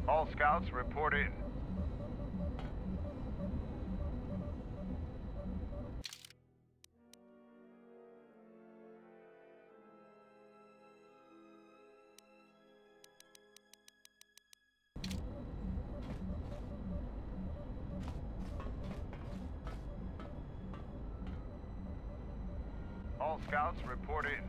All scouts report in. All scouts report in.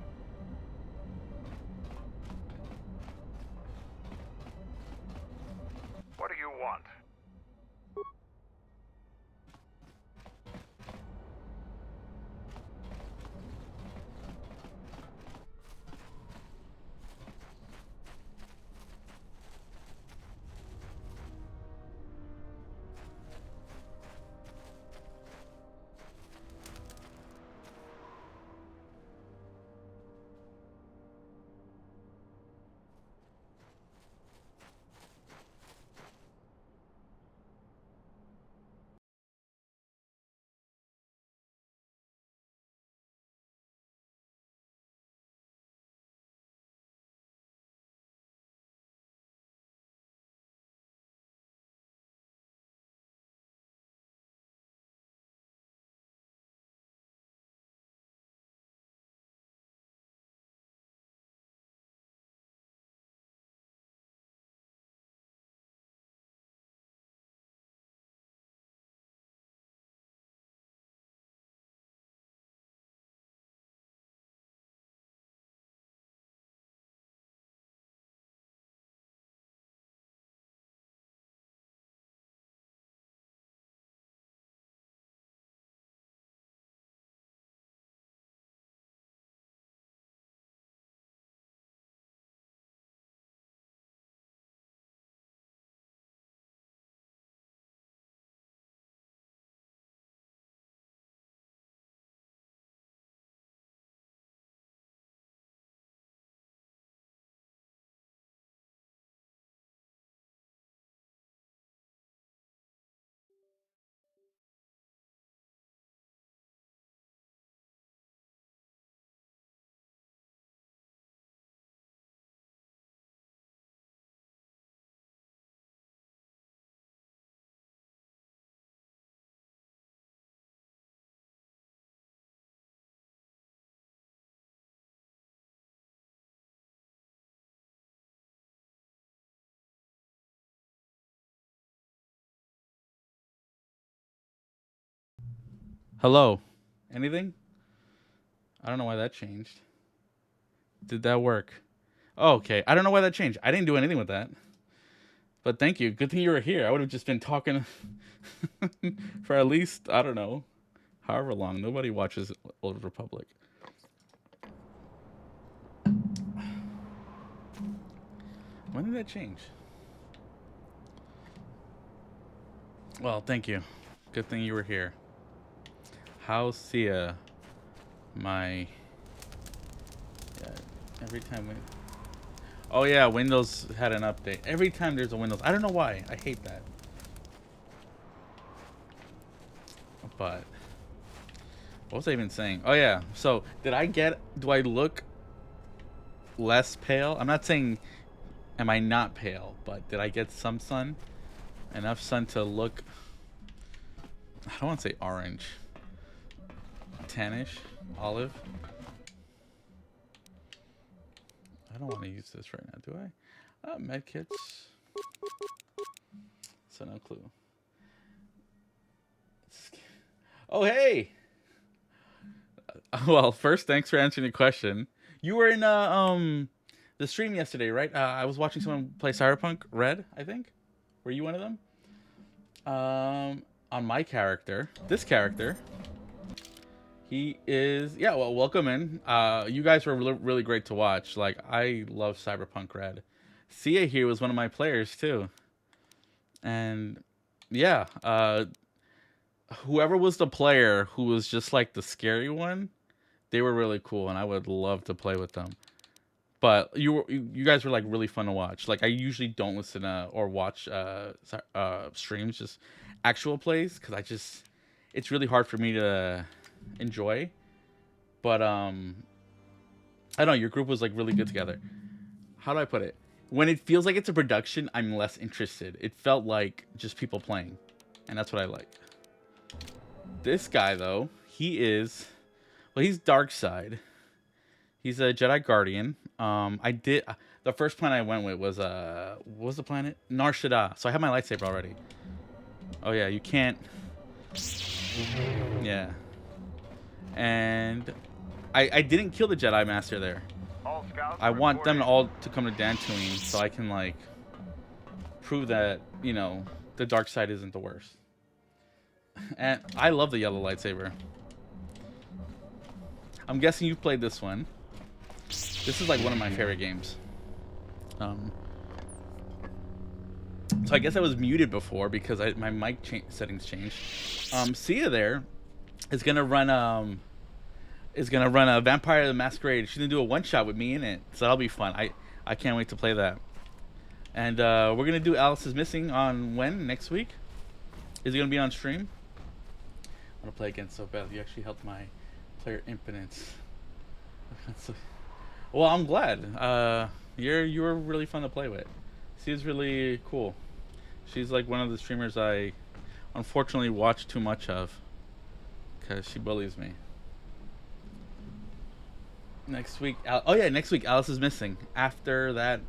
What do you want? Hello. Anything? I don't know why that changed. Did that work? Oh, okay. I don't know why that changed. I didn't do anything with that. But thank you. Good thing you were here. I would have just been talking for at least, I don't know, however long. Nobody watches Old Republic. When did that change? Well, thank you. Good thing you were here. How's Sia? My. Yeah, every time we. Oh, yeah, Windows had an update. Every time there's a Windows. I don't know why. I hate that. But. What was I even saying? Oh, yeah. So, did I get. Do I look less pale? I'm not saying. Am I not pale? But did I get some sun? Enough sun to look. I don't want to say orange. Tannish? Olive? I don't want to use this right now, do I? Medkits. So no clue. Oh, hey! Well, first, thanks for answering the question. You were in the stream yesterday, right? I was watching someone play Cyberpunk Red, I think. Were you one of them? On my character, this character, he is, yeah, well, welcome in. You guys were really, really great to watch. Like, I love Cyberpunk Red. Sia here was one of my players too. And yeah, whoever was the player who was just like the scary one, they were really cool, and I would love to play with them. But you guys were like really fun to watch. Like, I usually don't listen to or watch streams, just actual plays, because it's really hard for me to enjoy. But I don't know, your group was like really good together. how do I put it? When it feels like it's a production, I'm less interested. It felt like just people playing, and that's what I like. This guy though, he's dark side. He's a Jedi Guardian. The first planet I went with was what was the planet? Nar Shaddaa. So I have my lightsaber already. Oh yeah, you can't. Yeah. And I didn't kill the Jedi Master there. All scouts I want them report all to come to Dantooine so I can like prove that, you know, the dark side isn't the worst. And I love the yellow lightsaber. I'm guessing you've played this one. This is like one of my favorite games. So I guess I was muted before because my mic settings changed. Sia there is gonna run a Vampire the Masquerade. She's gonna do a one shot with me in it, so that'll be fun. I can't wait to play that. And we're gonna do Alice is Missing on when next week? Is it gonna be on stream? I want to play against so bad. You actually helped my player impotence. Well, I'm glad. You were really fun to play with. She's really cool. She's like one of the streamers I unfortunately watch too much of because she bullies me. Next week, next week Alice is Missing. After that,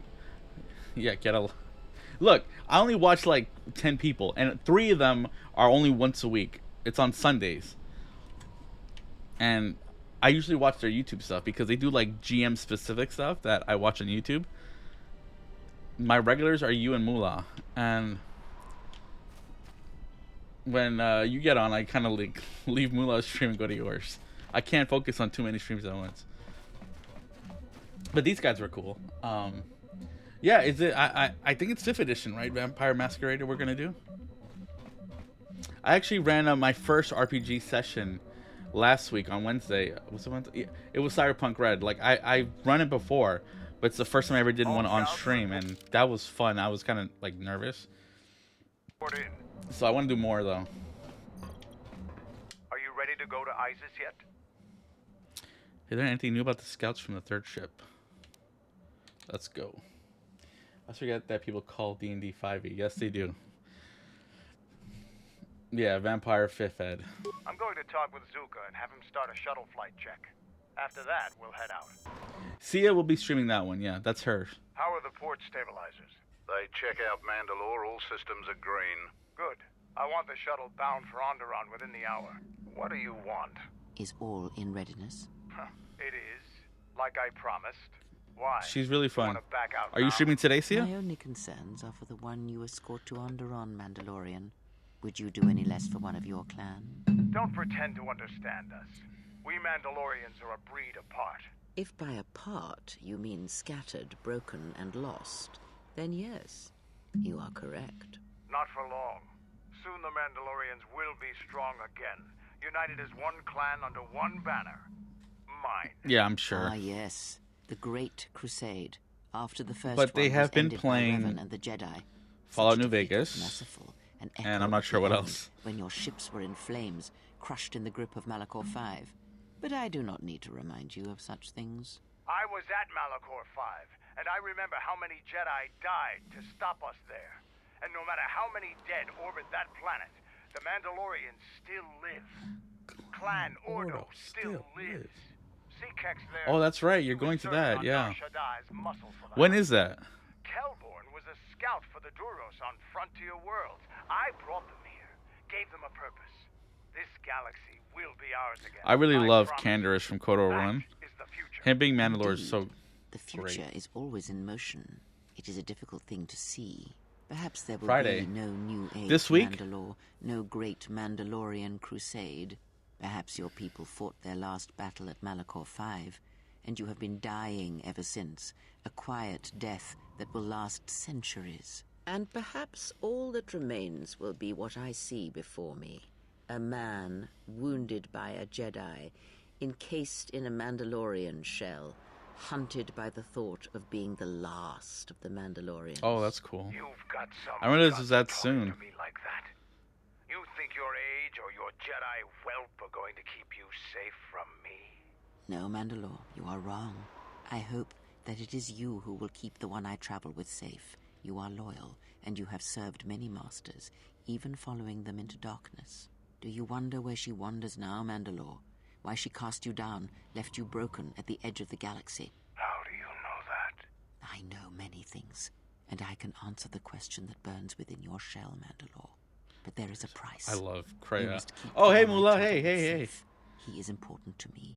yeah, look. I only watch like 10 people, and 3 of them are only once a week. It's on Sundays, and I usually watch their YouTube stuff because they do like GM specific stuff that I watch on YouTube. My regulars are you and Moolah, and when you get on, I kind of like leave Moolah's stream and go to yours. I can't focus on too many streams at once. But these guys were cool. Yeah, is it? I think it's 5th edition, right? Vampire Masquerade we're gonna do. I actually ran my first RPG session last week on Wednesday. Was it Wednesday? Yeah, it was Cyberpunk Red. Like I run it before, but it's the first time I ever did one on stream, and that was fun. I was kind of like nervous, so I want to do more though. Are you ready to go to ISIS yet? Is there anything new about the scouts from the 3rd ship? Let's go. I forget that people call D&D 5e. Yes, they do. Yeah, Vampire 5th Ed. I'm going to talk with Zuka and have him start a shuttle flight check. After that, we'll head out. Sia will be streaming that one. Yeah, that's hers. How are the port stabilizers? They check out Mandalore. All systems are green. Good. I want the shuttle bound for Onderon within the hour. What do you want? Is all in readiness? It is. Like I promised. Why? She's really fun. Want to back out Are you now? streaming today, Sia? My only concerns are for the one you escort to Onderon, Mandalorian. Would you do any less for one of your clan? Don't pretend to understand us. We Mandalorians are a breed apart. If by apart you mean scattered, broken, and lost, then yes, you are correct. Not for long. Soon the Mandalorians will be strong again, united as one clan under one banner. Mine. Yeah, I'm sure. Ah, yes. The Great Crusade. After the first But they one have was been ended by playing Revan and the Jedi. Fallout Such New defeat was Vegas, merciful, and echo I'm not of sure the what end, else. When your ships were in flames, crushed in the grip of Malachor V. But I do not need to remind you of such things. I was at Malachor 5, and I remember how many Jedi died to stop us there. And no matter how many dead orbit that planet, the Mandalorians still live. Clan Ordo still lives. Seekek's there. Oh, that's right. You're He going was to serving that, on yeah. Nar Shaddai's muscle for the When Hutt. is that? Kelborn was a scout for the Duros on Frontier Worlds. I brought them here, gave them a purpose. This galaxy will be ours again. I really love promise. Canderous from Kodo That Run. is the future. Him being Mandalore is so The future great. is always in motion. It is a difficult thing to see. Perhaps there will Friday. be no new age This week? Mandalore, no great Mandalorian crusade. Perhaps your people fought their last battle at Malachor V, and you have been dying ever since, a quiet death that will last centuries. And perhaps all that remains will be what I see before me. A man wounded by a Jedi, encased in a Mandalorian shell, hunted by the thought of being the last of the Mandalorians. Oh, that's cool. You've got some I remember this guts was that talking soon. to me like that. You think your age or your Jedi whelp are going to keep you safe from me? No, Mandalore, you are wrong. I hope that it is you who will keep the one I travel with safe. You are loyal, and you have served many masters, even following them into darkness. Do you wonder where she wanders now, Mandalore? Why she cast you down, left you broken at the edge of the galaxy? How do you know that? I know many things, and I can answer the question that burns within your shell, Mandalore. But there is a price. I love You Kreia. must keep Oh, the hey, one I Moolah. travel Hey, with hey, hey. safe. He is important to me.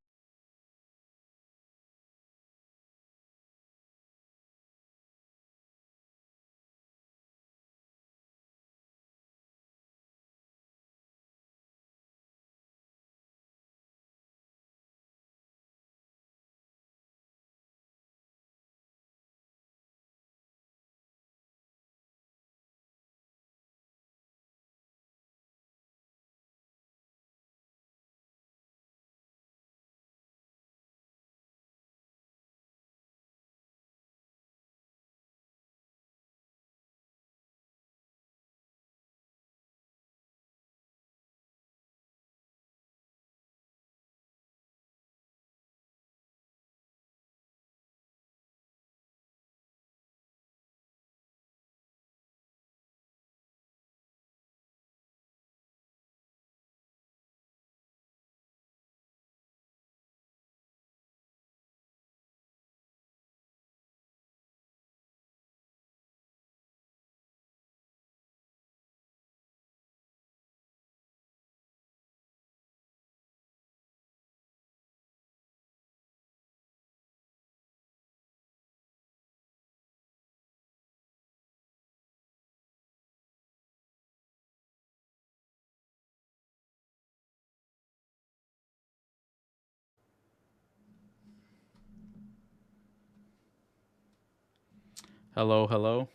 Hello, hello.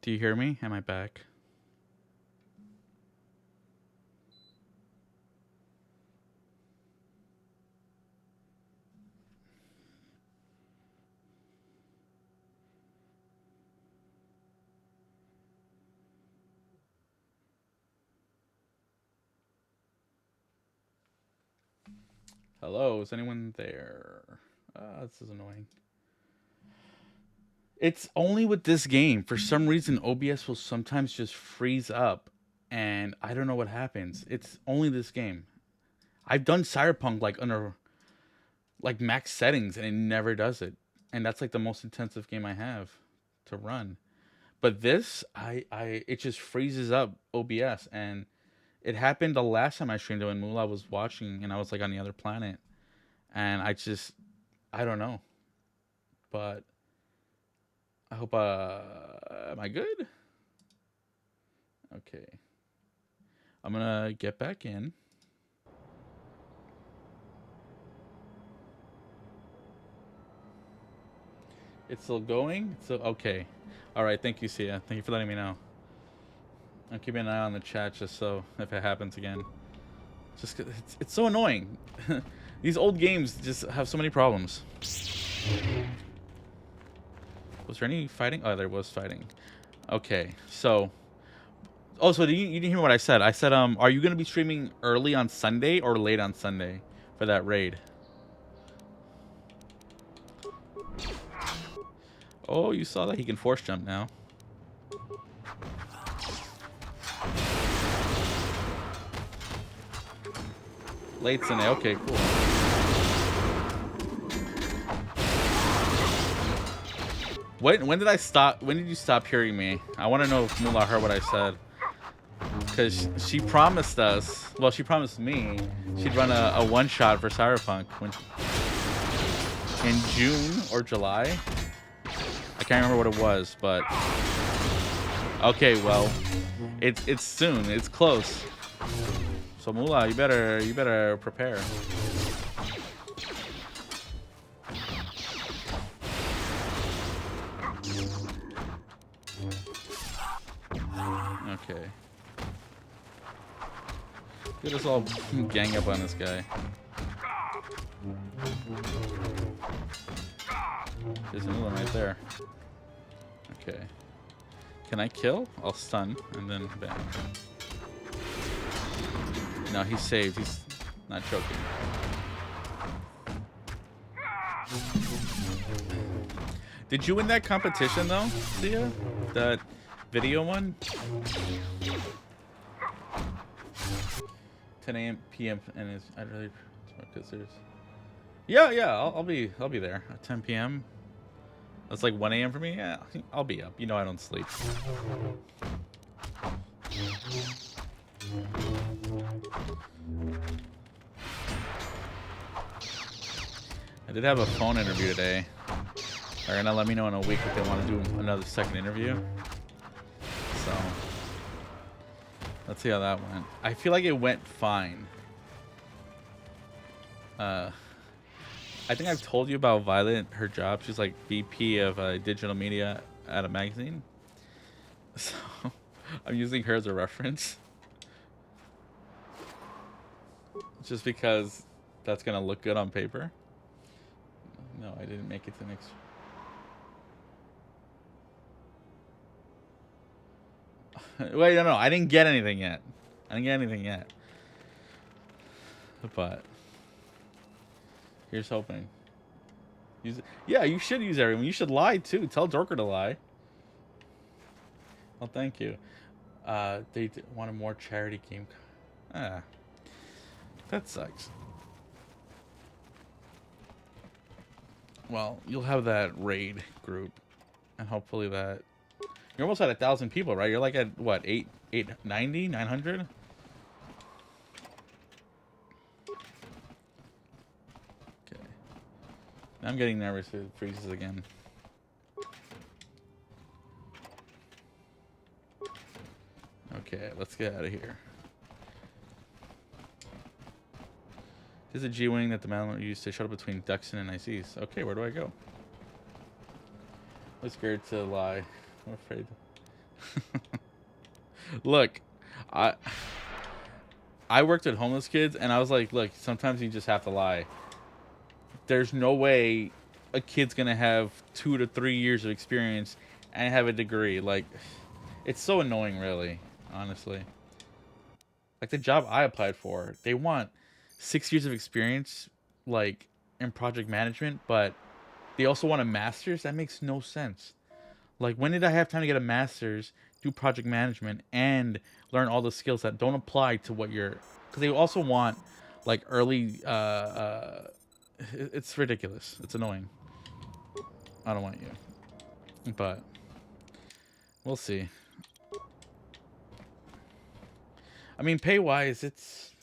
Do you hear me? Am I back? Hello, is anyone there? This is annoying. It's only with this game. For some reason, OBS will sometimes just freeze up, and I don't know what happens. It's only this game. I've done Cyberpunk like under like max settings, and it never does it. And that's like the most intensive game I have to run. But this, it just freezes up OBS, and it happened the last time I streamed it when Moolah was watching, and I was like on the other planet, and I don't know, but I hope. Am I good? Okay, I'm gonna get back in. It's still going. So okay, all right. Thank you, Sia. Thank you for letting me know. I'm keeping an eye on the chat just so if it happens again. Just 'cause it's so annoying. These old games just have so many problems. Was there any fighting? Oh, there was fighting. Okay, so. Oh, so you didn't hear what I said? I said, are you gonna be streaming early on Sunday or late on Sunday for that raid? Oh, you saw that? He can force jump now. Late Sunday. Okay, cool. When did I stop? When did you stop hearing me? I want to know if Moolah heard what I said. Because she promised us, well, she promised me she'd run a one-shot for Cyberpunk in June or July. I can't remember what it was, but okay, well, it's soon. It's close. So Moolah, you better prepare. Okay. Let us all gang up on this guy. There's another one right there. Okay. Can I kill? I'll stun and then bam. No, he's saved. He's not choking. Did you win that competition though, Sia? That video one? 10 a.m. p.m. and I'd really because there's. Yeah, I'll be there at 10 p.m. That's like 1 a.m. for me. Yeah, I'll be up. You know I don't sleep. I did have a phone interview today. They're gonna let me know in a week if they want to do another second interview. So let's see how that went. I feel like it went fine. I think I've told you about Violet, her job. She's like VP of digital media at a magazine. So I'm using her as a reference. Just because that's going to look good on paper. No, I didn't make it to the next. Wait, no, I didn't get anything yet. But here's hoping. Use it. Yeah, you should use everyone. You should lie too. Tell Dorker to lie. Well, thank you. They wanted more charity game. That sucks. Well, you'll have that raid group, and hopefully that. You're almost at 1,000 people, right? You're like at what, 890, 900? Okay. Now I'm getting nervous if it freezes again. Okay, let's get out of here. This is a G-Wing that the Mandalorian used to shuttle between Duxon and ICs. Okay, where do I go? I'm scared to lie. I'm afraid. Look, I worked with homeless kids, and I was like, look, sometimes you just have to lie. There's no way a kid's gonna have 2 to 3 years of experience and have a degree. Like, it's so annoying, really, honestly. Like, the job I applied for, they want 6 years of experience, like, in project management, but they also want a master's. That makes no sense. Like, when did I have time to get a master's, do project management, and learn all the skills that don't apply to what you're... Because they also want, like, early... It's ridiculous. It's annoying. I don't want you. But we'll see. I mean, pay-wise, it's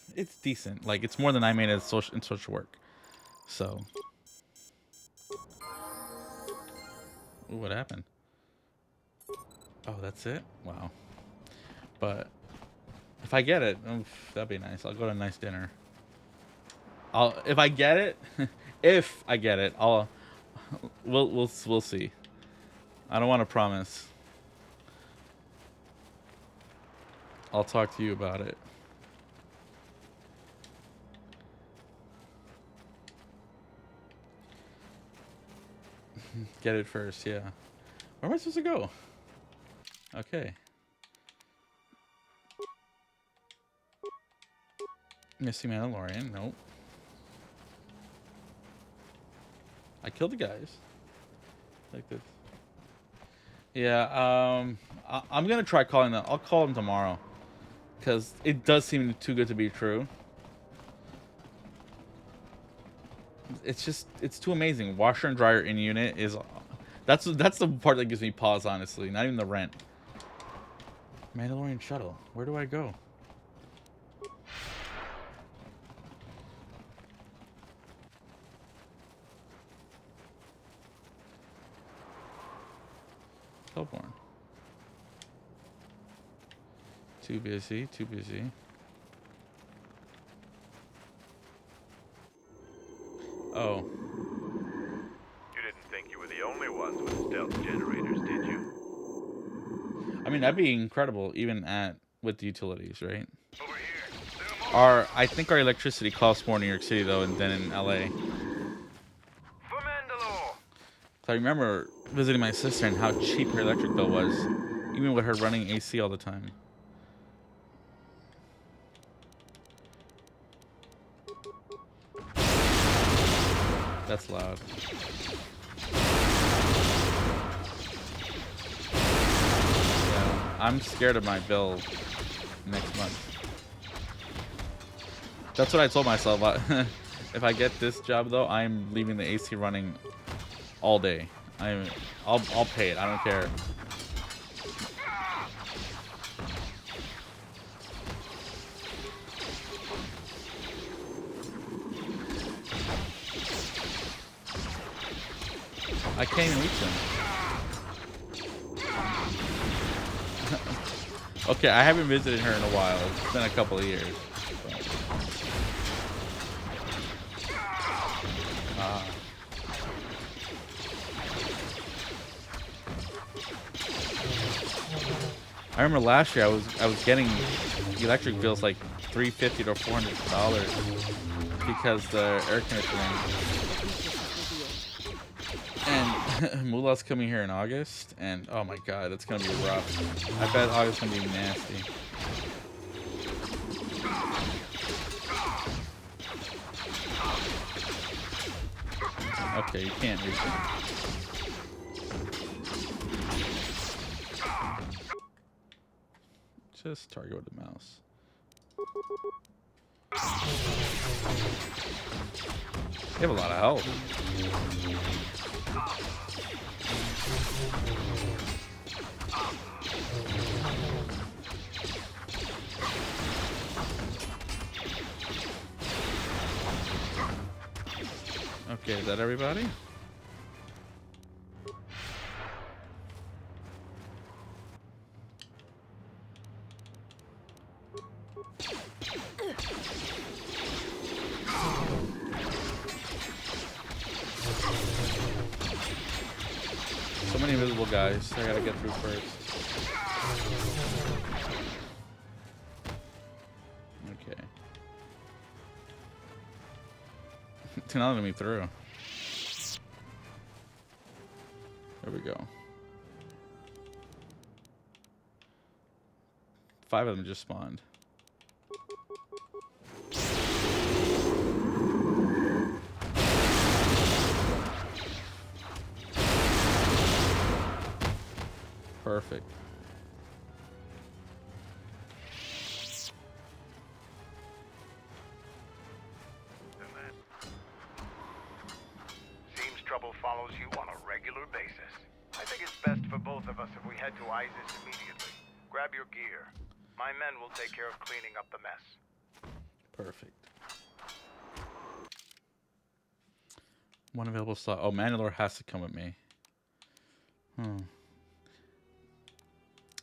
decent. Like, it's more than I made in social work. So... Ooh, what happened? Oh, that's it? Wow. But if I get it, that'd be nice. I'll go to a nice dinner. If I get it, we'll see. I don't want to promise. I'll talk to you about it. Get it first, yeah. Where am I supposed to go? Okay. Missing Mandalorian, nope. I killed the guys. Like this. Yeah, I'm gonna try calling them. I'll call them tomorrow. Because it does seem too good to be true. It's too amazing. Washer and dryer in unit is... That's the part that gives me pause, honestly. Not even the rent. Mandalorian shuttle. Where do I go? Hellborn. Too busy. Oh. You didn't think you were the only ones with stealth generators, did you? I mean, that'd be incredible, even with the utilities, right? Over here. I think our electricity costs more in New York City, though, than in LA. For Mandalore! I remember visiting my sister and how cheap her electric bill was, even with her running AC all the time. That's loud. Yeah, I'm scared of my bill next month. That's what I told myself. If I get this job though, I'm leaving the AC running all day. I'll pay it. I don't care. I can't even reach them. Okay, I haven't visited her in a while. It's been a couple of years. I remember last year I was getting electric bills like $350 to $400 because the air conditioning. And Moolah's coming here in August, and oh my god, it's gonna be rough. I bet August's gonna be nasty. Okay, you can't reach it. Just target with the mouse. You have a lot of health. Okay, is that everybody? So many invisible guys I gotta get through first. Okay. They're not letting me through. There we go. 5 of them just spawned. Perfect. Seems trouble follows you on a regular basis. I think it's best for both of us if we head to Isis immediately. Grab your gear. My men will take care of cleaning up the mess. Perfect. One available slot. Oh, Mandalore has to come with me.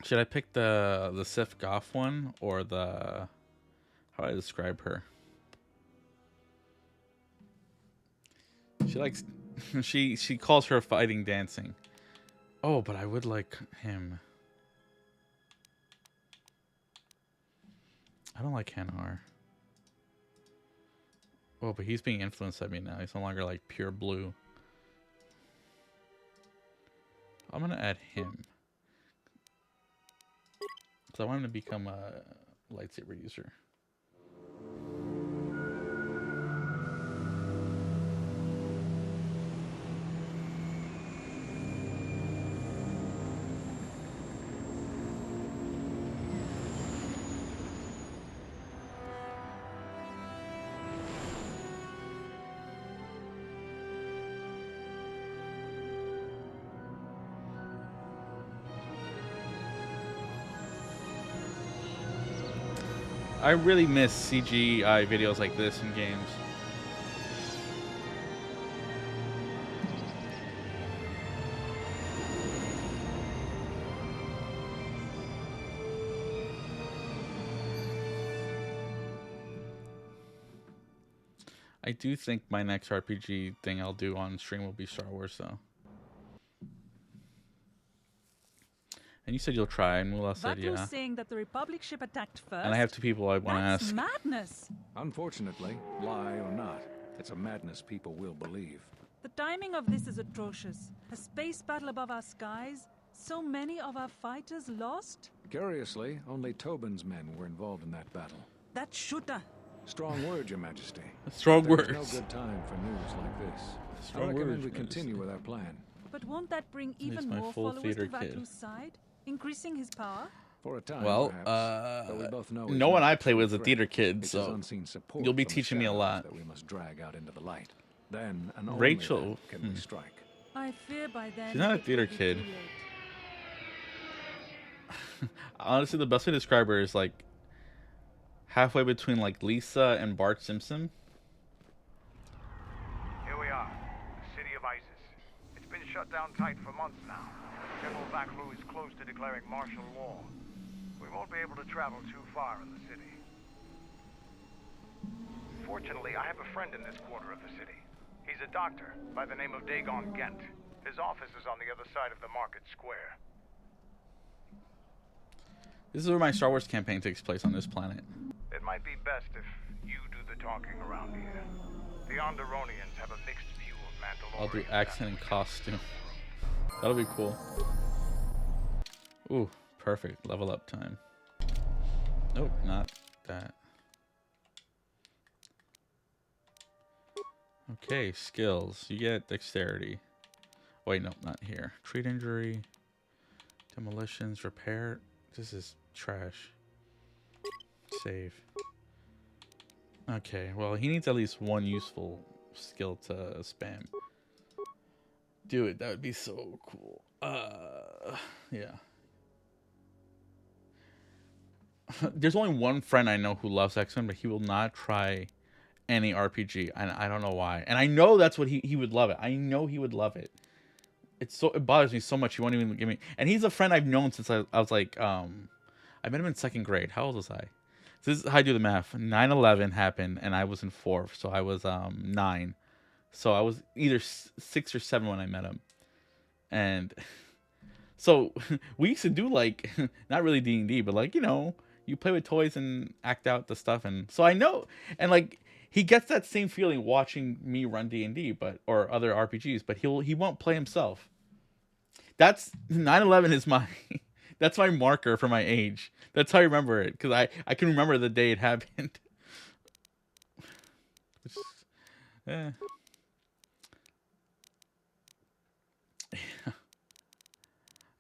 Should I pick the Sif Goff one or the... How do I describe her? She likes... she calls her fighting dancing. Oh, but I would like him. I don't like Hanar. Oh, but he's being influenced by me now. He's no longer like pure blue. I'm gonna add him. Because I want him to become a lightsaber user. I really miss CGI videos like this in games. I do think my next RPG thing I'll do on stream will be Star Wars, though. And you said you'll try, and Moolah said yeah. Vatru's saying that the Republic ship attacked first. And I have 2 people I want to That's ask. madness. Unfortunately, lie or not, it's a madness people will believe. The timing of this is atrocious. A space battle above our skies. So many of our fighters lost. Curiously, only Tobin's men were involved in that battle. That shooter. Strong word, Your Majesty. Strong There's words. no good time for news like this. Strong I recommend words, we Majesty. continue with our plan. But won't that bring He's even my more full followers to theater kid. Vaklu's side, increasing his power? For a time, Well, perhaps. Though we both know no he's one not I the play true with is a threat. theater kid, It's his so unseen support you'll be from the teaching me a shadows lot. that we must drag out into the light. Then and only Rachel, then can we strike. I fear by then. She's not a it theater will be kid. too late. Honestly, the best way to describe her is like halfway between like Lisa and Bart Simpson. Here we are, the city of Isis. It's been shut down tight for months now. General Vaklu is close to declaring martial law. We won't be able to travel too far in the city. Fortunately, I have a friend in this quarter of the city. He's a doctor by the name of Dagon Gent. His office is on the other side of the market square. This is where my Star Wars campaign takes place, on this planet. It might be best if you do the talking around here. The Onderonians have a mixed view of Mandalorian. I'll do accent and costume. That'll be cool. Ooh, perfect. Level up time. Nope, not that. Okay, skills. You get dexterity. Wait, no, not here. Treat injury. Demolitions, repair. This is trash. Save. Okay, well, he needs at least one useful skill to spam. Do it. That would be so cool. Yeah. There's only one friend I know who loves X-Men, but he will not try any RPG, and I don't know why. And I know that's what he would love it. I know he would love it. It bothers me so much. He won't even give me. And he's a friend I've known since I was like I met him in 2nd grade. How old was I? So this is how I do the math. 9/11 happened, and I was in 4th, so I was 9. So I was either 6 or 7 when I met him, and so we used to do like not really D&D, but like you play with toys and act out the stuff, and so I know, and like he gets that same feeling watching me run D&D, or other RPGs, but he won't play himself. That's 9/11 is my that's my marker for my age. That's how I remember it, because I can remember the day it happened. Which, yeah.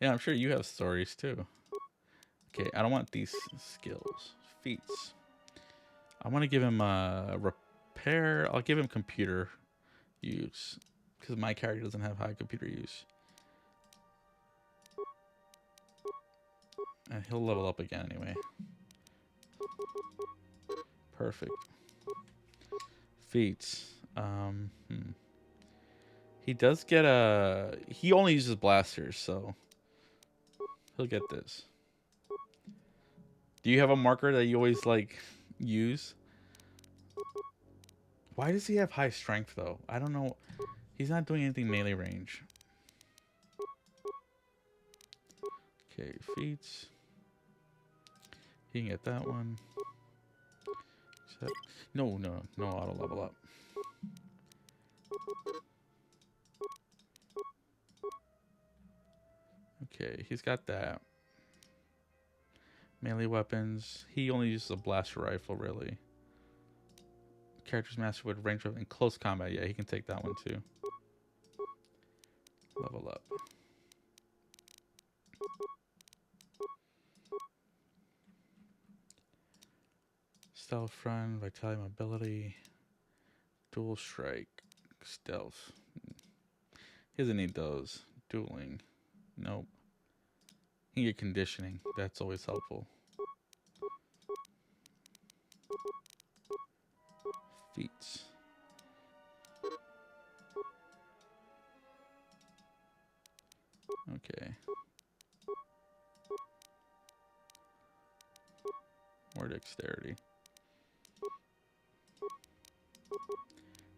Yeah, I'm sure you have stories too. Okay, I don't want these skills. Feats. I want to give him repair. I'll give him computer use, because my character doesn't have high computer use. And he'll level up again anyway. Perfect. Feats. He does get he only uses blasters, so he'll get this. Do you have a marker that you always like use? Why does he have high strength though? I don't know. He's not doing anything melee range. Okay, feats. He can get that one. No auto level up. Okay, he's got that. Melee weapons. He only uses a blaster rifle, really. Character's master with range weapon in close combat. Yeah, he can take that one too. Level up. Stealth run, vitality, mobility, dual strike, stealth. He doesn't need those. Dueling. Nope. He can get conditioning. That's always helpful. Feats. Okay. More dexterity.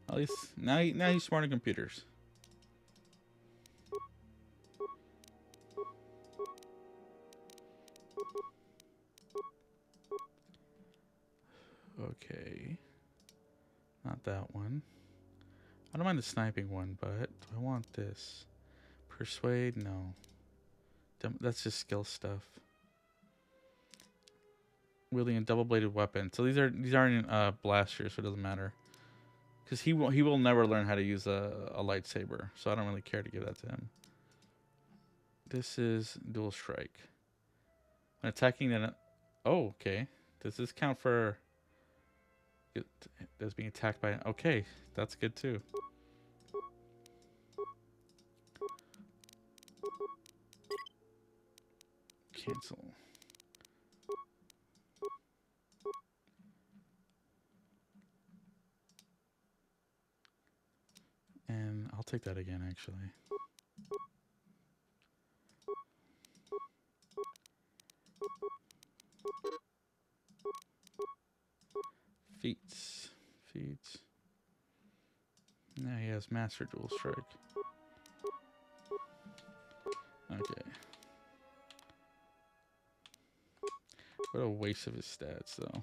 At least now he's smart in computers. Okay. Not that one. I don't mind the sniping one, but do I want this? Persuade? No. That's just skill stuff. wielding a double-bladed weapon. So these aren't blasters, so it doesn't matter. Because he will never learn how to use a lightsaber, so I don't really care to give that to him. This is dual strike. When attacking, then oh, okay. Does this count for? Does being attacked by? Okay, that's good too. Cancel. And I'll take that again, actually. Feats. Now he has Master Dual Strike. Okay. What a waste of his stats, though.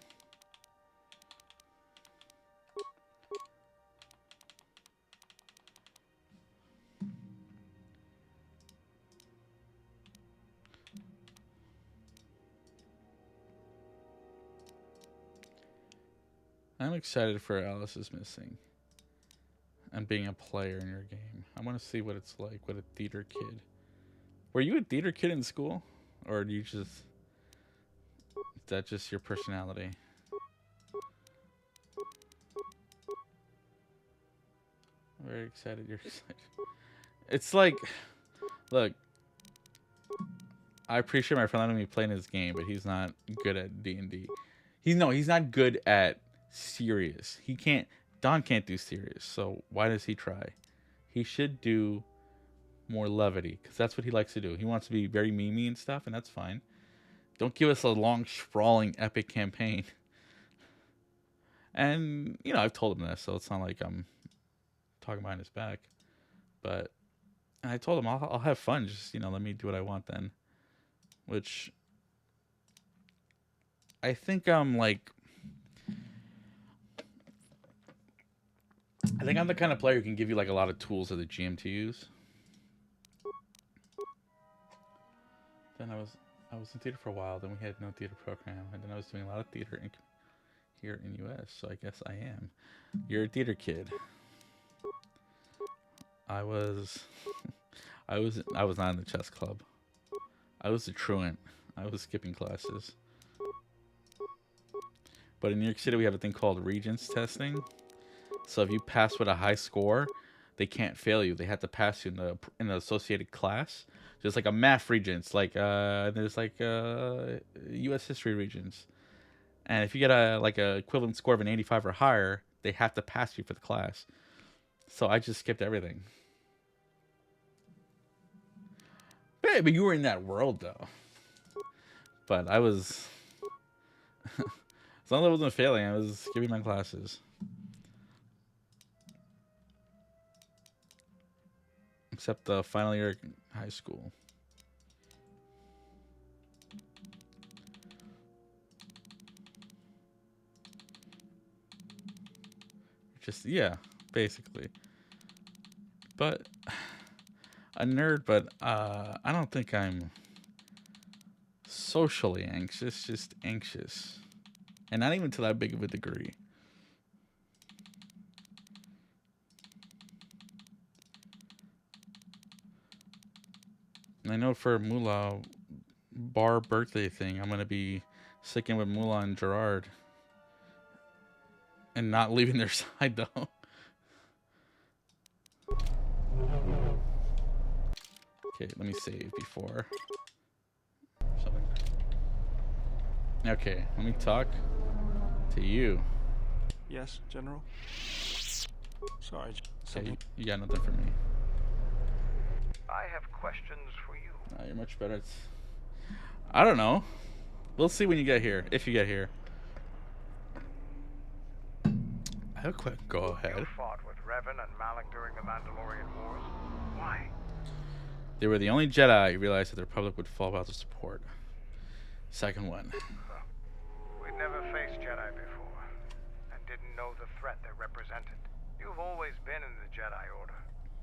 I'm excited for Alice's Missing and being a player in your game. I want to see what it's like with a theater kid. Were you a theater kid in school? Or do you just... Is that just your personality? I'm very excited you're excited. It's like... Look. I appreciate my friend letting me play in his game, but he's not good at D&D. He's not good at serious. Don can't do serious, so why does he try? He should do more levity, because that's what he likes to do. He wants to be very memey and stuff, and that's fine. Don't give us a long, sprawling, epic campaign. And, I've told him this, so it's not like I'm talking behind his back. But, and I told him, I'll have fun, just, let me do what I want then. Which, I think I'm the kind of player who can give you a lot of tools as a GM to use. Then I was in theater for a while. Then we had no theater program, and then I was doing a lot of theater here in US. So I guess I am. You're a theater kid. I was not in the chess club. I was a truant. I was skipping classes. But in New York City, we have a thing called Regents testing. So if you pass with a high score, they can't fail you. They have to pass you in the associated class. Just like a math Regents, there's U.S. history Regents, and if you get a equivalent score of an 85 or higher, they have to pass you for the class. So I just skipped everything. But you were in that world though. But I was, as long as I wasn't failing, I was skipping my classes. Except the final year of high school. Just, yeah, basically. But, a nerd, but I don't think I'm socially anxious, just anxious. And not even to that big of a degree. I know for Moolah bar birthday thing, I'm gonna be sticking with Moolah and Gerard, and not leaving their side though. Okay, let me save before something. Okay, let me talk to you. Yes, General. Sorry. Okay, you got nothing for me. I have questions for you. You're much better. I don't know. We'll see when you get here. If you get here. I have a quick. Go ahead. You fought with Revan and Malak during the Mandalorian Wars. Why? They were the only Jedi who realized that the Republic would fall without their support. Second one. We'd never faced Jedi before, and didn't know the threat they represented. You've always been in the Jedi Order.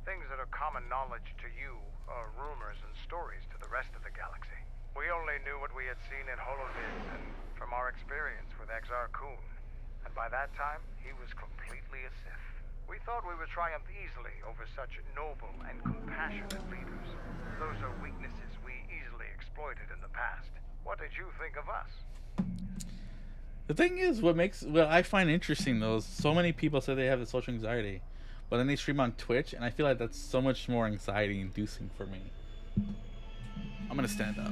Things that are common knowledge to you are rumors and stories to the rest of the galaxy. We only knew what we had seen in holovids and from our experience with Exar Kun, and by that time, he was completely a Sith. We thought we would triumph easily over such noble and compassionate leaders. Those are weaknesses we easily exploited in the past. What did you think of us? The thing is, what I find interesting though is so many people say they have the social anxiety, but then they stream on Twitch, and I feel like that's so much more anxiety inducing for me. I'm gonna stand up.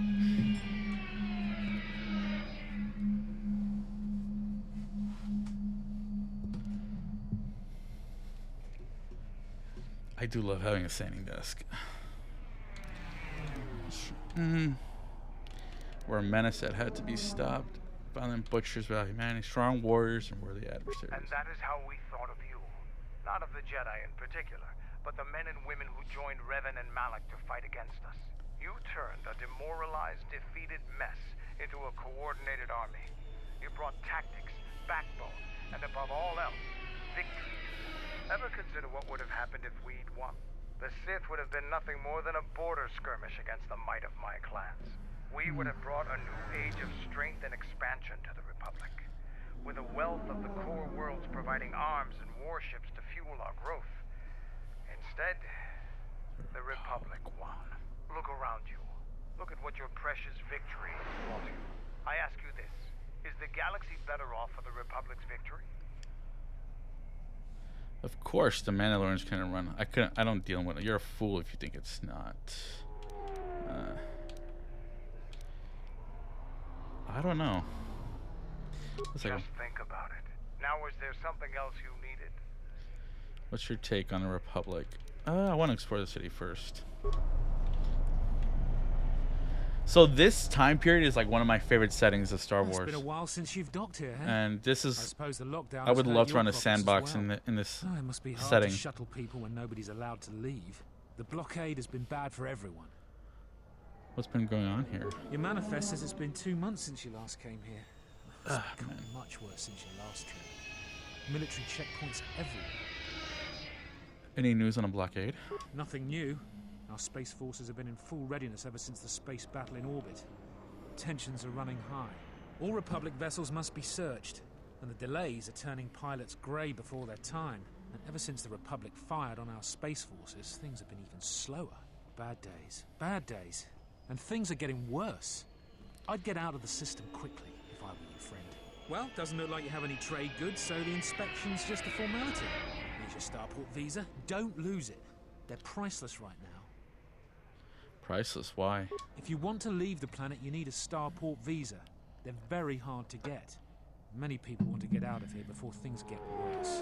I do love having a standing desk. We're a menace that had to be stopped. Violent butchers without humanity, strong warriors and worthy adversaries. And that is how we thought of you. Not of the Jedi in particular, but the men and women who joined Revan and Malak to fight against us. You turned a demoralized, defeated mess into a coordinated army. You brought tactics, backbone, and above all else, victory. Ever consider what would have happened if we'd won? The Sith would have been nothing more than a border skirmish against the might of my clans. We would have brought a new age of strength and expansion to the Republic. With a wealth of the core worlds providing arms and warships to fuel our growth. Instead, the Republic won. Look around you. Look at what your precious victory brought you. I ask you this. Is the galaxy better off for the Republic's victory? Of course, the Mandalorians couldn't run. I don't deal with it. You're a fool if you think it's not. I don't know. Just think about it. Now, is there something else you needed? What's your take on the Republic? I want to explore the city first. So this time period is like one of my favorite settings of Star Wars. It's been a while since you've docked here, eh? And this is. I suppose the lockdown. I would love to run a sandbox well. in this it must be hard setting. to shuttle people when nobody's allowed to leave. The blockade has been bad for everyone. What's been going on here? Your manifest says it's been 2 months since you last came here. It's become much worse since your last trip. Military checkpoints everywhere. Any news on a blockade? Nothing new. Our space forces have been in full readiness ever since the space battle in orbit. Tensions are running high. All Republic vessels must be searched, and the delays are turning pilots grey before their time. And ever since the Republic fired on our space forces, things have been even slower. Bad days. And things are getting worse. I'd get out of the system quickly if I were your friend. Well, doesn't look like you have any trade goods, so the inspection's just a formality. Here's your starport visa. Don't lose it. They're priceless right now. Priceless? Why? If you want to leave the planet, you need a starport visa. They're very hard to get. Many people want to get out of here before things get worse.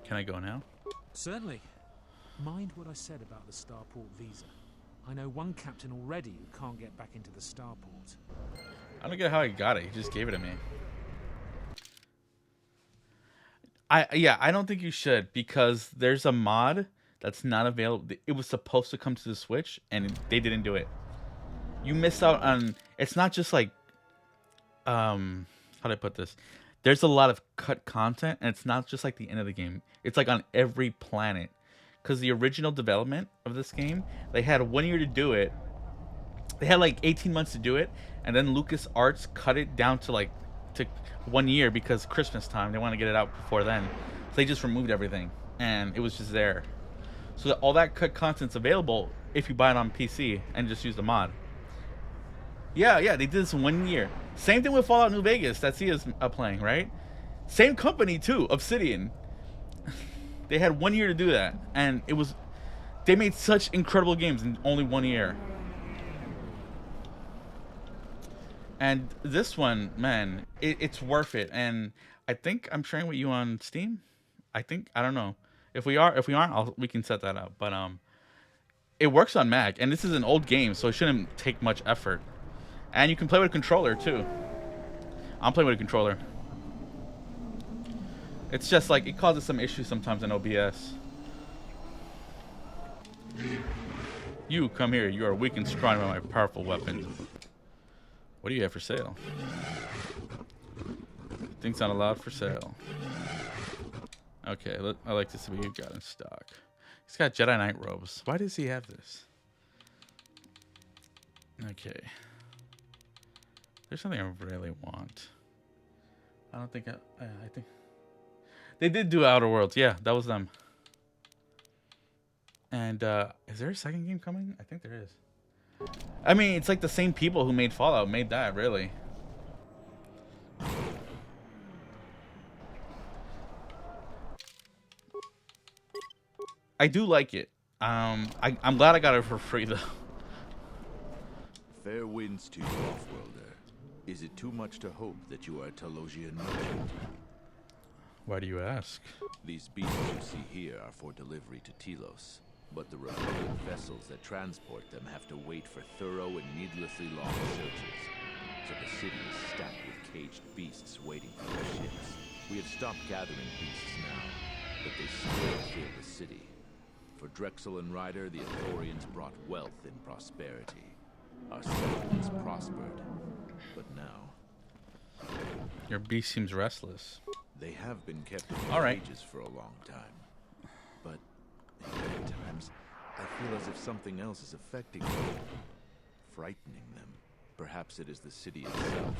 Can I go now? Certainly. Mind what I said about the starport visa. I know one captain already who can't get back into the starport. I don't get how he got it. He just gave it to me. I don't think you should, because there's a mod that's not available. It was supposed to come to the Switch, and they didn't do it. You miss out on. It's not just like, how do I put this? There's a lot of cut content, and it's not just like the end of the game. It's like on every planet. Because the original development of this game, they had 1 year to do it. They had like 18 months to do it, and then LucasArts cut it down to 1 year because Christmas time. They want to get it out before then. So they just removed everything, and it was just there. So all that cut content's available if you buy it on PC and just use the mod. Yeah, they did this in 1 year. Same thing with Fallout New Vegas that Sia's playing, right? Same company too, Obsidian. They had 1 year to do that, and they made such incredible games in only 1 year. And this one, man, it's worth it. And I think I'm sharing with you on Steam. I don't know. If we aren't, we can set that up. But it works on Mac, and this is an old game, so it shouldn't take much effort. And you can play with a controller too. I'm playing with a controller. It's just like it causes some issues sometimes in OBS. You come here. You are weak and strong by my powerful weapons. What do you have for sale? Things not allowed for sale. Okay, I like to see what you got in stock. He's got Jedi Knight robes. Why does he have this? Okay. There's something I really want. I don't think I think they did do Outer Worlds. Yeah, that was them. And is there a second game coming? I think there is. I mean, it's like the same people who made Fallout made that, really. I do like it. I'm glad I got it for free though. Fair winds to you, Offworlder. Is it too much to hope that you are a Telosian merchant? Why do you ask? These beasts you see here are for delivery to Telos, but the Republic vessels that transport them have to wait for thorough and needlessly long searches. So the city is stacked with caged beasts waiting for their ships. We have stopped gathering beasts now, but they still fill the city. For Drexel and Ryder, the Ithorians brought wealth and prosperity. Our settlements prospered, but now... Your beast seems restless. They have been kept in cages for a long time. But at times, I feel as if something else is affecting them. Frightening them. Perhaps it is the city itself.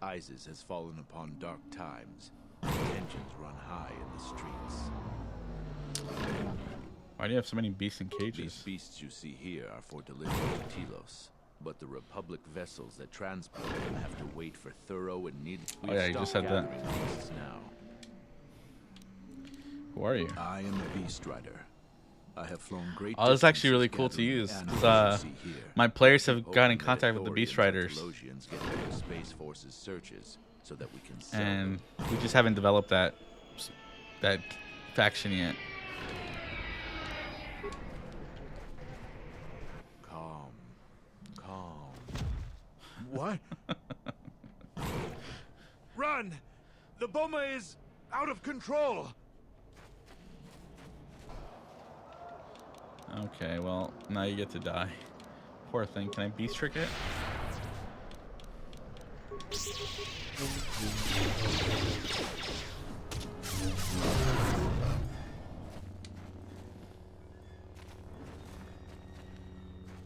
Isis has fallen upon dark times. Tensions run high in the streets. Why do you have so many beasts in cages? These beasts you see here are for delivery to Telos, but the Republic vessels that transport them have to wait for thorough and needless. Oh yeah, you just said that. Now. Who are you? I am the Beast Rider. I have flown great. Oh, it's actually really cool to use because my players have gotten in contact with the Beast Riders, Space Force's searches so that we can and we just haven't developed that faction yet. Calm. What? Run! The bomber is out of control. Okay, well, now you get to die. Poor thing. Can I beast trick it?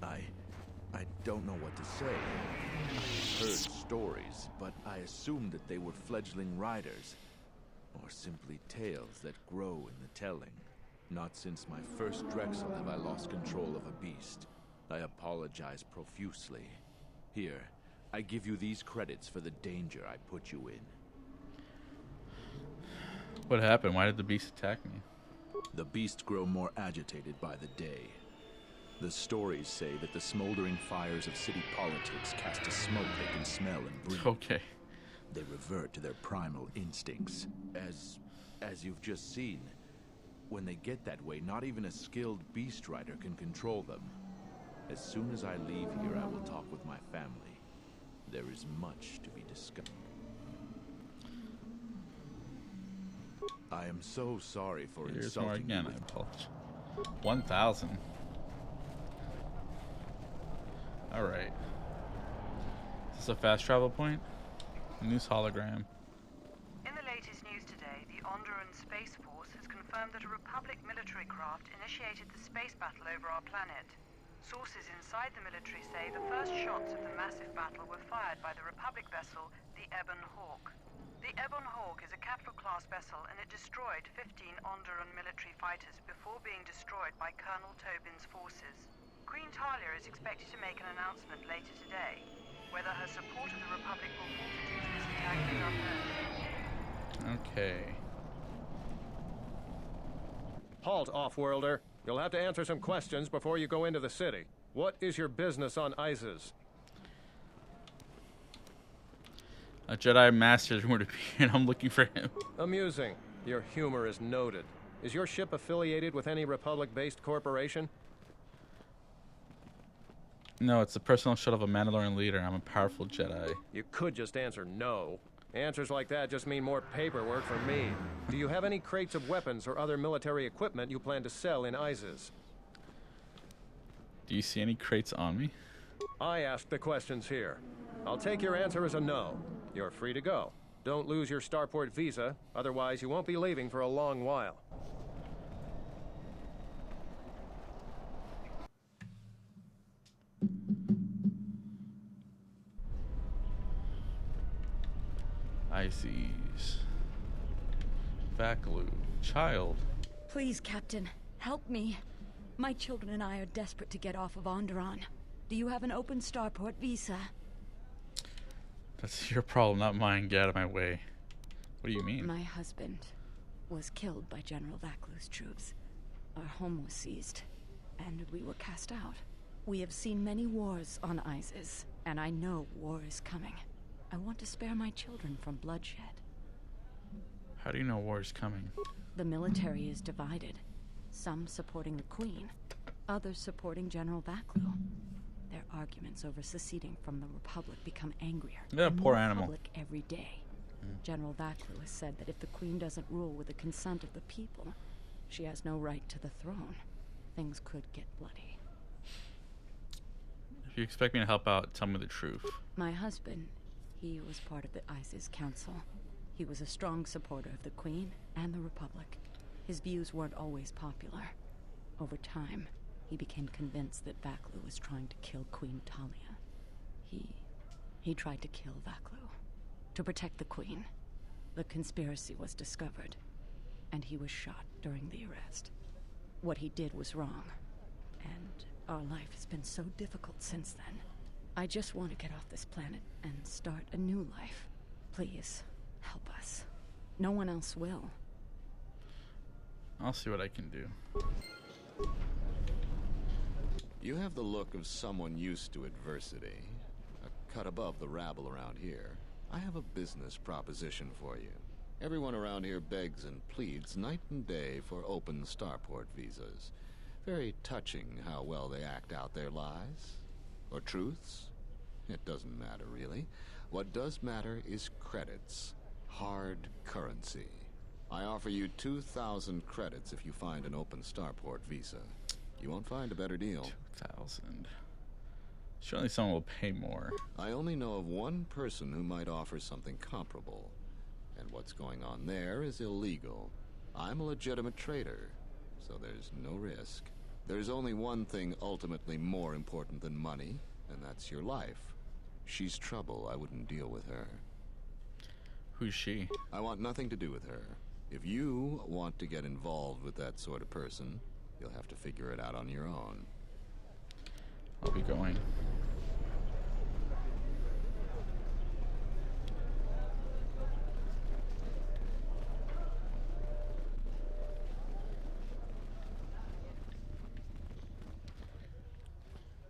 I don't know what to say. I've heard stories, but I assumed that they were fledgling riders, or simply tales that grow in the telling. Not since my first Drexel have I lost control of a beast. I apologize profusely. Here, I give you these credits for the danger I put you in. What happened? Why did the beast attack me? The beasts grow more agitated by the day. The stories say that the smoldering fires of city politics cast a smoke they can smell and breathe. Okay. They revert to their primal instincts. As you've just seen, when they get that way, not even a skilled beast rider can control them. As soon as I leave here, I will talk with my family. There is much to be discussed. I am so sorry for Here's more insulting again. you. I apologize. 1,000. All right. Is this a fast travel point? News hologram. In the latest news today, the Onderan Space Force has confirmed that a Republic military craft initiated the space battle over our planet. Sources inside the military say the first shots of the massive battle were fired by the Republic vessel, the Ebon Hawk. The Ebon Hawk is a capital-class vessel, and it destroyed 15 Onderan military fighters before being destroyed by Colonel Tobin's forces. Queen Talia is expected to make an announcement later today. Whether her support of the Republic will falter due to this attack is unknown. Okay. Halt, Offworlder. You'll have to answer some questions before you go into the city. What is your business on Isis? A Jedi Master would appear, and I'm looking for him. Amusing. Your humor is noted. Is your ship affiliated with any Republic-based corporation? No, it's the personal shuttle of a Mandalorian leader. I'm a powerful Jedi. You could just answer no. Answers like that just mean more paperwork for me. Do you have any crates of weapons or other military equipment you plan to sell in Isis? Do you see any crates on me? I asked the questions here. I'll take your answer as a no. You're free to go. Don't lose your Starport visa, otherwise you won't be leaving for a long while. Ices. Vaklu. Child. Please, Captain, help me. My children and I are desperate to get off of Onderon. Do you have an open starport visa? That's your problem, not mine. Get out of my way. What do you mean? My husband was killed by General Vaklu's troops. Our home was seized, and we were cast out. We have seen many wars on Isis, and I know war is coming. I want to spare my children from bloodshed. How do you know war is coming? The military is divided. Some supporting the Queen, others supporting General Vaklu. Their arguments over seceding from the Republic become angrier. Yeah, and poor more animal. public every day. General Vaklu has said that if the Queen doesn't rule with the consent of the people, she has no right to the throne. Things could get bloody. If you expect me to help out, tell me the truth. My husband, he was part of the ISIS Council. He was a strong supporter of the Queen and the Republic. His views weren't always popular. Over time, he became convinced that Vaklu was trying to kill Queen Talia. He tried to kill Vaklu. To protect the Queen. The conspiracy was discovered, and he was shot during the arrest. What he did was wrong, and our life has been so difficult since then. I just want to get off this planet and start a new life. Please, help us. No one else will. I'll see what I can do. You have the look of someone used to adversity. A cut above the rabble around here. I have a business proposition for you. Everyone around here begs and pleads night and day for open starport visas. Very touching how well they act out their lies. Or truths. It doesn't matter, really. What does matter is credits. Hard currency. I offer you 2,000 credits if you find an open starport visa. You won't find a better deal. 2,000. Surely someone will pay more. I only know of one person who might offer something comparable. And what's going on there is illegal. I'm a legitimate trader, so there's no risk. There's only one thing ultimately more important than money, and that's your life. She's trouble. I wouldn't deal with her. Who's she? I want nothing to do with her. If you want to get involved with that sort of person, you'll have to figure it out on your own. I'll be going.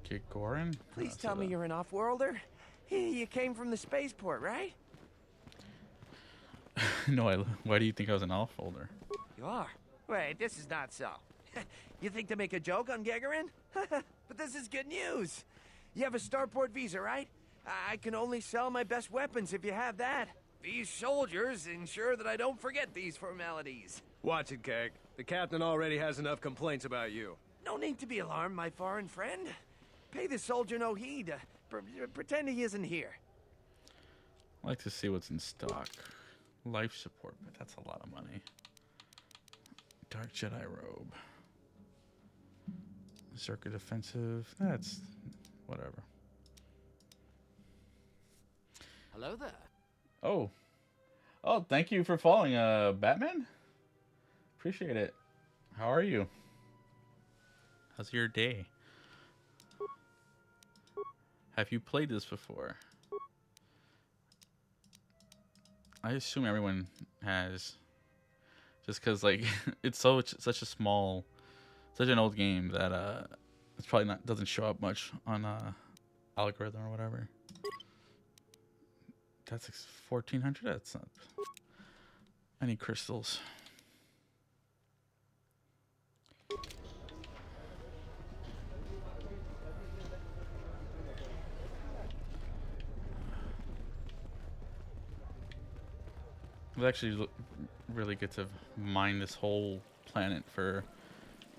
Get Goran? Please tell me you're an off-worlder. You came from the spaceport, right? No, why do you think I was an off-folder? You are. Wait, this is not so. You think to make a joke on Gagarin? But this is good news. You have a starport visa, right? I can only sell my best weapons if you have that. These soldiers ensure that I don't forget these formalities. Watch it, Keg. The captain already has enough complaints about you. No need to be alarmed, my foreign friend. Pay the soldier no heed. Pretend he isn't here. I like to see what's in stock. Life support, but that's a lot of money. Dark Jedi robe. Circuit defensive. That's whatever. Hello there. Oh. Oh, thank you for following, Batman. Appreciate it. How are you? How's your day? Have you played this before? I assume everyone has. Just because, like, it's such a small, such an old game that it's probably doesn't show up much on algorithm or whatever. That's 1,400. That's not. I need crystals. It was actually really good to mine this whole planet for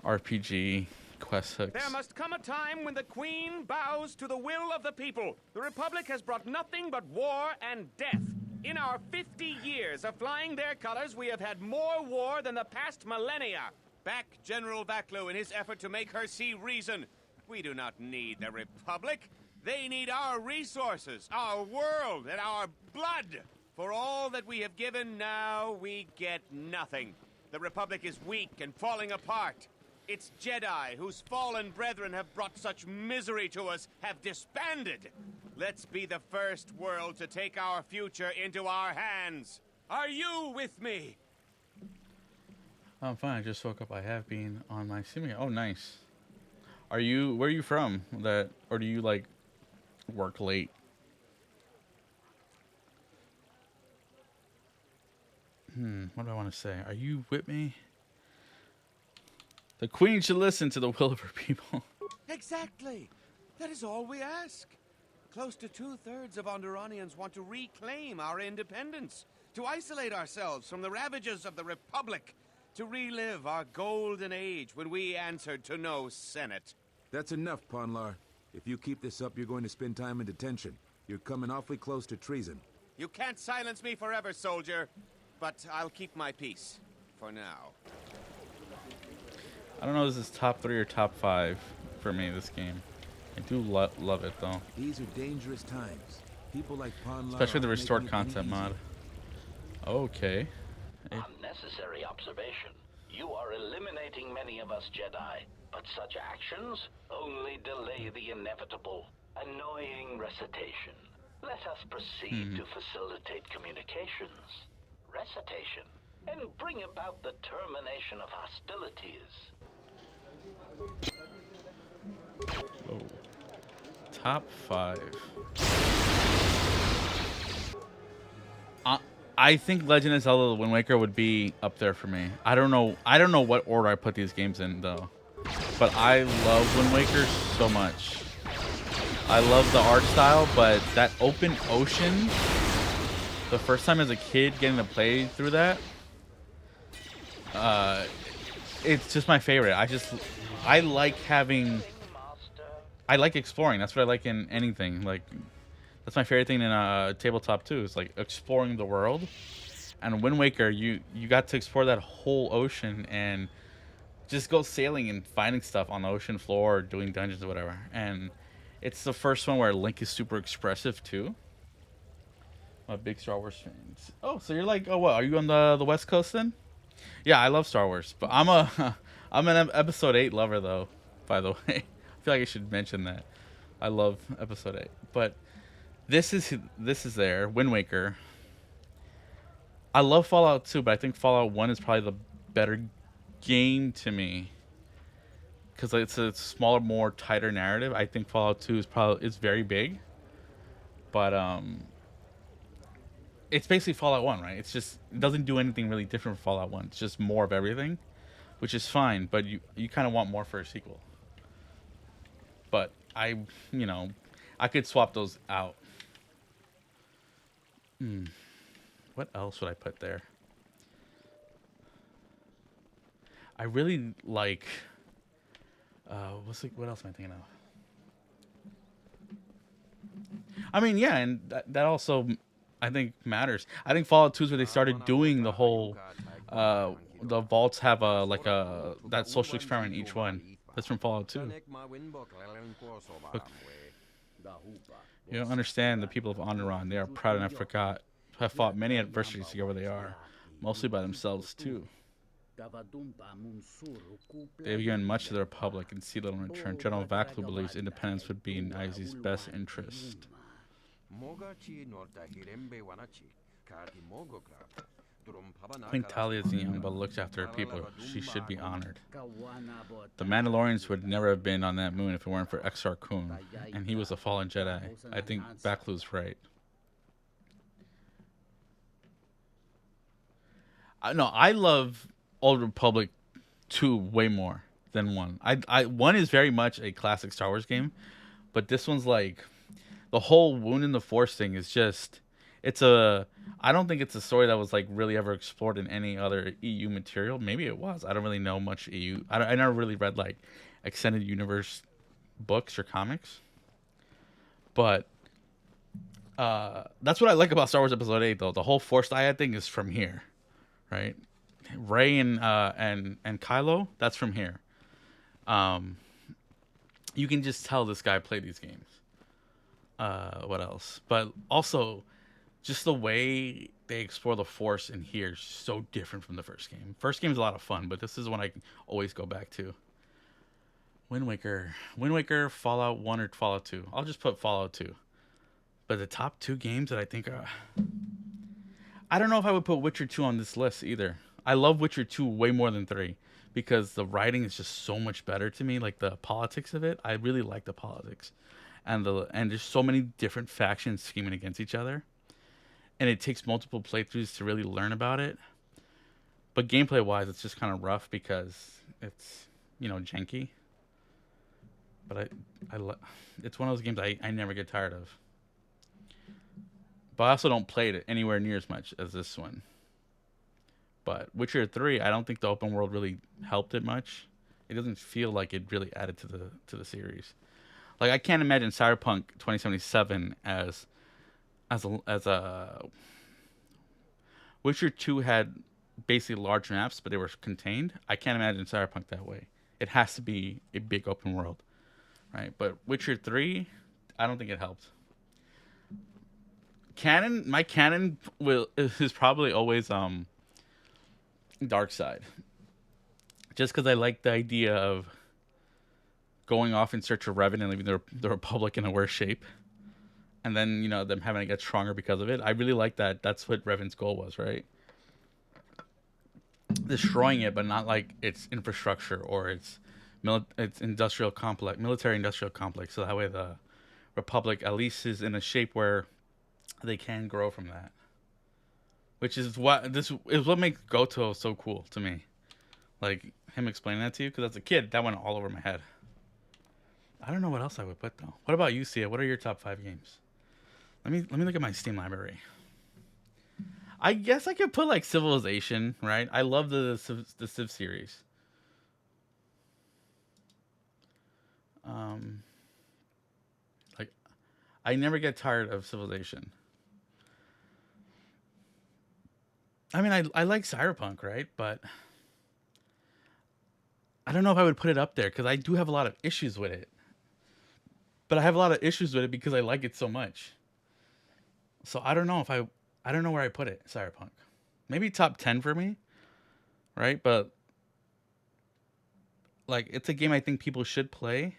RPG quest hooks. There must come a time when the Queen bows to the will of the people. The Republic has brought nothing but war and death. In our 50 years of flying their colors, we have had more war than the past millennia. Back General Vaklu in his effort to make her see reason. We do not need the Republic. They need our resources, our world, and our blood. For all that we have given, now we get nothing. The Republic is weak and falling apart. Its Jedi, whose fallen brethren have brought such misery to us, have disbanded. Let's be the first world to take our future into our hands. Are you with me? I'm fine. I just woke up. I have been on my simulator. Oh, nice. Where are you from? Or do you like work late? What do I want to say? Are you with me? The Queen should listen to the will of her people. Exactly. That is all we ask. Close to 2/3 of Onderonians want to reclaim our independence, to isolate ourselves from the ravages of the Republic, to relive our golden age when we answered to no Senate. That's enough, Ponlar. If you keep this up, you're going to spend time in detention. You're coming awfully close to treason. You can't silence me forever, soldier, but I'll keep my peace. For now. I don't know if this is top 3 or top 5 for me, this game. I do love it, though. These are dangerous times. People like Ponlar, especially the restored content mod. Okay. Unnecessary observation. You are eliminating many of us Jedi, but such actions only delay the inevitable. Annoying recitation. Let us proceed to facilitate communications. Recitation. And bring about the termination of hostilities. Oh. Top 5. I think Legend of Zelda: The Wind Waker would be up there for me. I don't know what order I put these games in though. But I love Wind Waker so much. I love the art style, but that open ocean, the first time as a kid getting to play through that, it's just my favorite. I like exploring. That's what I like in anything. Like, that's my favorite thing in tabletop too. Is like exploring the world. And Wind Waker, you got to explore that whole ocean and just go sailing and finding stuff on the ocean floor, or doing dungeons or whatever. And it's the first one where Link is super expressive too. I'm a big Star Wars fan. Oh, so you're like, oh, what? Are you on the West Coast then? Yeah, I love Star Wars, but I'm an Episode 8 lover though. By the way, I feel like I should mention that. I love Episode 8, but this is there. Wind Waker. I love Fallout 2, but I think Fallout 1 is probably the better game to me because it's a smaller, more tighter narrative. I think Fallout 2 is very big, but it's basically Fallout 1, right? It doesn't do anything really different from Fallout 1. It's just more of everything, which is fine, but you kind of want more for a sequel. But I could swap those out. What else would I put there? I really like what else am I thinking of? I mean, yeah, and that also I think matters. I think Fallout 2 is where they started doing the whole the vaults have that social experiment in each one. That's from Fallout 2. Look, you don't understand the people of Onderon. They are proud and have fought many adversities to get where they are, mostly by themselves too. They have given much to the Republic and see little in return. General Vaklu believes independence would be in IZ's best interest. I think Talia is young, but looks after her people. She should be honored. The Mandalorians would never have been on that moon if it weren't for Exar Kun, and he was a fallen Jedi. I think Vaklu's right. I love Old Republic 2 way more than 1. 1 is very much a classic Star Wars game, but this one's like the whole Wound in the Force thing is just I don't think it's a story that was like really ever explored in any other EU material. Maybe it was. I don't really know much EU. I never really read like extended universe books or comics. But that's what I like about Star Wars Episode 8 though. The whole Force dyad thing is from here. Right? Rey and Kylo, that's from here. You can just tell this guy played these games. What else? But also just the way they explore the Force in here is so different from the first game. First game is a lot of fun, but this is one I can always go back to. Wind Waker, Fallout 1 or Fallout 2. I'll just put Fallout 2. But the top 2 games that I think are... I don't know if I would put Witcher 2 on this list either. I love Witcher 2 way more than 3 because the writing is just so much better to me. Like the politics of it, I really like the politics. And there's so many different factions scheming against each other. And it takes multiple playthroughs to really learn about it. But gameplay-wise, it's just kind of rough because it's, janky. But it's one of those games I never get tired of. But I also don't play it anywhere near as much as this one. But Witcher 3, I don't think the open world really helped it much. It doesn't feel like it really added to the series. Like, I can't imagine Cyberpunk 2077 as a Witcher 2 had basically large maps, but they were contained. I can't imagine Cyberpunk that way. It has to be a big open world, right? But Witcher 3, I don't think it helped. My canon is probably always Dark Side, just because I like the idea of going off in search of Revan and leaving the Republic in a worse shape, and then them having to get stronger because of it. I really like that. That's what Revan's goal was, right? Destroying it, but not like its infrastructure or its industrial complex, military industrial complex. So that way the Republic at least is in a shape where they can grow from that. Which is what makes Goto so cool to me. Like him explaining that to you, because as a kid that went all over my head. I don't know what else I would put though. What about you, Sia? What are your top 5 games? Let me look at my Steam library. I guess I could put like Civilization, right? I love the Civ series. Like I never get tired of Civilization. I mean, I like Cyberpunk, right? But I don't know if I would put it up there because I do have a lot of issues with it. But I have a lot of issues with it because I like it so much. So I don't know I don't know where I put it, Cyberpunk. Maybe top 10 for me, right? But like it's a game I think people should play.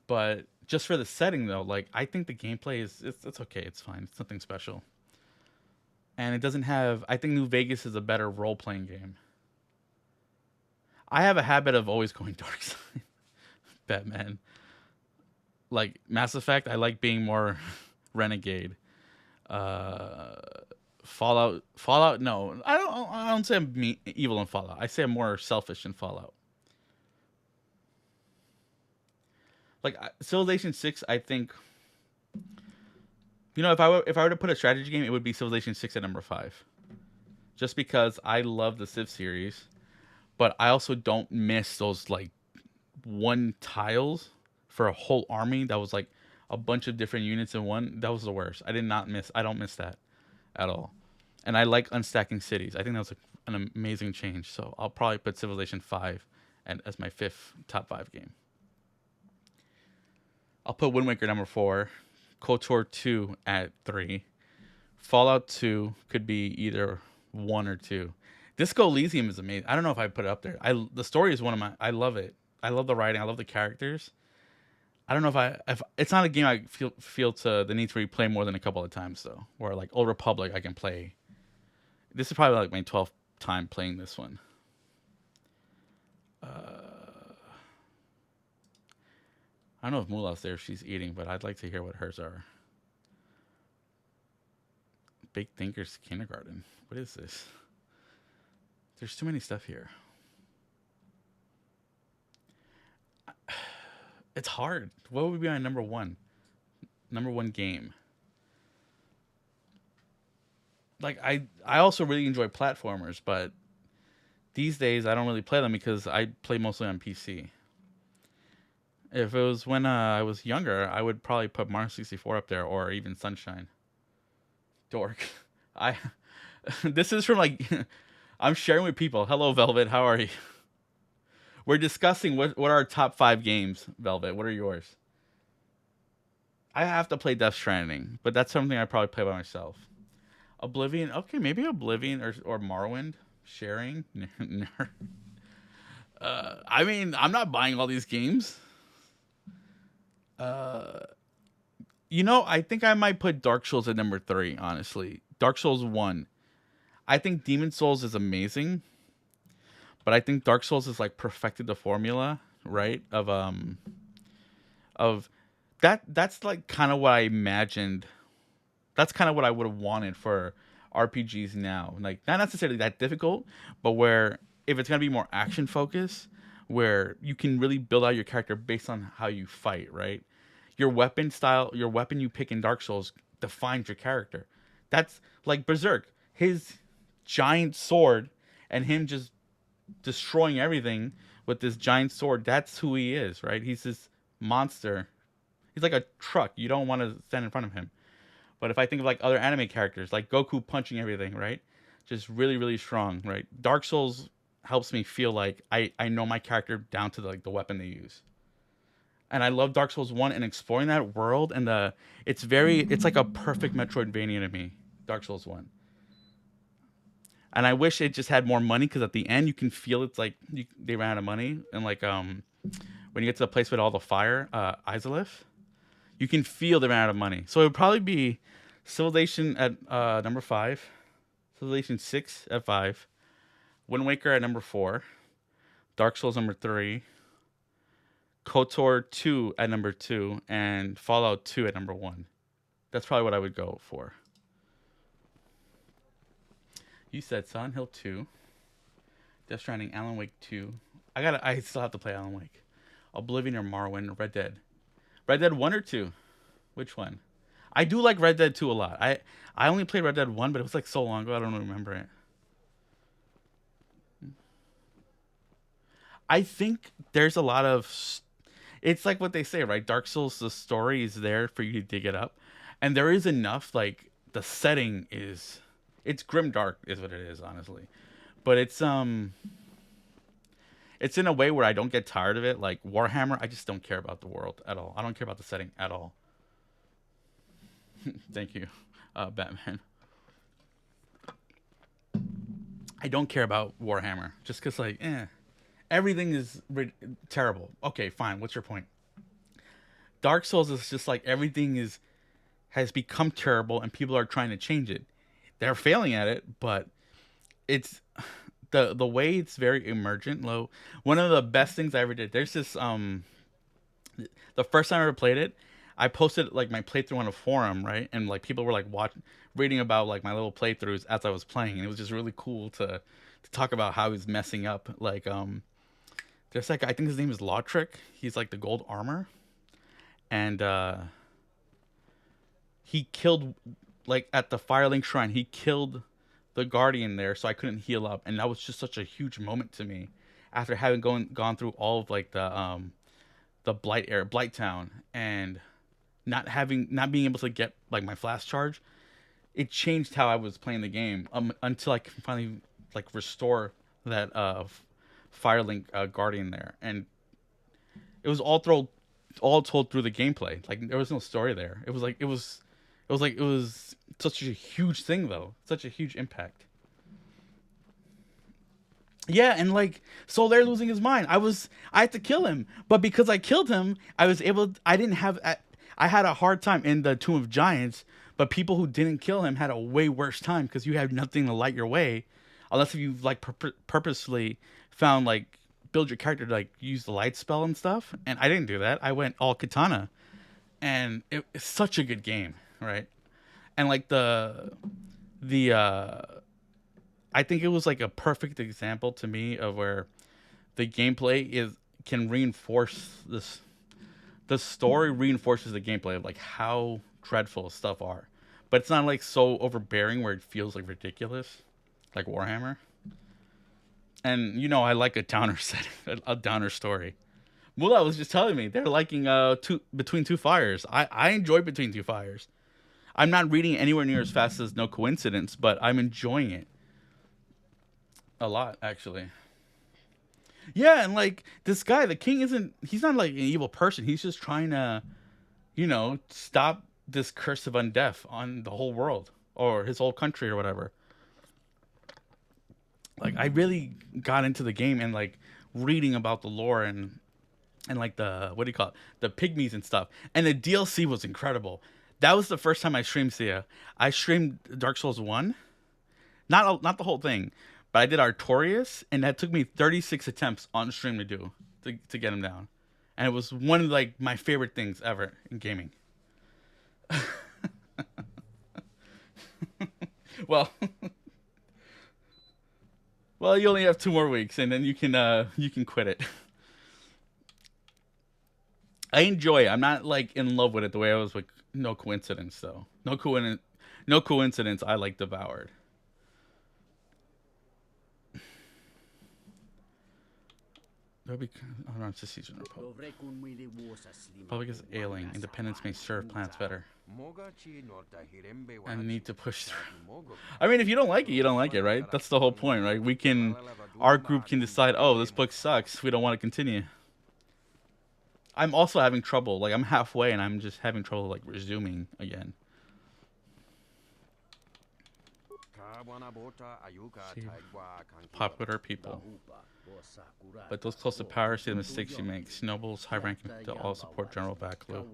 But just for the setting though, like I think the gameplay it's okay, it's fine. It's nothing special. And it doesn't have... I think New Vegas is a better role-playing game. I have a habit of always going dark side. Batman. Like, Mass Effect, I like being more renegade. Fallout, no. I don't say I'm evil in Fallout. I say I'm more selfish in Fallout. Like, Civilization 6, I think... if I were to put a strategy game, it would be Civilization 6 at number 5. Just because I love the Civ series, but I also don't miss those like one tiles for a whole army that was like a bunch of different units in one. That was the worst. I don't miss that at all. And I like unstacking cities. I think that was an amazing change. So I'll probably put Civilization 5 as my 5th top 5 game. I'll put Wind Waker number 4. KOTOR 2 at 3. Fallout 2 could be either 1 or 2. Disco Elysium is amazing. I don't know if I put it up there. The story is I love it. I love the writing. I love the characters. I don't know if it's not a game I feel to the need to replay more than a couple of times though. Or like Old Republic I can play. This is probably like my 12th time playing this one. I don't know if Moolah's there if she's eating, but I'd like to hear what hers are. Big Thinkers Kindergarten. What is this? There's too many stuff here. It's hard. What would be my number 1? Number 1 game? Like, I also really enjoy platformers, but these days I don't really play them because I play mostly on PC. If it was when I was younger, I would probably put Mario 64 up there or even Sunshine. Dork. This is from like... I'm sharing with people. Hello, Velvet. How are you? We're discussing what are our top 5 games, Velvet. What are yours? I have to play Death Stranding, but that's something I probably play by myself. Oblivion, okay, maybe Oblivion or Morrowind. Sharing. I mean, I'm not buying all these games. You know, I think I might put Dark Souls at number 3, honestly. Dark Souls 1. I think Demon Souls is amazing, but I think Dark Souls is like perfected the formula, right? Of that's like kind of what I imagined. That's kind of what I would have wanted for RPGs now. Like, not necessarily that difficult, but where if it's going to be more action focused, where you can really build out your character based on how you fight, right? Your weapon style, your weapon you pick in Dark Souls defines your character. That's like Berserk. His giant sword and him just destroying everything with this giant sword, that's who he is, right? He's this monster. He's like a truck. You don't want to stand in front of him. But if I think of like other anime characters, like Goku punching everything, right? Just really, really strong, right? Dark Souls helps me feel like I know my character down to the weapon they use. And I love Dark Souls 1 and exploring that world, and it's like a perfect Metroidvania to me, Dark Souls 1. And I wish it just had more money, because at the end you can feel it's like they ran out of money. And like when you get to the place with all the fire, Izalith, you can feel they ran out of money. So it would probably be Civilization at number 5, Civilization 6 at 5, Wind Waker at number 4, Dark Souls number 3, KOTOR 2 at number 2, and Fallout 2 at number 1. That's probably what I would go for. You said Silent Hill 2, Death Stranding, Alan Wake 2. I still have to play Alan Wake. Oblivion or Morrowind, Red Dead. Red Dead 1 or 2? Which one? I do like Red Dead 2 a lot. I only played Red Dead 1, but it was like so long ago, I don't remember it. I think there's a lot of... It's like what they say, right? Dark Souls, the story is there for you to dig it up. And there is enough, like, the setting is... It's grimdark is what it is, honestly. But it's in a way where I don't get tired of it. Like Warhammer, I just don't care about the world at all. I don't care about the setting at all. Thank you, Batman. I don't care about Warhammer. Just because, like, everything is terrible. Okay, fine. What's your point? Dark Souls is just like everything has become terrible and people are trying to change it. They're failing at it, but it's the way it's very emergent. One of the best things I ever did. There's this the first time I ever played it, I posted like my playthrough on a forum, right? And like people were like reading about like my little playthroughs as I was playing, and it was just really cool to talk about how he's messing up. Like there's like I think his name is Lautrick. He's like the gold armor, and he killed. Like at the Firelink Shrine, he killed the Guardian there, so I couldn't heal up, and that was just such a huge moment to me, after having gone through all of like the Blight Town, and not being able to get like my flash charge. It changed how I was playing the game until I can finally like restore that Firelink Guardian there, and it was all told through the gameplay. Like there was no story there. It was such a huge thing, though. Such a huge impact. Yeah, and like Solaire losing his mind. I had to kill him, but because I killed him, I had a hard time in the Tomb of Giants. But people who didn't kill him had a way worse time because you had nothing to light your way, unless if you like purposely found like build your character to like use the light spell and stuff. And I didn't do that. I went all katana, and it's such a good game. Right, and like the I think it was like a perfect example to me of where the gameplay can reinforce this. The story reinforces the gameplay of like how dreadful stuff are, but it's not like so overbearing where it feels like ridiculous, like Warhammer. And you know, I like a downer setting, a downer story. Mula was just telling me they're liking Between Two Fires. I enjoy Between Two Fires. I'm not reading it anywhere near as fast as No Coincidence, but I'm enjoying it a lot, actually. Yeah, and like this guy, the king he's not like an evil person. He's just trying to you know, stop this curse of undeath on the whole world or his whole country or whatever. Like, I really got into the game and like reading about the lore and like the, what do you call it, the pygmies and stuff. And the DLC was incredible. That was the first time I streamed Sia. I streamed Dark Souls 1. Not the whole thing, but I did Artorias, and that took me 36 attempts on stream to do to get him down. And it was one of like my favorite things ever in gaming. Well, well, you only have 2 more weeks, and then you can quit it. I enjoy it. I'm not like in love with it the way I was with No Coincidence, though. No coincidence. I like Devoured. It's a season Republic. Republic is ailing. Independence may serve planets better. I need to push through. I mean, if you don't like it, you don't like it, right? That's the whole point, right? Our group can decide, oh, this book sucks. We don't want to continue. I'm also having trouble. Like, I'm halfway, and I'm just having trouble, like, resuming again. See, popular people. But those close to power see the mistakes she makes. Nobles, high-ranking, they'll all support General Backlu.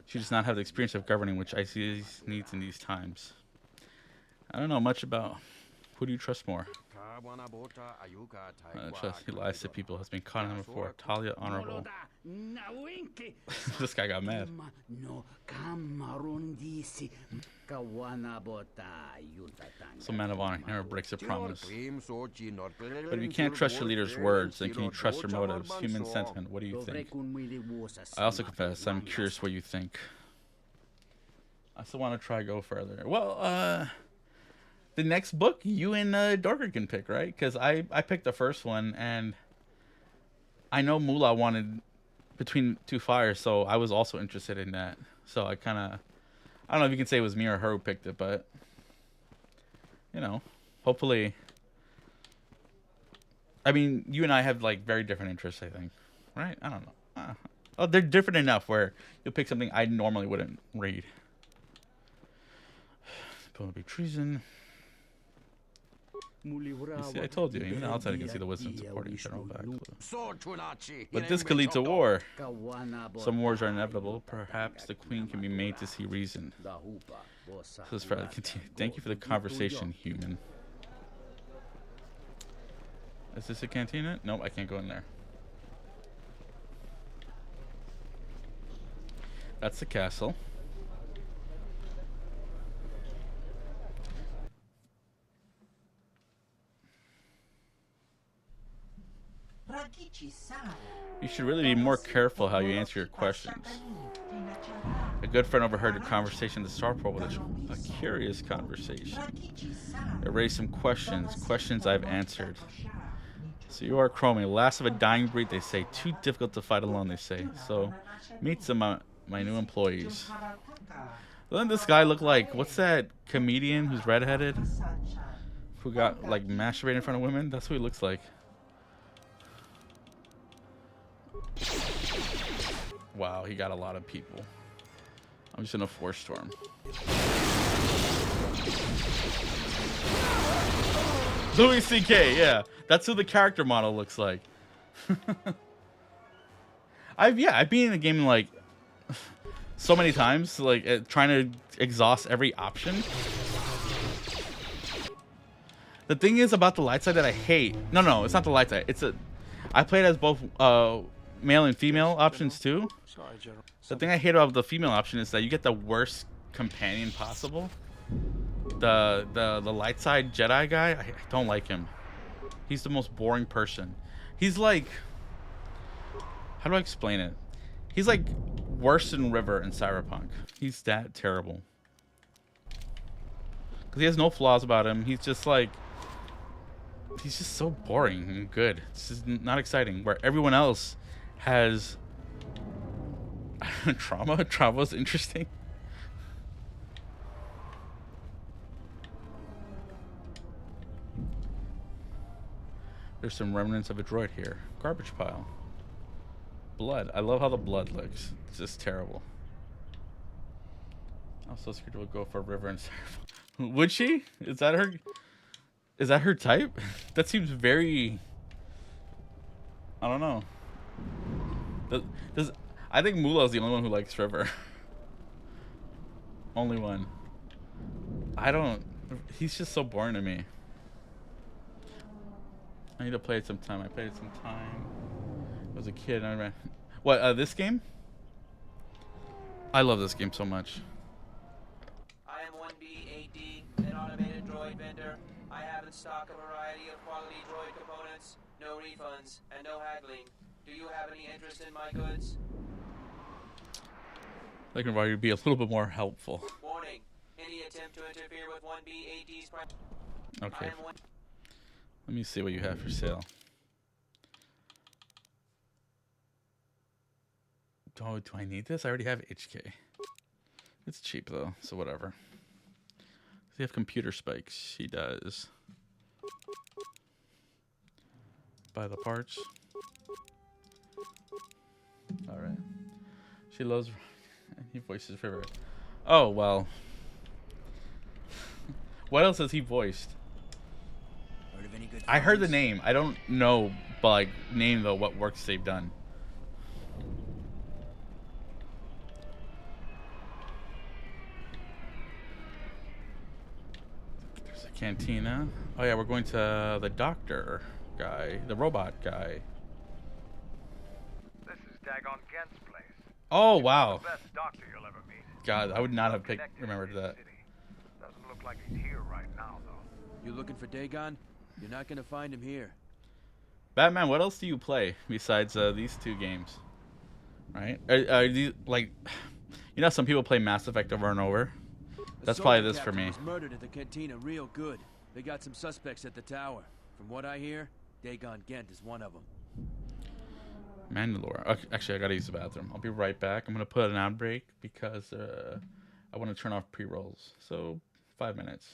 She does not have the experience of governing, which ICS needs in these times. I don't know much about... Who do you trust more? Trust he lies to people. Has been caught in them before. Talia, honorable. This guy got mad. So man of honor never breaks a promise. But if you can't trust your leader's words, then can you trust your motives? Human sentiment. What do you think? I also confess, I'm curious what you think. I still want to try go further. Well, the next book, you and Dorker can pick, right? Because I picked the first one, and I know Mula wanted Between Two Fires, so I was also interested in that. So I kind of, I don't know if you can say it was me or her who picked it, but, you know, hopefully. I mean, you and I have, like, very different interests, I think. Right? I don't know. Oh, they're different enough where you'll pick something I normally wouldn't read. Be treason. You see, I told you, even outside you can see the wisdom supporting General Backlu. But this could lead to war. Some wars are inevitable. Perhaps the Queen can be made to see reason. So thank you for the conversation, human. Is this a cantina? Nope, I can't go in there. That's the castle. You should really be more careful how you answer your questions. A good friend overheard your conversation at the starport with a curious conversation. It raised some questions I've answered. So you are Chromie, last of a dying breed, they say. Too difficult to fight alone, they say. So meet some of my new employees. Doesn't this guy look like, what's that comedian who's redheaded? Who got, like, masturbated in front of women? That's what he looks like. Wow, he got a lot of people. I'm just gonna force storm. Louis C.K., yeah. That's who the character model looks like. I've been in the game like so many times, like trying to exhaust every option. The thing is about the light side that I hate. No, it's not the light side. I played as both male and female options too. Sorry, General. The thing I hate about the female option is that you get the worst companion possible. The light side Jedi guy, I don't like him. He's the most boring person. He's like, how do I explain it? He's like worse than River in Cyberpunk. He's that terrible. Because he has no flaws about him. He's just so boring and good. It's just not exciting. Where everyone else has trauma. Trauma's interesting. There's some remnants of a droid here. Garbage pile. Blood. I love how the blood looks. It's just terrible. Also, Scooter will go for a river and surf. Would she? Is that her? Is that her type? That seems very. I don't know. I think Mula's the only one who likes river. Only one. I don't. He's just so boring to me. I need to play it sometime. I played it sometime. I was a kid. I remember. What? This game? I love this game so much. I am 1B8D, an automated droid vendor. I have in stock a variety of quality droid components, no refunds, and no haggling. Do you have any interest in my goods? I can probably be a little bit more helpful. Warning. Any attempt to interfere with 1B8D's prime... Okay. Let me see what you have for sale. Oh, do I need this? I already have HK. It's cheap though, so whatever. Does he have computer spikes? He does. Buy the parts. Alright. She loves... He voices River. Oh, well. What else has he voiced? Heard of any good I heard the films? name. I don't know, but like, name though, what works they've done. There's a cantina. Oh yeah, we're going to the doctor guy, the robot guy. This is Dagon Gent's place. Oh wow. The best doctor you'll ever meet. God, I would not have remembered that. Doesn't look like he's here right now, though. You looking for Dagon? You're not gonna find him here. Batman, what else do you play besides these two games? Right? Are these, like, you know, some people play Mass Effect over and over. That's probably this for me. Was murdered at the cantina real good. They got some suspects at the tower. From what I hear, Dagon Gent is one of them. Mandalore. Actually, I gotta use the bathroom. I'll be right back. I'm gonna put an ad break because I want to turn off pre-rolls. So 5 minutes.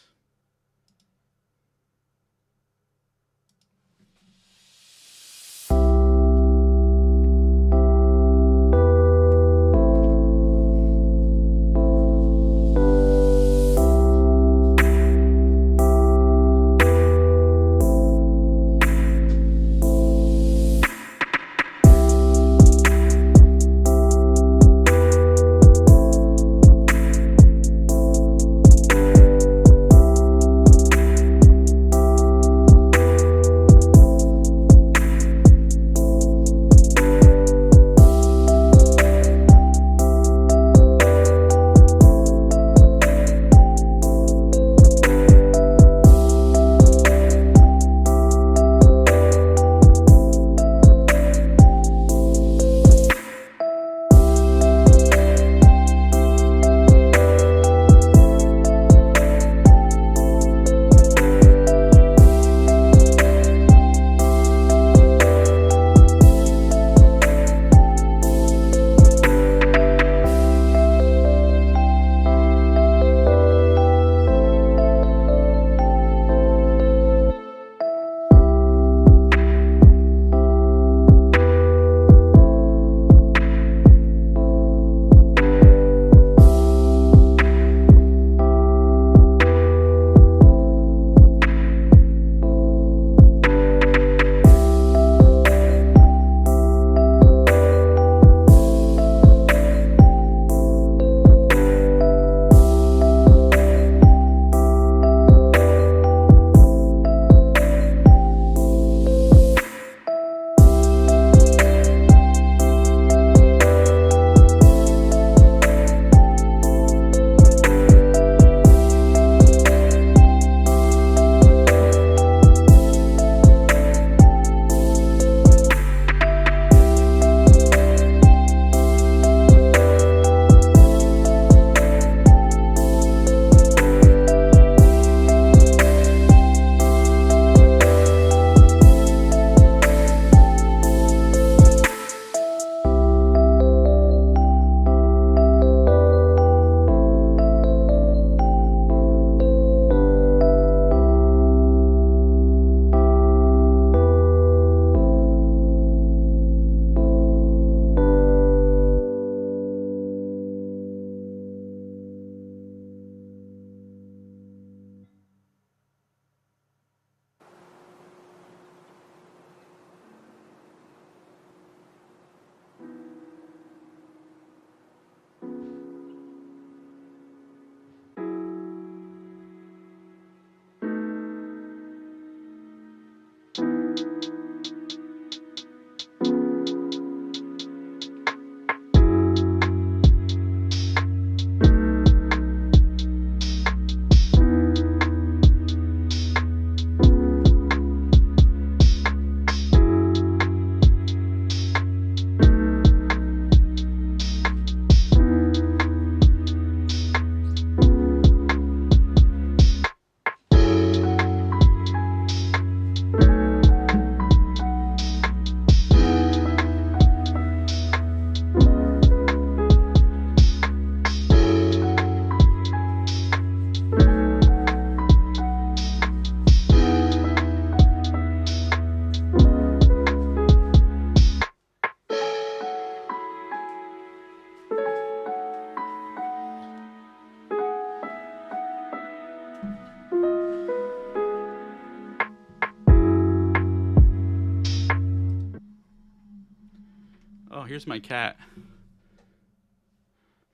here's my cat.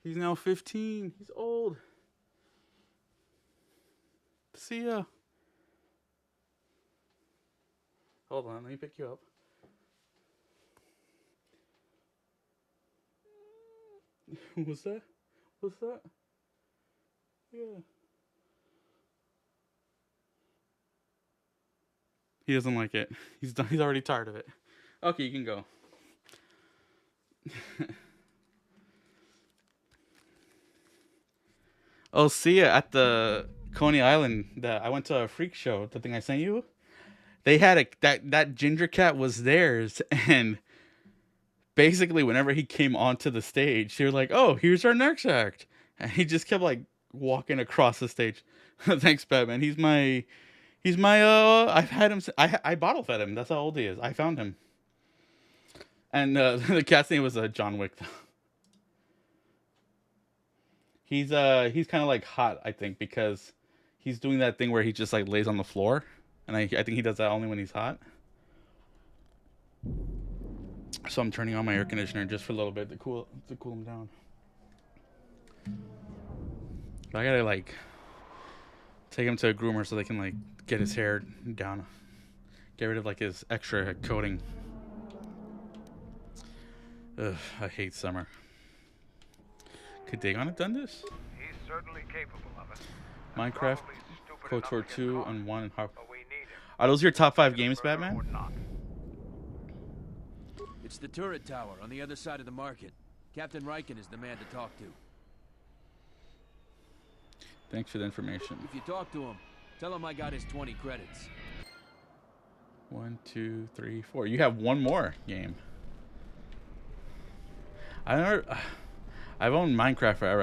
He's now 15. He's old. See ya. Hold on, let me pick you up. What's that? What's that? Yeah. He doesn't like it. He's done. He's already tired of it. Okay, you can go. Oh, see ya at the Coney Island. I went to a freak show. The thing I sent you. They had that ginger cat was theirs, and basically whenever he came onto the stage, they were like, "Oh, here's our next act," and he just kept like walking across the stage. Thanks, Batman. He's my. I've had him. I bottle fed him. That's how old he is. I found him. And the cat's name was John Wick. He's kind of like hot, I think, because he's doing that thing where he just like lays on the floor, and I think he does that only when he's hot. So I'm turning on my air conditioner just for a little bit to cool him down. But I gotta like take him to a groomer so they can like get his hair down, get rid of like his extra coating. Ugh, I hate summer. Could Dagon have done this? He's certainly capable of it. Minecraft, KOTOR 2 and 1 and Harp. Are those your top 5 games, Batman? It's the turret tower on the other side of the market. Captain Riken is the man to talk to. Thanks for the information. If you talk to him, tell him I got his 20 credits. 1, 2, 3, 4. You have one more game. I've owned Minecraft forever.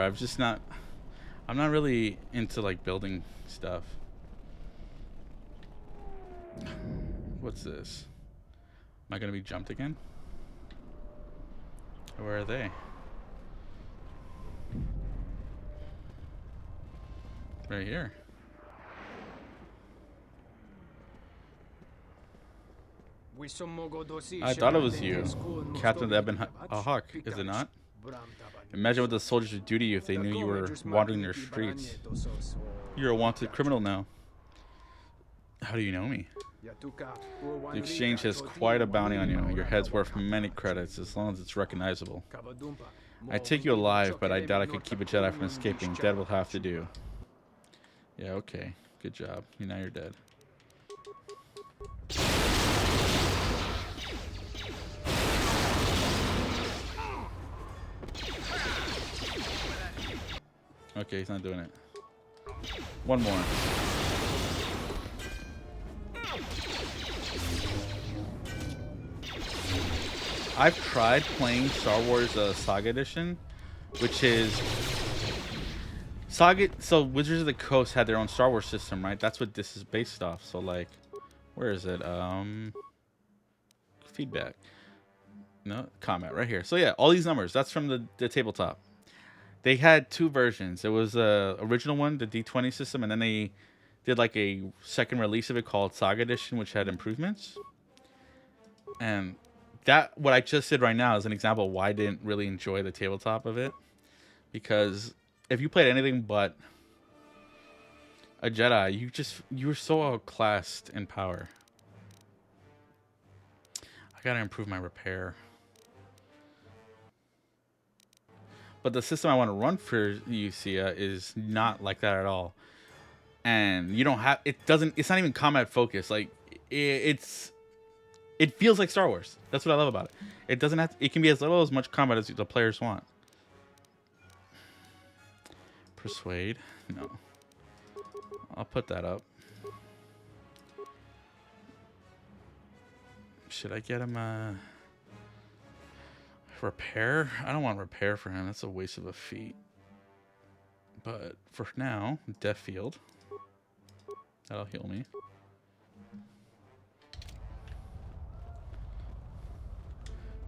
I'm not really into like building stuff. What's this? Am I gonna be jumped again? Where are they? Right here. I thought it was you, Captain Eben Hawk, is it not? Imagine what the soldiers would do to you if they knew you were wandering their streets. You're a wanted criminal now. How do you know me? The exchange has quite a bounty on you. Your head's worth many credits, as long as it's recognizable. I'd take you alive, but I doubt I could keep a Jedi from escaping. Dead will have to do. Yeah, okay. Good job. Now you're dead. Okay, he's not doing it. One more. I've tried playing Star Wars Saga Edition, which is Saga. So Wizards of the Coast had their own Star Wars system, right? That's what this is based off. So like, where is it? Feedback. No, comment right here. So yeah, all these numbers. That's from the tabletop. They had 2 versions. It was the original one, the D20 system, and then they did like a second release of it called Saga Edition, which had improvements. And that, what I just did right now, is an example of why I didn't really enjoy the tabletop of it. Because if you played anything but a Jedi, you were so outclassed in power. I gotta improve my repair. But the system I want to run for you, Sia, is not like that at all. And you don't have, it's not even combat focused. Like, it feels like Star Wars. That's what I love about it. It doesn't have to, it can be as little as much combat as the players want. Persuade? No. I'll put that up. Should I get him repair? I don't want repair for him. That's a waste of a feat. But for now, Death Field. That'll heal me.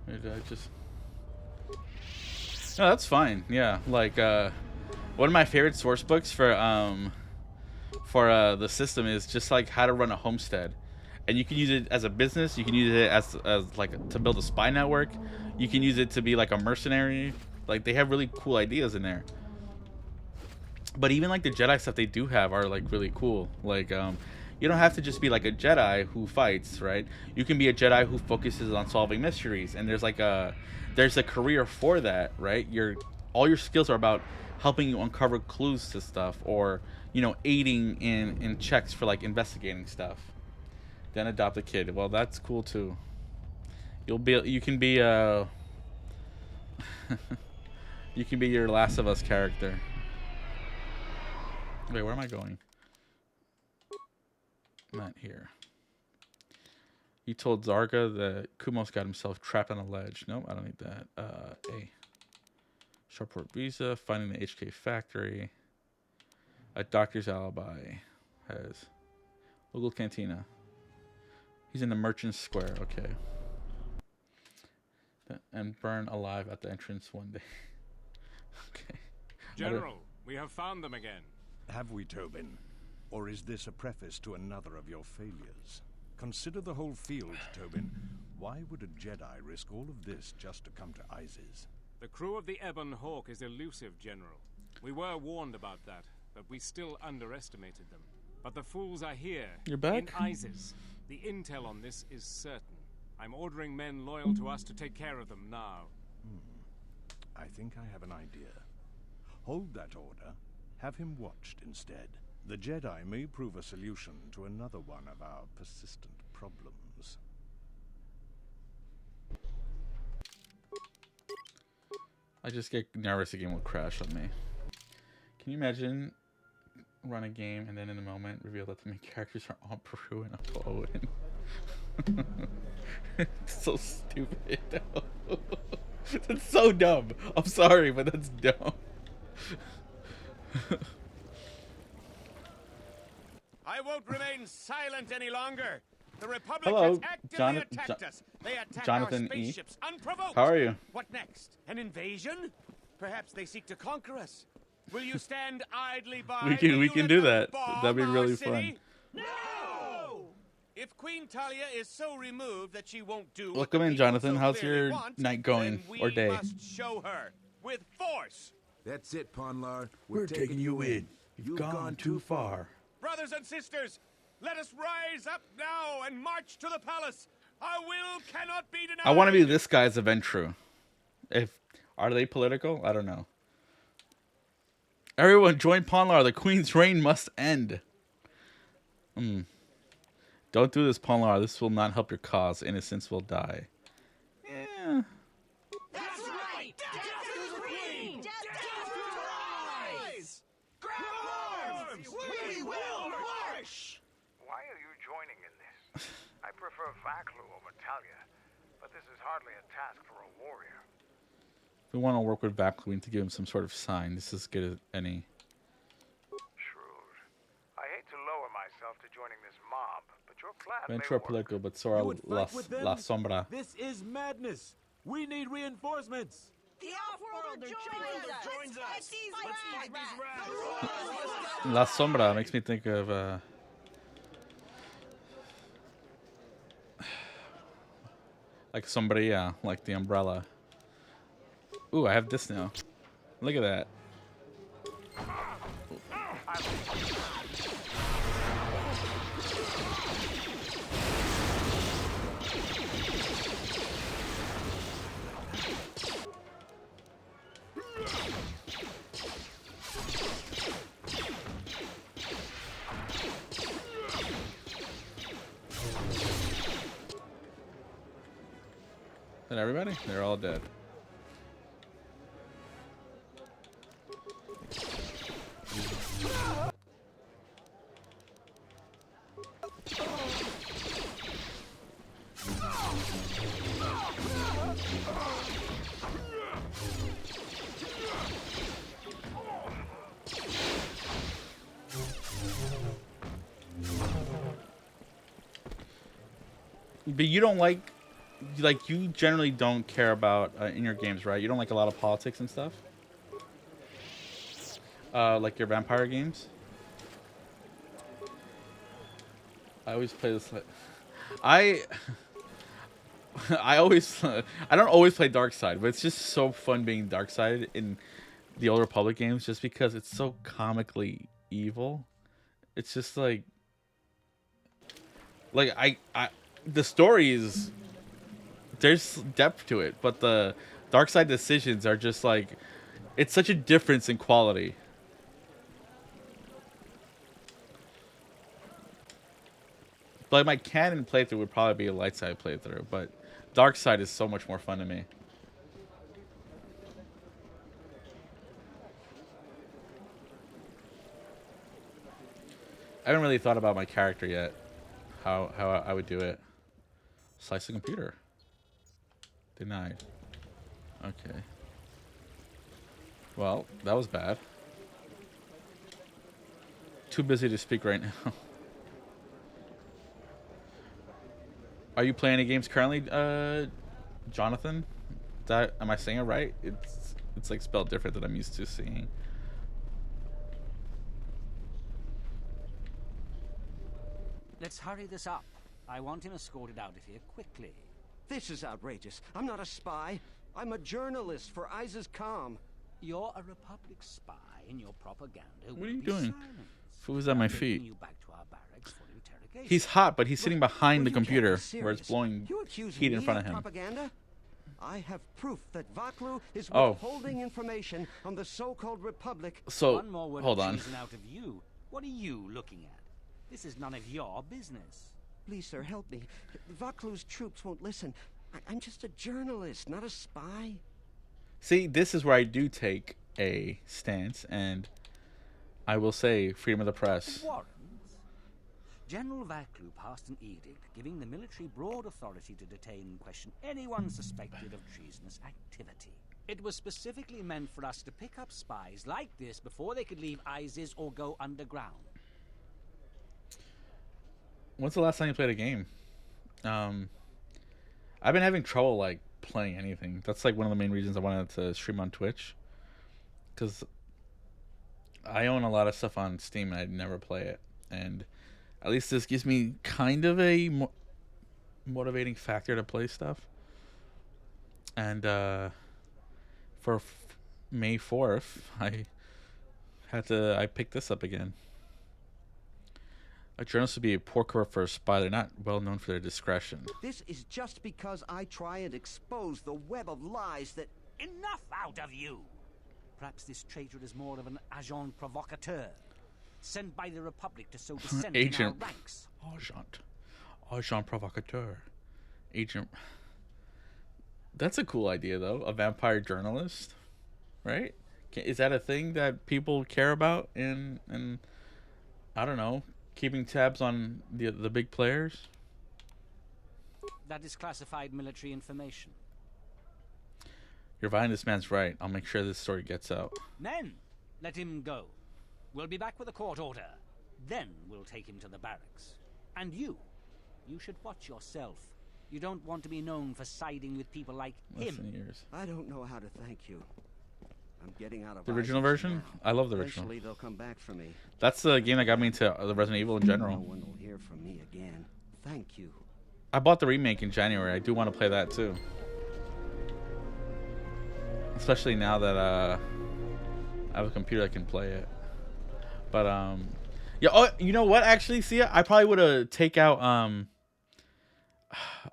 Or did I just... No, that's fine. Yeah, like one of my favorite source books for the system is just like how to run a homestead. and you can use it as a business. You can use it as like to build a spy network. You can use it to be like a mercenary. Like they have really cool ideas in there. But even like the Jedi stuff they do have are like really cool. Like you don't have to just be like a Jedi who fights, right? You can be a Jedi who focuses on solving mysteries, and there's a career for that, right? All your skills are about helping you uncover clues to stuff, or you know, aiding in checks for like investigating stuff. Then adopt a kid. Well, that's cool too. You can be you can be your Last of Us character. Wait, where am I going? Not here. He told Zarga that Kumos got himself trapped on a ledge. Nope, I don't need that. A. Sharport visa. Finding the HK factory. A doctor's alibi. Has. Local cantina. He's in the Merchant Square. Okay. And burn alive at the entrance one day. Okay. General, we have found them again. Have we, Tobin? Or is this a preface to another of your failures? Consider the whole field, Tobin. Why would a Jedi risk all of this just to come to Isis? The crew of the Ebon Hawk is elusive, General. We were warned about that, but we still underestimated them. But the fools are here. You're back? In Isis. The intel on this is certain. I'm ordering men loyal to us to take care of them now. I think I have an idea. Hold that order. Have him watched instead. The Jedi may prove a solution to another one of our persistent problems. I just get nervous a game will crash on me. Can you imagine run a game and then in a moment reveal that the main characters are Aunt Peru and Uncle Owen? It's so stupid. That's so dumb. I'm sorry, but that's dumb. I won't remain silent any longer. The Republic Hello, has actively attacked us. They attack Jonathan our E. spaceships unprovoked. How are you? What next? An invasion? Perhaps they seek to conquer us. Will you stand idly by? We can do that. That'd be really fun. No! If Queen Talia is so removed that she won't do Welcome in, Jonathan. How's your night going or day? We must show her with force. That's it, Ponlar. We're taking you in. You've gone too far. Brothers and sisters, let us rise up now and march to the palace. Our will cannot be denied. I want to be this guy's Aventru. Are they political? I don't know. Everyone join Ponlar. The Queen's reign must end. Don't do this, Ponlar. This will not help your cause. Innocents will die. Yeah. That's right! Death to the Queen! Death to the rise! Grab arms! We will march! Why are you joining in this? I prefer Vaklu over Talia, but this is hardly a task for a warrior. If we want to work with Vaklu, we need to give him some sort of sign. This is as good as any. Shrewd. I hate to lower myself to joining this mob, but your plan may Ventura work. political, but so are La Sombra. This is madness. We need reinforcements. The Off-Worlder joins us! Let's fight these rats! La Sombra makes me think of like Sombria, like the umbrella. Ooh, I have this now. Look at that. Is that everybody? They're all dead. But you don't like you generally don't care about in your games, right? You don't like a lot of politics and stuff. Like your vampire games. I always play this like I I always I don't always play dark side, but it's just so fun being dark side in the Old Republic games, just because it's so comically evil. It's just like I the story is there's depth to it, but the dark side decisions are just like it's such a difference in quality. But my canon playthrough would probably be a light side playthrough, but dark side is so much more fun to me. I haven't really thought about my character yet. How I would do it. Slice the computer. Denied. Okay. Well, that was bad. Too busy to speak right now. Are you playing any games currently, Jonathan? Am I saying it right? It's like spelled different than I'm used to seeing. Let's hurry this up. I want him escorted out of here quickly. This is outrageous. I'm not a spy. I'm a journalist for ISIS Com. You're a Republic spy, and your propaganda What are you doing? Who's at I'm my taking feet? you back to our barracks for interrogation. He's hot, but he's sitting behind the You can't be computer serious. where it's blowing You accuse heat in me front of of him. propaganda? I have proof that Vaklu is Oh. withholding information on the so-called Republic. So, One more word hold of on. treason out of you. What are you looking at? This is none of your business. Please, sir, help me. Vaklu's troops won't listen. I'm just a journalist, not a spy. See, this is where I do take a stance, and I will say freedom of the press. Warrants. General Vaklu passed an edict giving the military broad authority to detain and question anyone suspected of treasonous activity. It was specifically meant for us to pick up spies like this before they could leave ISIS or go underground. When's the last time you played a game? I've been having trouble like playing anything. That's like one of the main reasons I wanted to stream on Twitch, because I own a lot of stuff on Steam and I'd never play it, and at least this gives me kind of a motivating factor to play stuff. And for May 4th, I picked this up again. A journalist would be a poor cover for a spy. They're not well known for their discretion. This is just because I try and expose the web of lies that... Enough out of you! Perhaps this traitor is more of an agent provocateur, sent by the Republic to sow dissent in our Agent. ranks. Agent provocateur. Agent. That's a cool idea, though. A vampire journalist, right? Is that a thing that people care about in I don't know, keeping tabs on the big players? That is classified military information. You're behind this man's right. I'll make sure this story gets out. Men, let him go. We'll be back with a court order. Then we'll take him to the barracks. And you should watch yourself. You don't want to be known for siding with people like him. I don't know how to thank you. I'm getting out of The original ISIS version? now. I love the original. Eventually they'll come back for me. That's the game that got me into the Resident Evil in general. No one will hear from me again. Thank you. I bought the remake in January. I do want to play that too. Especially now that I have a computer that can play it. But yeah, oh, you know what actually, Sia? I probably would have take out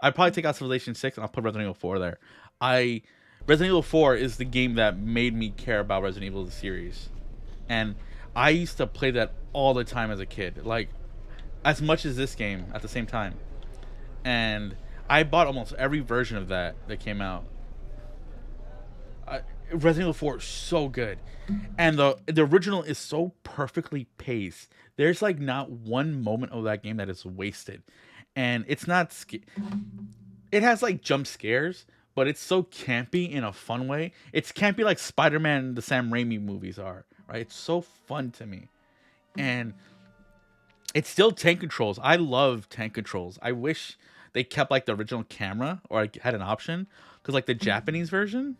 I'd probably take out Civilization 6 and I'll put Resident Evil 4 there. Resident Evil 4 is the game that made me care about Resident Evil the series. And I used to play that all the time as a kid. Like, as much as this game at the same time. And I bought almost every version of that came out. Resident Evil 4 is so good. And the original is so perfectly paced. There's like not one moment of that game that is wasted. And it's not... It has like jump scares, but it's so campy in a fun way. It's campy like Spider-Man and the Sam Raimi movies are, right? It's so fun to me. And it's still tank controls. I love tank controls. I wish they kept like the original camera, or I had an option, because like the Japanese version,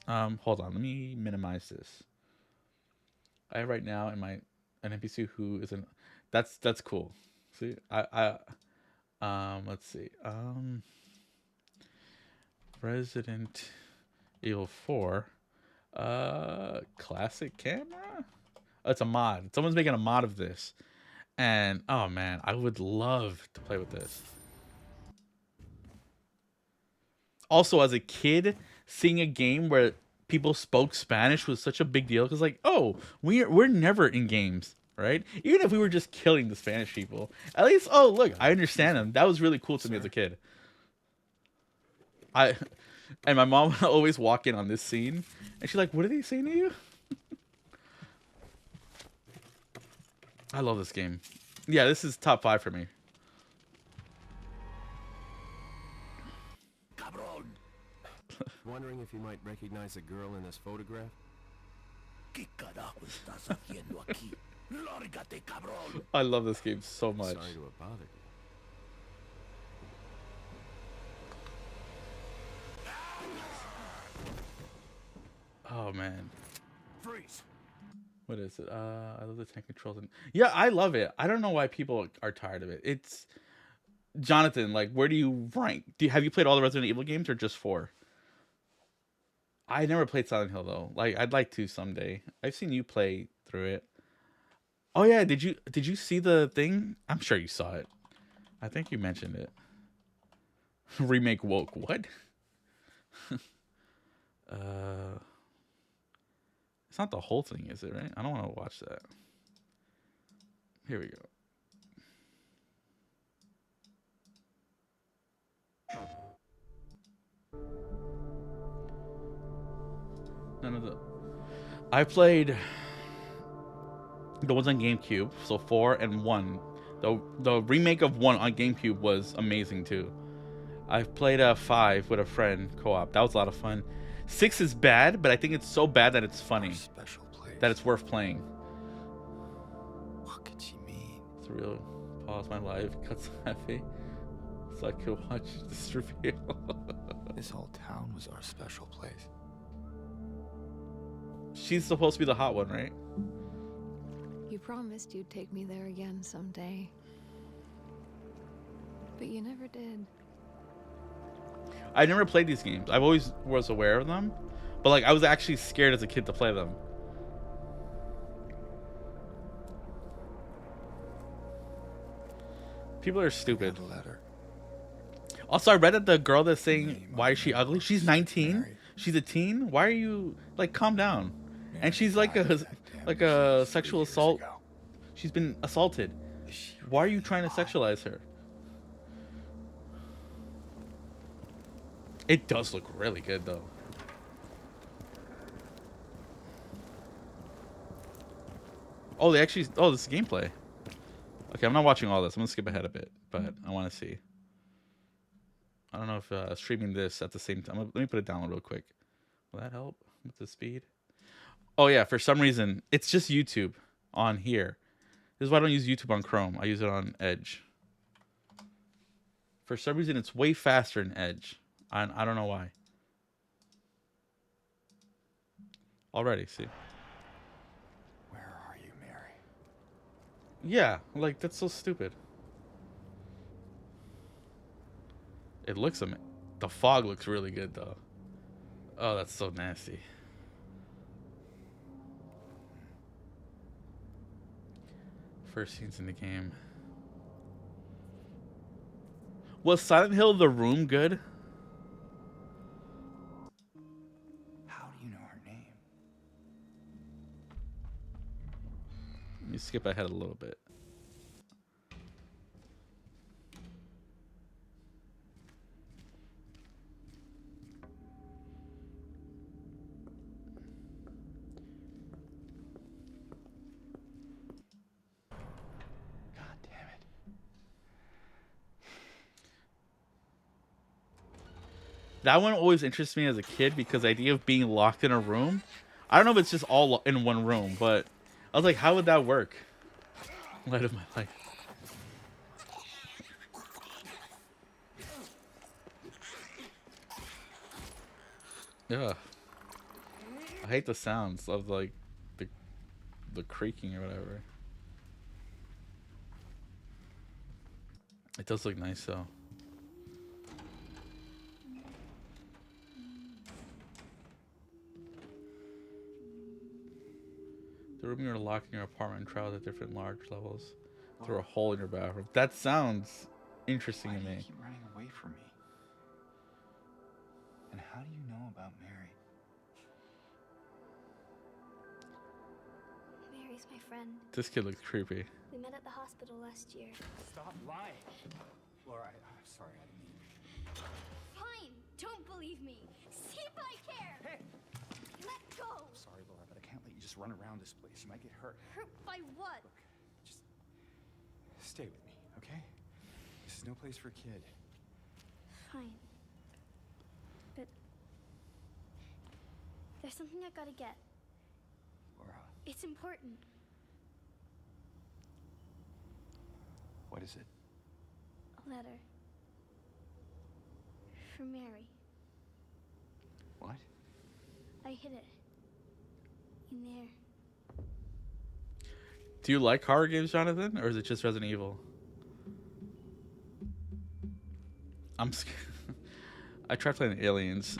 hold on, let me minimize this. I have right now in my an NPC who is an that's cool. See, Let's see. Resident Evil 4. Classic camera? Oh, it's a mod. Someone's making a mod of this. And oh man, I would love to play with this. Also, as a kid, seeing a game where people spoke Spanish was such a big deal because, like, oh, we're never in games, right? Even if we were just killing the Spanish people, at least, oh, look, I understand them. That was really cool to me as a kid. And my mom would always walk in on this scene, and she's like, "What are they saying to you?" I love this game. Yeah, this is top 5 for me. Wondering if you might recognize a girl in this photograph? I love this game so much. Sorry to have bothered you. Oh man. Freeze. What is it? I love the tank controls. Yeah, I love it. I don't know why people are tired of it. It's Jonathan. Like, where do you rank? Have you played all the Resident Evil games or just 4? I never played Silent Hill though. Like, I'd like to someday. I've seen you play through it. Oh yeah, did you see the thing? I'm sure you saw it. I think you mentioned it. Remake woke. What? It's not the whole thing, is it, right? I don't want to watch that. Here we go. None of the... I played the ones on GameCube, so 4 and 1. The remake of 1 on GameCube was amazing too. I've played 5 with a friend co-op. That was a lot of fun. 6 is bad, but I think it's so bad that it's funny. That it's worth playing. What could she mean? It's real. Pause my life. Cuts heavy. So I could watch this reveal. This whole town was our special place. She's supposed to be the hot one, right? You promised you'd take me there again someday. But you never did. I never played these games. I've always was aware of them. But like I was actually scared as a kid to play them. People are stupid. Also, I read that the girl that's saying, why is she ugly? She's 19. She's a teen. Why are you, like, calm down. And she's like a sexual assault. She's been assaulted. Why are you trying to sexualize her? It does look really good, though. Oh, they actually... Oh, this is gameplay. Okay, I'm not watching all this. I'm going to skip ahead a bit, but I want to see. I don't know if streaming this at the same time... Let me put it down real quick. Will that help with the speed? Oh, yeah, for some reason, it's just YouTube on here. This is why I don't use YouTube on Chrome. I use it on Edge. For some reason, it's way faster in Edge. I don't know why. Already, see? Where are you, Mary? Yeah, like, that's so stupid. It looks amazing. The fog looks really good, though. Oh, that's so nasty. First scenes in the game. Was Silent Hill The Room good? How do you know her name? Let me skip ahead a little bit. That one always interests me as a kid because the idea of being locked in a room. I don't know if it's just all in one room, but I was like, how would that work? Light of my life. Yeah. I hate the sounds of like the creaking or whatever. It does look nice though. The room you're locked in your apartment travels at different large levels through a hole in your bathroom. That sounds interesting to me. Why do you keep running away from me? And how do you know about Mary? Mary's my friend. This kid looks creepy. We met at the hospital last year. Stop lying. Laura, I'm sorry, I didn't mean. Fine! Don't believe me! See if I care! Hey! Let go! I'm sorry, Laura, but I can't let you just run around this place. You might get hurt. Hurt by what? Look, just stay with me, okay? This is no place for a kid. Fine. But there's something I gotta get. Laura. It's important. What is it? A letter. For Mary. What? I hid it. In there. Do you like horror games, Jonathan, or is it just Resident Evil? I'm scared. I tried playing Aliens.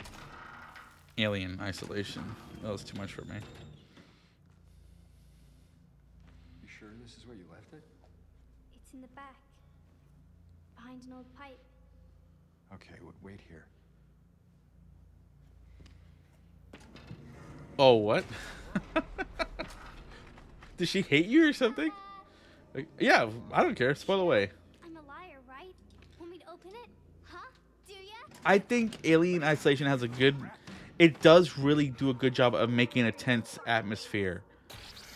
Alien Isolation. That was too much for me. You sure this is where you left it? It's in the back. Behind an old pipe. Okay, wait here. Oh, what? Did she hate you or something? Like, yeah, I don't care. Spoil away. I'm a liar, right? Want me to open it? Huh? Do ya? I think Alien Isolation has a good... It does really do a good job of making a tense atmosphere.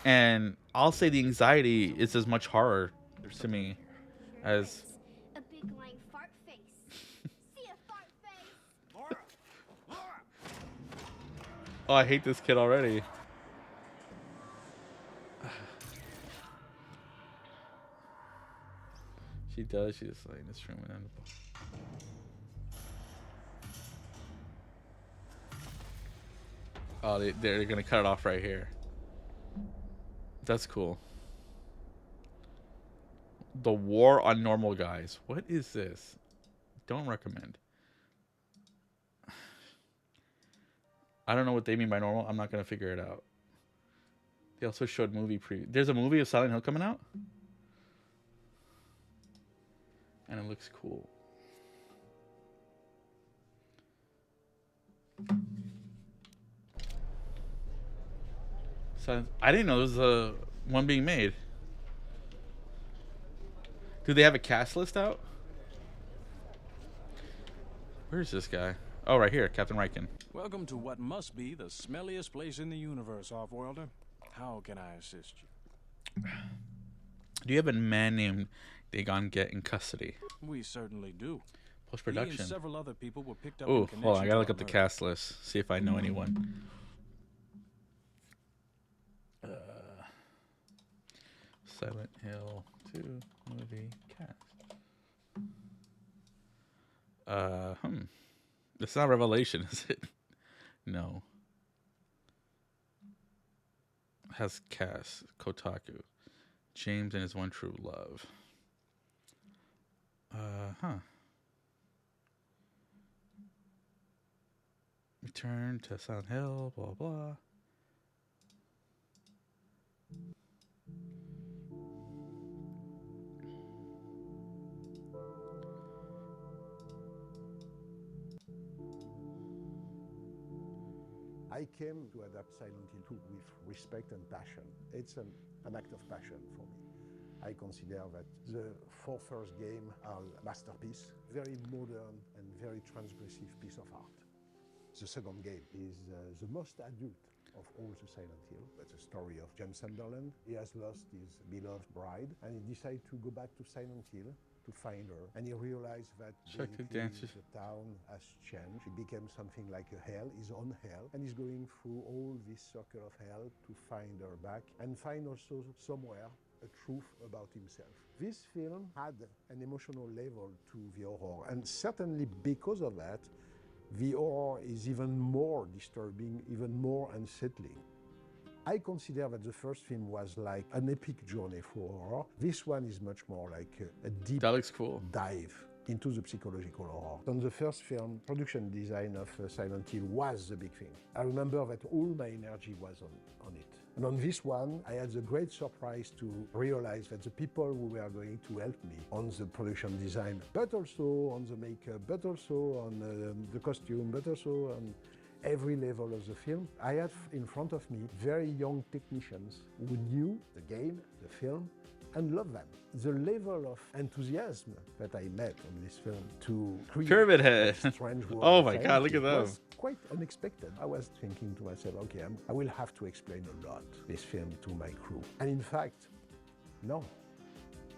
And I'll say the anxiety is as much horror to me as... A big lying fart face. See a fart face? Laura! Laura! Oh, I hate this kid already. She does. She's just like in this room and then... Oh, they're gonna cut it off right here. That's cool. The War on Normal Guys. What is this? Don't recommend. I don't know what they mean by normal. I'm not gonna figure it out. They also showed movie preview. There's a movie of Silent Hill coming out, and it looks cool. So I didn't know there was a one being made. Do they have a cast list out? Where's this guy? Oh, right here, Captain Riken. Welcome to what must be the smelliest place in the universe, Off-Worlder. How can I assist you? Do you have a man named Dagon Get in custody? We certainly do. Post-production. He and several other people were picked up Oh, in connection hold on. I gotta to look our up the murder. cast list. See if I know anyone. Silent Hill 2 movie cast. It's not Revelation, is it? No. Has cast Kotaku. James and his one true love. Return to Silent Hill, blah blah. I came to adapt Silent Hill 2 with respect and passion. It's an act of passion for me. I consider that the four first games are a masterpiece, very modern and very transgressive piece of art. The second game is the most adult of all the Silent Hill. That's a story of James Sunderland. He has lost his beloved bride and he decided to go back to Silent Hill to find her. And he realized that dances. the town has changed. It became something like a hell, his own hell. And he's going through all this circle of hell to find her back and find also somewhere a truth about himself. This film had an emotional level to the horror. And certainly because of that, the horror is even more disturbing, even more unsettling. I consider that the first film was like an epic journey for horror. This one is much more like a deep dive into the psychological horror. On the first film, production design of Silent Hill was the big thing. I remember that all my energy was on it. And on this one, I had the great surprise to realize that the people who were going to help me on the production design, but also on the makeup, but also on the costume, but also on every level of the film, I had in front of me very young technicians who knew the game, the film, and loved them. The level of enthusiasm that I met on this film to create Pyramid Head. strange world Oh of my God, look at them. was quite unexpected. I was thinking to myself, okay, I will have to explain a lot this film to my crew. And in fact, no,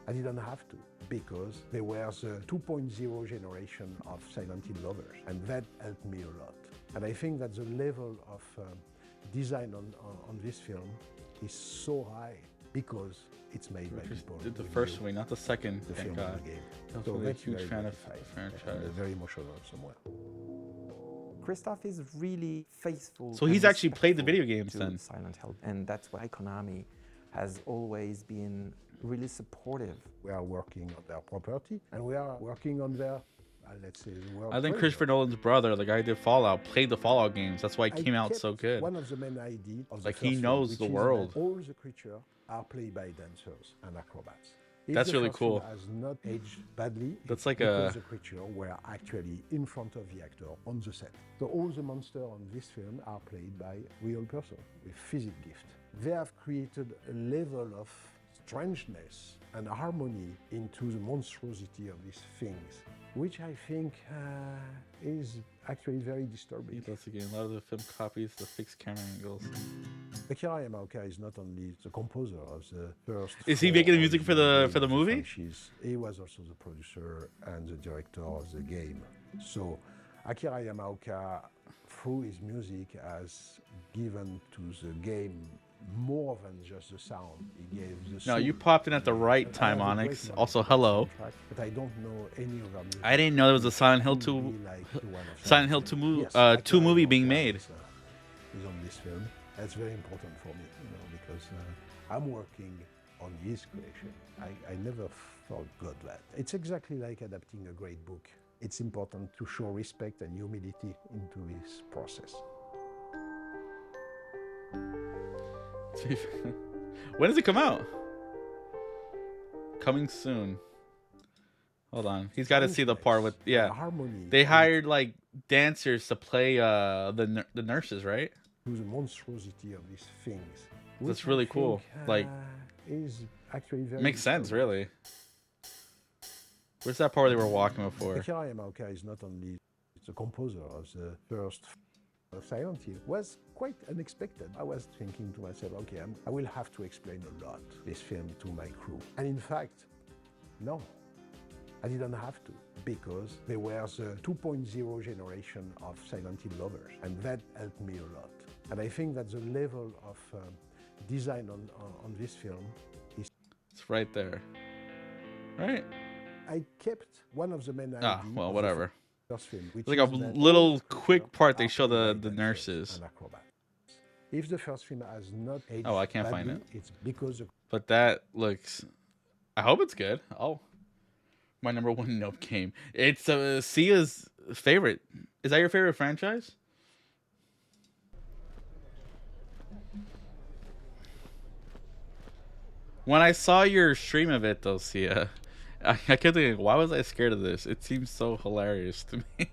I didn't have to, because they were the 2.0 generation of Silent Hill lovers, and that helped me a lot. And I think that the level of design on this film is so high because it's made by people. Did the first one, not the second. The Thank film God. and the game. I was So really a that's huge very fan of gratifying the franchise. and very emotional somewhere. Christoph is really faithful. So and he's actually played the respectful video games to then. Silent Hill, and that's why Konami has always been really supportive. We are working on their property, and we are working on their, let's say, world I think treasure. Christopher Nolan's brother, the guy who did Fallout, played the Fallout games. That's why it I came out kept so good. One of the main ideas of the Like, he first knows film, the which is world. that all the creatures are played by dancers and acrobats. If That's the really first film cool. has not aged badly. That's it's like because a- the creatures were actually in front of the actor on the set. So all the monsters on this film are played by real person with physical gift. They have created a level of strangeness and harmony into the monstrosity of these things, which I think is actually very disturbing. That's again, a lot of the film copies the fixed camera angles. Akira Yamaoka is not only the composer of the first. Is he 4 making the music for the original movie? franchise. He was also the producer and the director of the game. So Akira Yamaoka, through his music, has given to the game more than just the sound. He gave the No, soul. you popped in at the right And I time, have a Onyx. great Also, knowledge of hello. the soundtrack, but I don't know any other music. I didn't know there was a Silent Hill It 2, would be like the one of Silent Hill 2, Yes, 2 Akira movie being Yamaoka made. is on this film. That's very important for me, because I'm working on his creation. I never thought God that. It's exactly like adapting a great book. It's important to show respect and humility into this process. When does it come out? Coming soon. Hold on. He's got to see the part with harmony. They hired like dancers to play the nurses, right? To the monstrosity of these things. That's which really I cool. think, Like, is actually very makes sense, disturbing. really. Where's that part where they were walking before? Akira Yamaoka is not only the composer of the first Silent Hill. Was quite unexpected. I was thinking to myself, okay, I will have to explain a lot this film to my crew. And in fact, no, I didn't have to, because they were the 2.0 generation of Silent Hill lovers, and that helped me a lot. And I think that the level of design on this film is... It's right there. Right? I kept one of the main ideas. Ah, well, of the whatever. first film, which Like a is that little all quick creatures part they are show played the by nurses. and acrobats. If the first film has not aged Oh, I can't find badly, it. it's because of But that looks. I hope it's good. Oh, my number one Nope game. It's Sia's favorite. Is that your favorite franchise? When I saw your stream of it, though, Sia, I kept thinking, why was I scared of this? It seems so hilarious to me.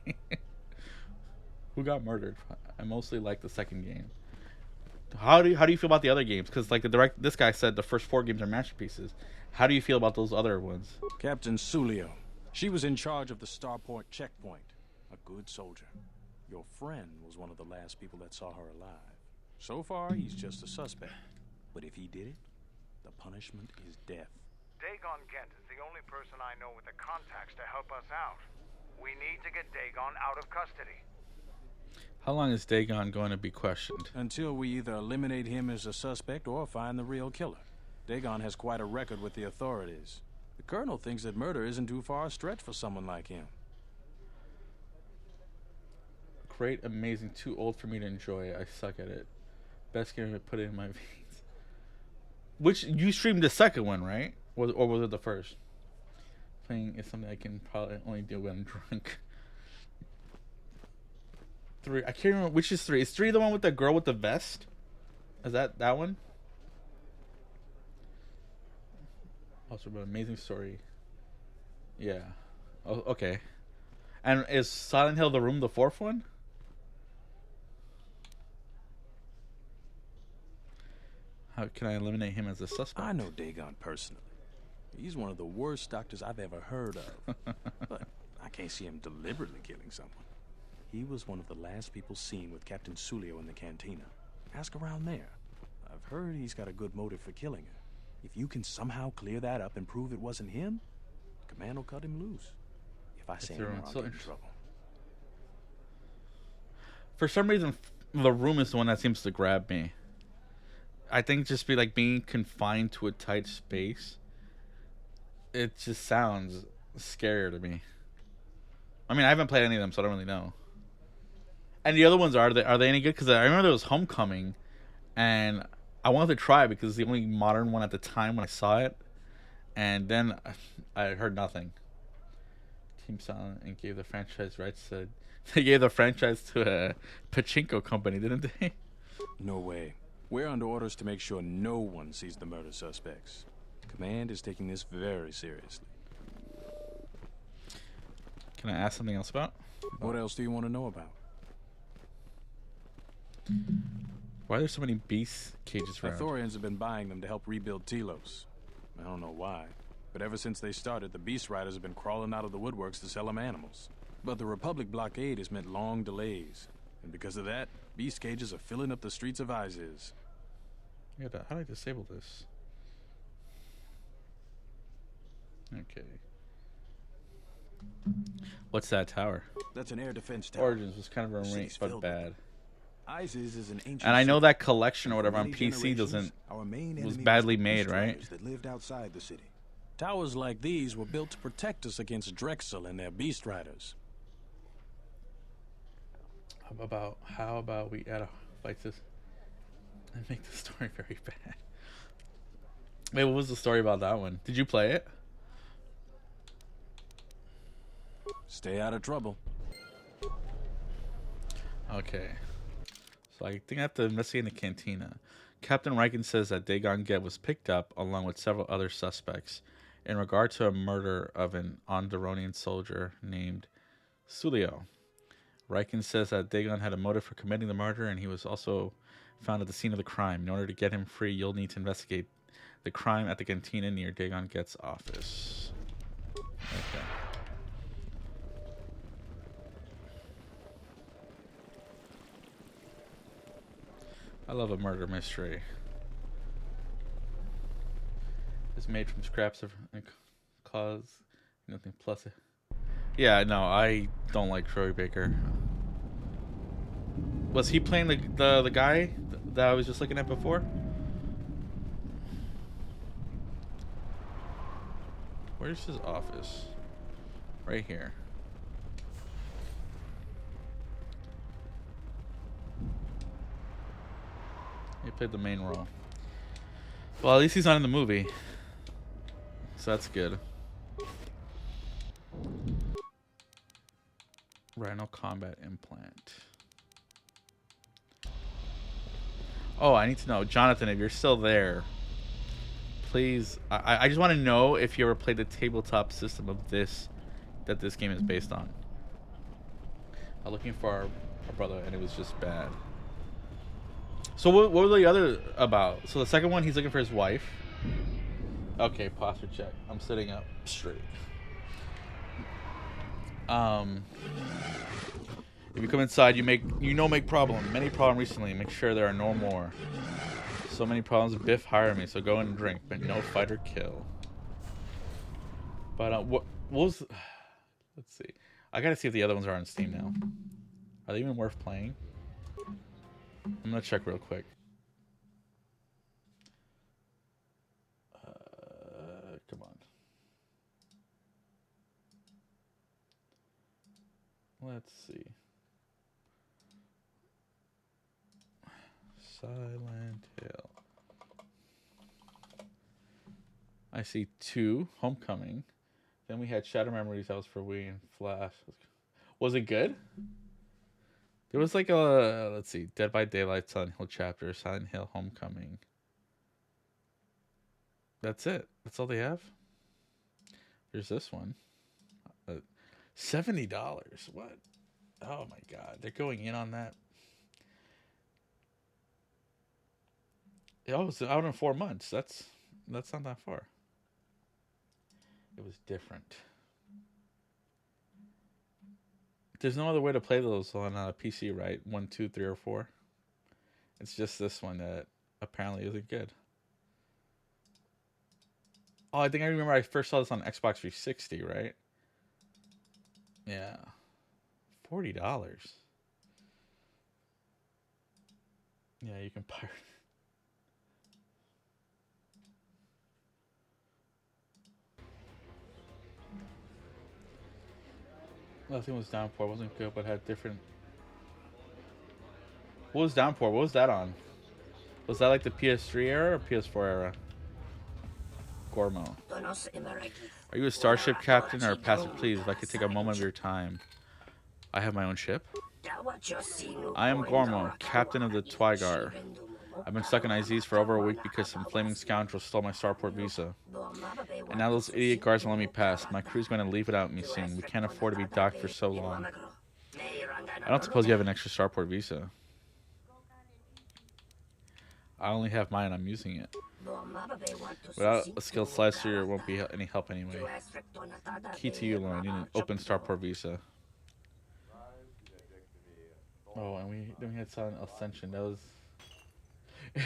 Who got murdered? I mostly like the second game. How do you feel about the other games? Because like this guy said the first 4 games are masterpieces. How do you feel about those other ones? Captain Sulio. She was in charge of the Starport checkpoint. A good soldier. Your friend was one of the last people that saw her alive. So far, he's just a suspect. But if he did it, the punishment is death. Dagon Kent is the only person I know with the contacts to help us out. We need to get Dagon out of custody. How long is Dagon going to be questioned? Until we either eliminate him as a suspect or find the real killer. Dagon has quite a record with the authorities. The Colonel thinks that murder isn't too far a stretch for someone like him. Great, amazing, too old for me to enjoy. I suck at it. Best game I put it in my veins. Which you streamed the second one, right? Or was it the first? Playing is something I can probably only do when I'm drunk. 3. I can't remember which is 3. Is 3 the one with the girl with the vest? Is that one? Also, an amazing story. Yeah. Oh, okay. And is Silent Hill the Room the 4th one? How can I eliminate him as a suspect? I know Dagon personally. He's one of the worst doctors I've ever heard of. But I can't see him deliberately killing someone. He was one of the last people seen with Captain Sulio in the cantina. Ask around there. I've heard he's got a good motive for killing her. If you can somehow clear that up and prove it wasn't him, Command will cut him loose. If I say more, I'll get in trouble. For some reason, the room is the one that seems to grab me. I think just be like being confined to a tight space. It just sounds scarier to me. I mean, I haven't played any of them, so I don't really know. And the other ones, are they any good? Because I remember there was Homecoming, and I wanted to try it because it's the only modern one at the time when I saw it. And then I heard nothing. Team Silent and gave the franchise rights to... They gave the franchise to a pachinko company, didn't they? No way. We're under orders to make sure no one sees the murder suspects. Command is taking this very seriously. Can I ask something else about? What else do you want to know about? Why are there so many beast cages around? Thorians have been buying them to help rebuild Telos. I don't know why, but ever since they started, the Beast Riders have been crawling out of the woodworks to sell them animals. But the Republic blockade has meant long delays, and because of that, beast cages are filling up the streets of Izes. Yeah, how do I disable this? Okay. What's that tower? That's an air defense tower. Origins was kind of a rate, but bad. Izes is an ancient And I know city. that collection or whatever on For many PC generations, our main was enemy badly the made, Beast right? Riders that lived outside the city. Towers like these were built to protect us against Drexel and their Beast Riders. How about we add a fight this and make the story very bad? Wait, what was the story about that one? Did you play it? Stay out of trouble. Okay. So I think I have to investigate the cantina. Captain Riken says that Dagon Get was picked up along with several other suspects in regard to a murder of an Onderonian soldier named Sulio. Riken says that Dagon had a motive for committing the murder, and he was also found at the scene of the crime. In order to get him free, you'll need to investigate the crime at the cantina near Dagon Get's office. Okay. I love a murder mystery. It's made from scraps of cause nothing plus it. Yeah, no, I don't like Troy Baker. Was he playing the guy that I was just looking at before? Where's his office? Right here. He played the main role. Well, at least he's not in the movie. So that's good. Rhino combat implant. Oh, I need to know, Jonathan, if you're still there, please. I just want to know if you ever played the tabletop system of this, that this game is based on. I'm looking for our brother, and it was just bad. So what were the other about? So the second one, he's looking for his wife. Okay, posture check. I'm sitting up straight. If you come inside, you make problem. Many problem recently. Make sure there are no more. So many problems. Biff hired me, so go and drink, but no fight or kill. But what was? Let's see. I gotta see if the other ones are on Steam now. Are they even worth playing? I'm gonna check real quick. Come on. Let's see. Silent Hill. I see 2, Homecoming. Then we had Shadow Memories, that was for Wii, and Flash. Was it good? There was like a, let's see, Dead by Daylight, Silent Hill chapter, Silent Hill Homecoming. That's it. That's all they have? There's this one. $70. What? Oh my god. They're going in on that. Oh, it's out in 4 months. That's not that far. It was different. There's no other way to play those on a PC, right? 1, 2, 3, or 4. It's just this one that apparently isn't good. Oh, I think I remember I first saw this on Xbox 360, right? Yeah. $40. Yeah, you can pirate. Nothing was Downpour. It wasn't good, but had different. What was Downpour? What was that on? Was that like the PS3 era or PS4 era? Gormo. Are you a starship captain or a passive? Please, if I could take a moment of your time. I have my own ship. I am Gormo, captain of the Twygar. I've been stuck in IZs for over a week because some flaming scoundrels stole my starport visa. And now those idiot guards won't let me pass. My crew's going to leave without me soon. We can't afford to be docked for so long. I don't suppose you have an extra starport visa. I only have mine, I'm using it. Without a skilled slicer, it won't be any help anyway. Key to you, Lauren. You need an open starport visa. Oh, and then we had Silent Ascension. That was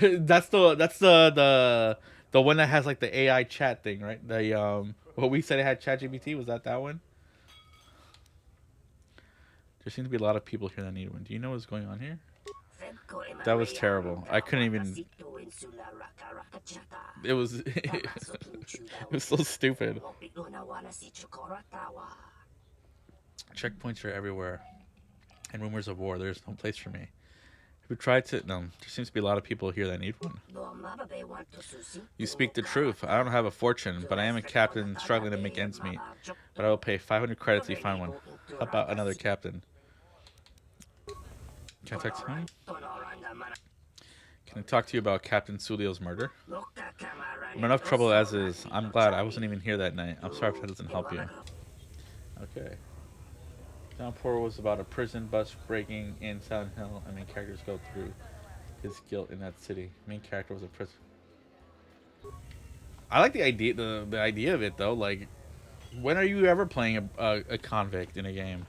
that's the one that has like the AI chat thing, right? The what we said it had ChatGPT, was that one? There seem to be a lot of people here that need one. Do you know what's going on here? That was terrible. I couldn't even. It was it was so stupid. Checkpoints are everywhere, and rumors of war. There's no place for me. Who tried to? No, there seems to be a lot of people here that need one. You speak the truth. I don't have a fortune, but I am a captain struggling to make ends meet. But I will pay 500 credits if you find one. How about another captain? Can I talk to him? Can I talk to you about Captain Sulio's murder? I'm in enough trouble as is. I'm glad I wasn't even here that night. I'm sorry if that doesn't help you. Okay. Downpour was about a prison bus breaking in Silent Hill, and main characters go through his guilt in that city. Main character was a prison. I like the idea, the idea of it though. Like, when are you ever playing a convict in a game?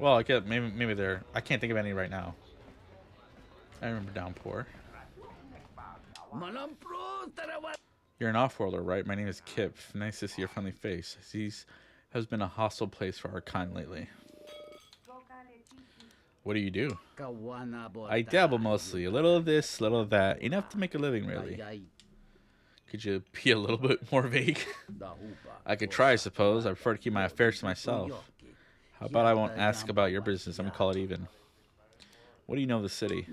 Well, I get maybe there. I can't think of any right now. I remember Downpour. You're an off-worlder, right? My name is Kip. Nice to see your friendly face. These has been a hostile place for our kind lately. What do you do? I dabble mostly. A little of this, a little of that. Enough to make a living, really. Could you be a little bit more vague? I could try, I suppose. I prefer to keep my affairs to myself. How about I won't ask about your business? I'm gonna call it even. What do you know of the city?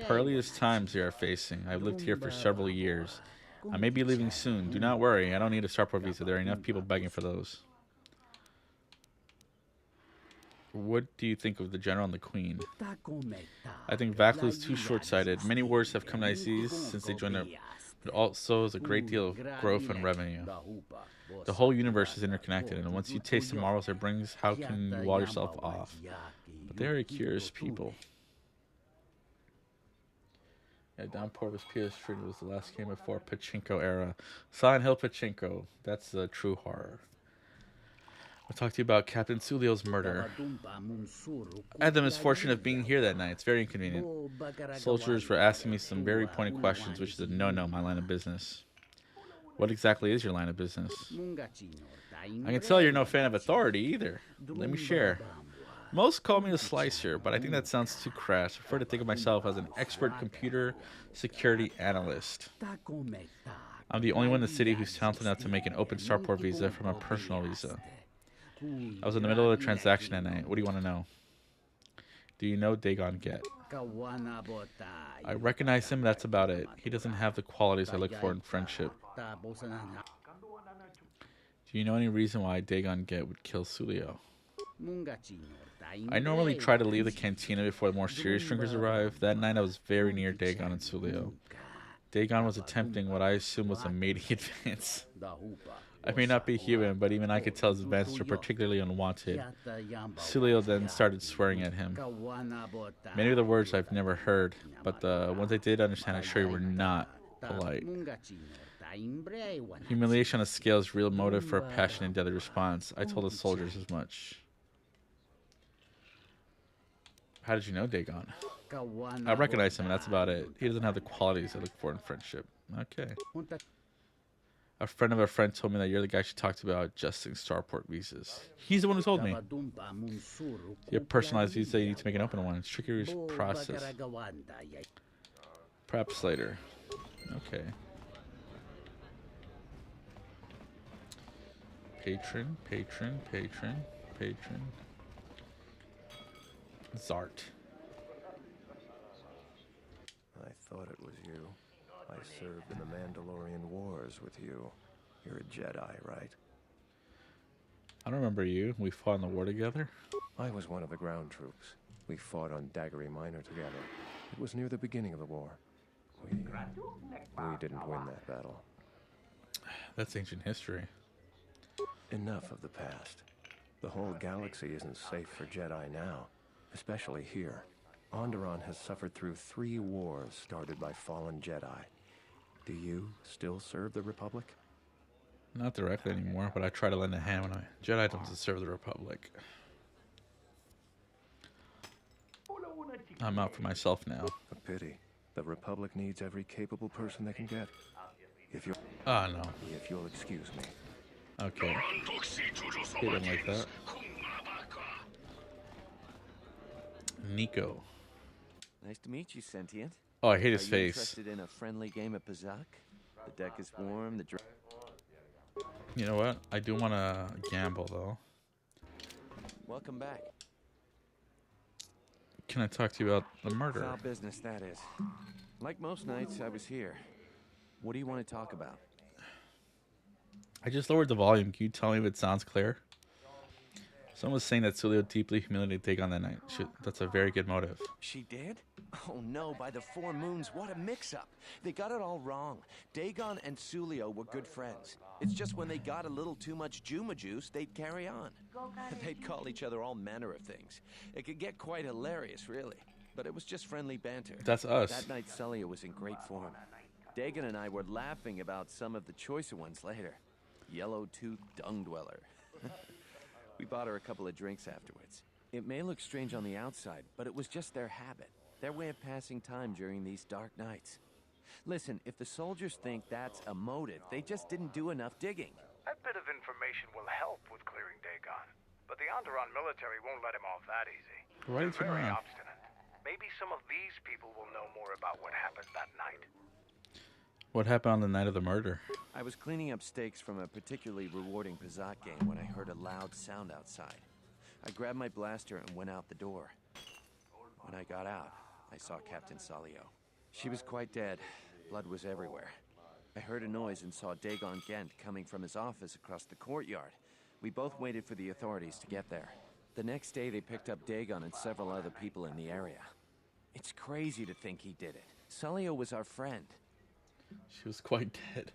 Perilous times we are facing. I've lived here for several years. I may be leaving soon. Do not worry. I don't need a starport visa. There are enough people begging for those. What do you think of the general and the queen? I think Vaclu is too short-sighted. Many wars have come to ICs since they joined up, but also is a great deal of growth and revenue. The whole universe is interconnected, and once you taste the marvels it brings, how can you wall yourself off? But they are curious people. Yeah, Downpour was PS3. It was the last game before Pachinko era. Silent Hill Pachinko. That's the true horror. I'll talk to you about Captain Sulio's murder. I had the misfortune of being here that night. It's very inconvenient. Soldiers were asking me some very pointed questions, which is a no-no, my line of business. What exactly is your line of business? I can tell you're no fan of authority either. Let me share. Most call me a slicer, but I think that sounds too crass. I prefer to think of myself as an expert computer security analyst. I'm the only one in the city who's talented enough to make an open starport visa from a personal visa. I was in the middle of a transaction that night. What do you want to know? Do you know Dagon Get? I recognize him, that's about it. He doesn't have the qualities I look for in friendship. Do you know any reason why Dagon Get would kill Sulio? I normally try to leave the cantina before the more serious drinkers arrive. That night I was very near Dagon and Sulio. Dagon was attempting what I assume was a mating advance. I may not be human, but even I could tell his advances were particularly unwanted. Sulio then started swearing at him. Many of the words I've never heard, but the ones I did understand I assure you were not polite. Humiliation on a scale is real motive for a passionate and deadly response. I told the soldiers as much. How did you know Dagon? I recognize him, and that's about it. He doesn't have the qualities I look for in friendship. Okay. A friend of a friend told me that you're the guy she talked about adjusting starport visas. He's the one who told me. Your personalized visa, you need to make an open one. It's a tricky process. Perhaps later. Okay. Patron. Zart. I thought it was you. I served in the Mandalorian Wars with you. You're a Jedi, right? I don't remember you. We fought in the war together. I was one of the ground troops. We fought on Daggery Minor together. It was near the beginning of the war. We didn't win that battle. That's ancient history. Enough of the past. The whole galaxy isn't safe for Jedi now, especially here. Onderon has suffered through 3 wars started by fallen Jedi. Do you still serve the Republic? Not directly anymore, but I try to lend a hand when Jedi don't serve the Republic. I'm out for myself now. A pity. The Republic needs every capable person they can get. If you'll... Ah, no. If you'll excuse me. Okay. He didn't like that. Nico. Nice to meet you, Sentient. Oh, I hate his Are you face. Interested in a friendly game of Pazak? The deck is warm. You know what? I do want to gamble, though. Welcome back. Can I talk to you about the murder? Foul business, that is. Like most nights, I was here. What do you want to talk about? I just lowered the volume. Can you tell me if it sounds clear? Someone was saying that Sulio deeply humiliated Dagon that night. That's a very good motive. She did? Oh no, by the 4 moons, what a mix-up. They got it all wrong. Dagon and Sulio were good friends. It's just when they got a little too much Juma juice, they'd carry on. They'd call each other all manner of things. It could get quite hilarious, really. But it was just friendly banter. That's us. That night, Sulio was in great form. Dagon and I were laughing about some of the choicer ones later. Yellow-toothed dung dweller. We bought her a couple of drinks afterwards. It may look strange on the outside, but it was just their habit. Their way of passing time during these dark nights. Listen, if the soldiers think that's a motive, they just didn't do enough digging. That bit of information will help with clearing Dagon. But the Onderon military won't let him off that easy. Why did you They're very turn around? obstinate. Maybe some of these people will know more about what happened that night. What happened on the night of the murder? I was cleaning up stakes from a particularly rewarding Pazak game when I heard a loud sound outside. I grabbed my blaster and went out the door. When I got out, I saw Captain Salio. She was quite dead. Blood was everywhere. I heard a noise and saw Dagon Gent coming from his office across the courtyard. We both waited for the authorities to get there. The next day, they picked up Dagon and several other people in the area. It's crazy to think he did it. Salio was our friend. She was quite dead.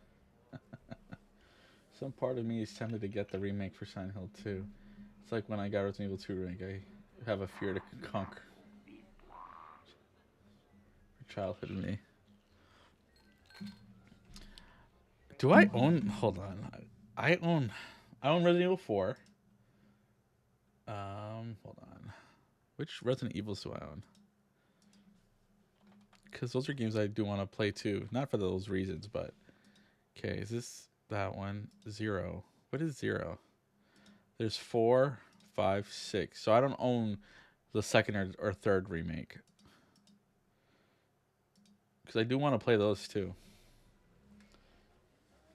Some part of me is tempted to get the remake for Silent Hill 2. It's like when I got Resident Evil 2 remake, I have a fear to conquer. Childhood me. Do I own? Hold on. I own Resident Evil 4. Hold on. Which Resident Evils do I own? Because those are games I do want to play too. Not for those reasons, but... Okay, is this that one? 0. What is 0? There's 4, 5, 6. So I don't own the second or third remake. Because I do want to play those too.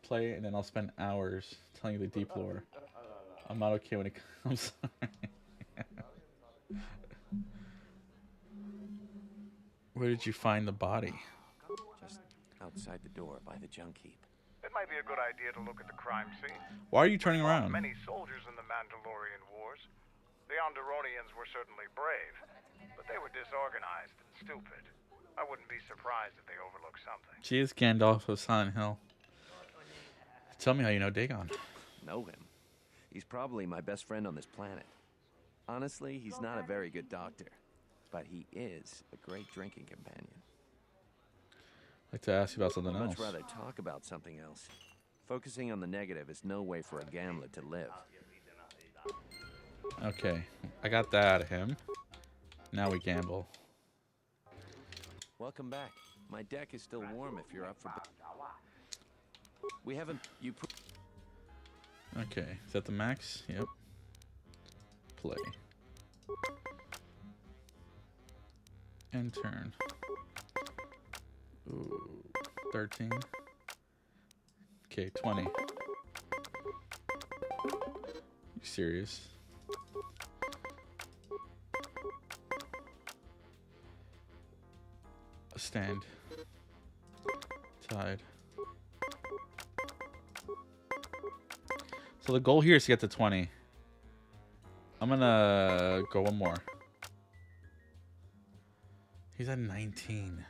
Play it and then I'll spend hours telling you the deep lore. I'm not okay when it comes. Where did you find the body? Just outside the door by the junk heap. It might be a good idea to look at the crime scene. Why are you turning around? Many soldiers in the Mandalorian Wars. The Onderonians were certainly brave, but they were disorganized and stupid. I wouldn't be surprised if they overlooked something. She is Gandalf of Silent Hill. Tell me how you know Dagon. Know him? He's probably my best friend on this planet. Honestly, he's not a very good doctor, but he is a great drinking companion. I'd like to ask you about something I'd else. much rather talk about something else. Focusing on the negative is no way for a gambler to live. Okay, I got that out of him. Now we gamble. Welcome back. My deck is still warm if you're up for... We haven't... You put... Okay, is that the max? Yep. Play. End turn. Ooh, 13. Okay, 20. You serious? A stand. Tied. So the goal here is to get to 20. I'm gonna go one more. He's at 19.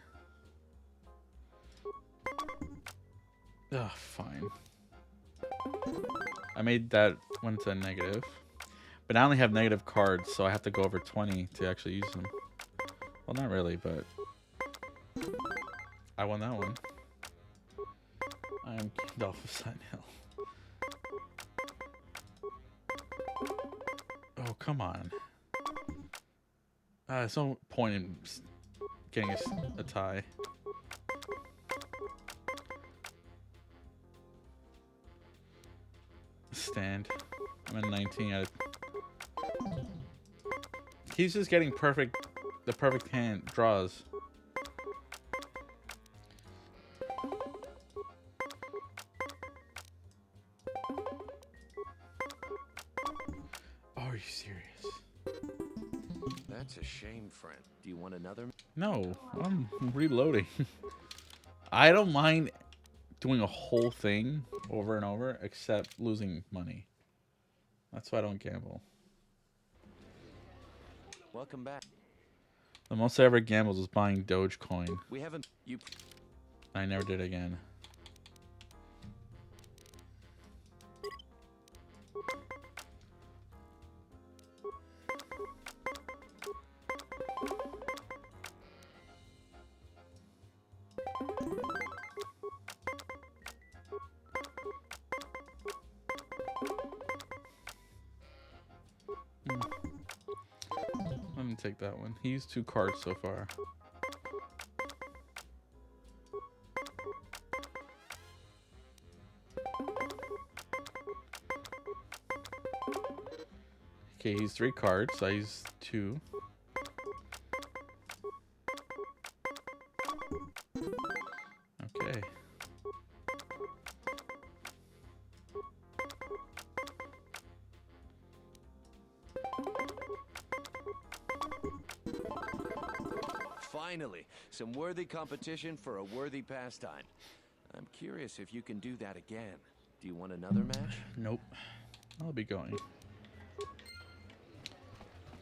Ugh, fine. I made that one to negative. But I only have negative cards, so I have to go over 20 to actually use them. Well, not really, but... I won that one. I am Gandalf of Silent Hill. Oh, come on. There's no point in getting a tie. Stand. I'm at 19. He's just getting the perfect hand draws. Are you serious? That's a shame, friend. Do you want another? No, I'm reloading. I don't mind doing a whole thing over and over, except losing money. That's why I don't gamble. Welcome back. The most I ever gambled was buying Dogecoin. We haven't... You... I never did again. Let me take that one. He used 2 cards so far. Okay, he's 3 cards, so I used 2. Okay. Finally, some worthy competition for a worthy pastime. I'm curious if you can do that again. Do you want another match? Nope. I'll be going.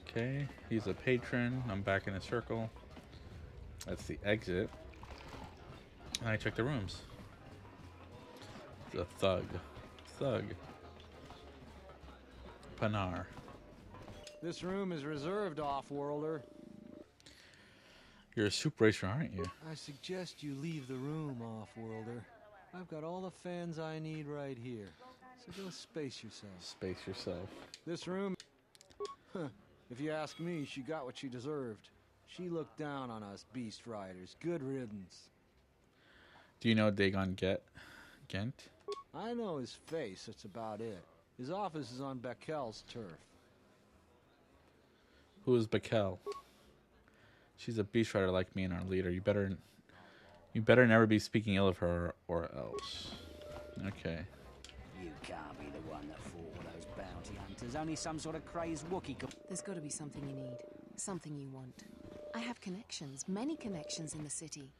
Okay, he's a patron. I'm back in a circle. That's the exit. And I check the rooms. The thug. Thug. Panar. This room is reserved, off-worlder. You're a soup racer, aren't you? I suggest you leave the room, off-worlder. I've got all the fans I need right here. So go space yourself. Space yourself. This room... Huh. If you ask me, she got what she deserved. She looked down on us beast riders. Good riddance. Do you know Dagon Gent? I know his face, that's about it. His office is on Bekel's turf. Who is Bekel? She's a beast rider like me and our leader. You better never be speaking ill of her or else. Okay. You can't be the one that fought all those bounty hunters. Only some sort of crazed Wookiee could... There's got to be something you need. Something you want. I have connections, many connections in the city.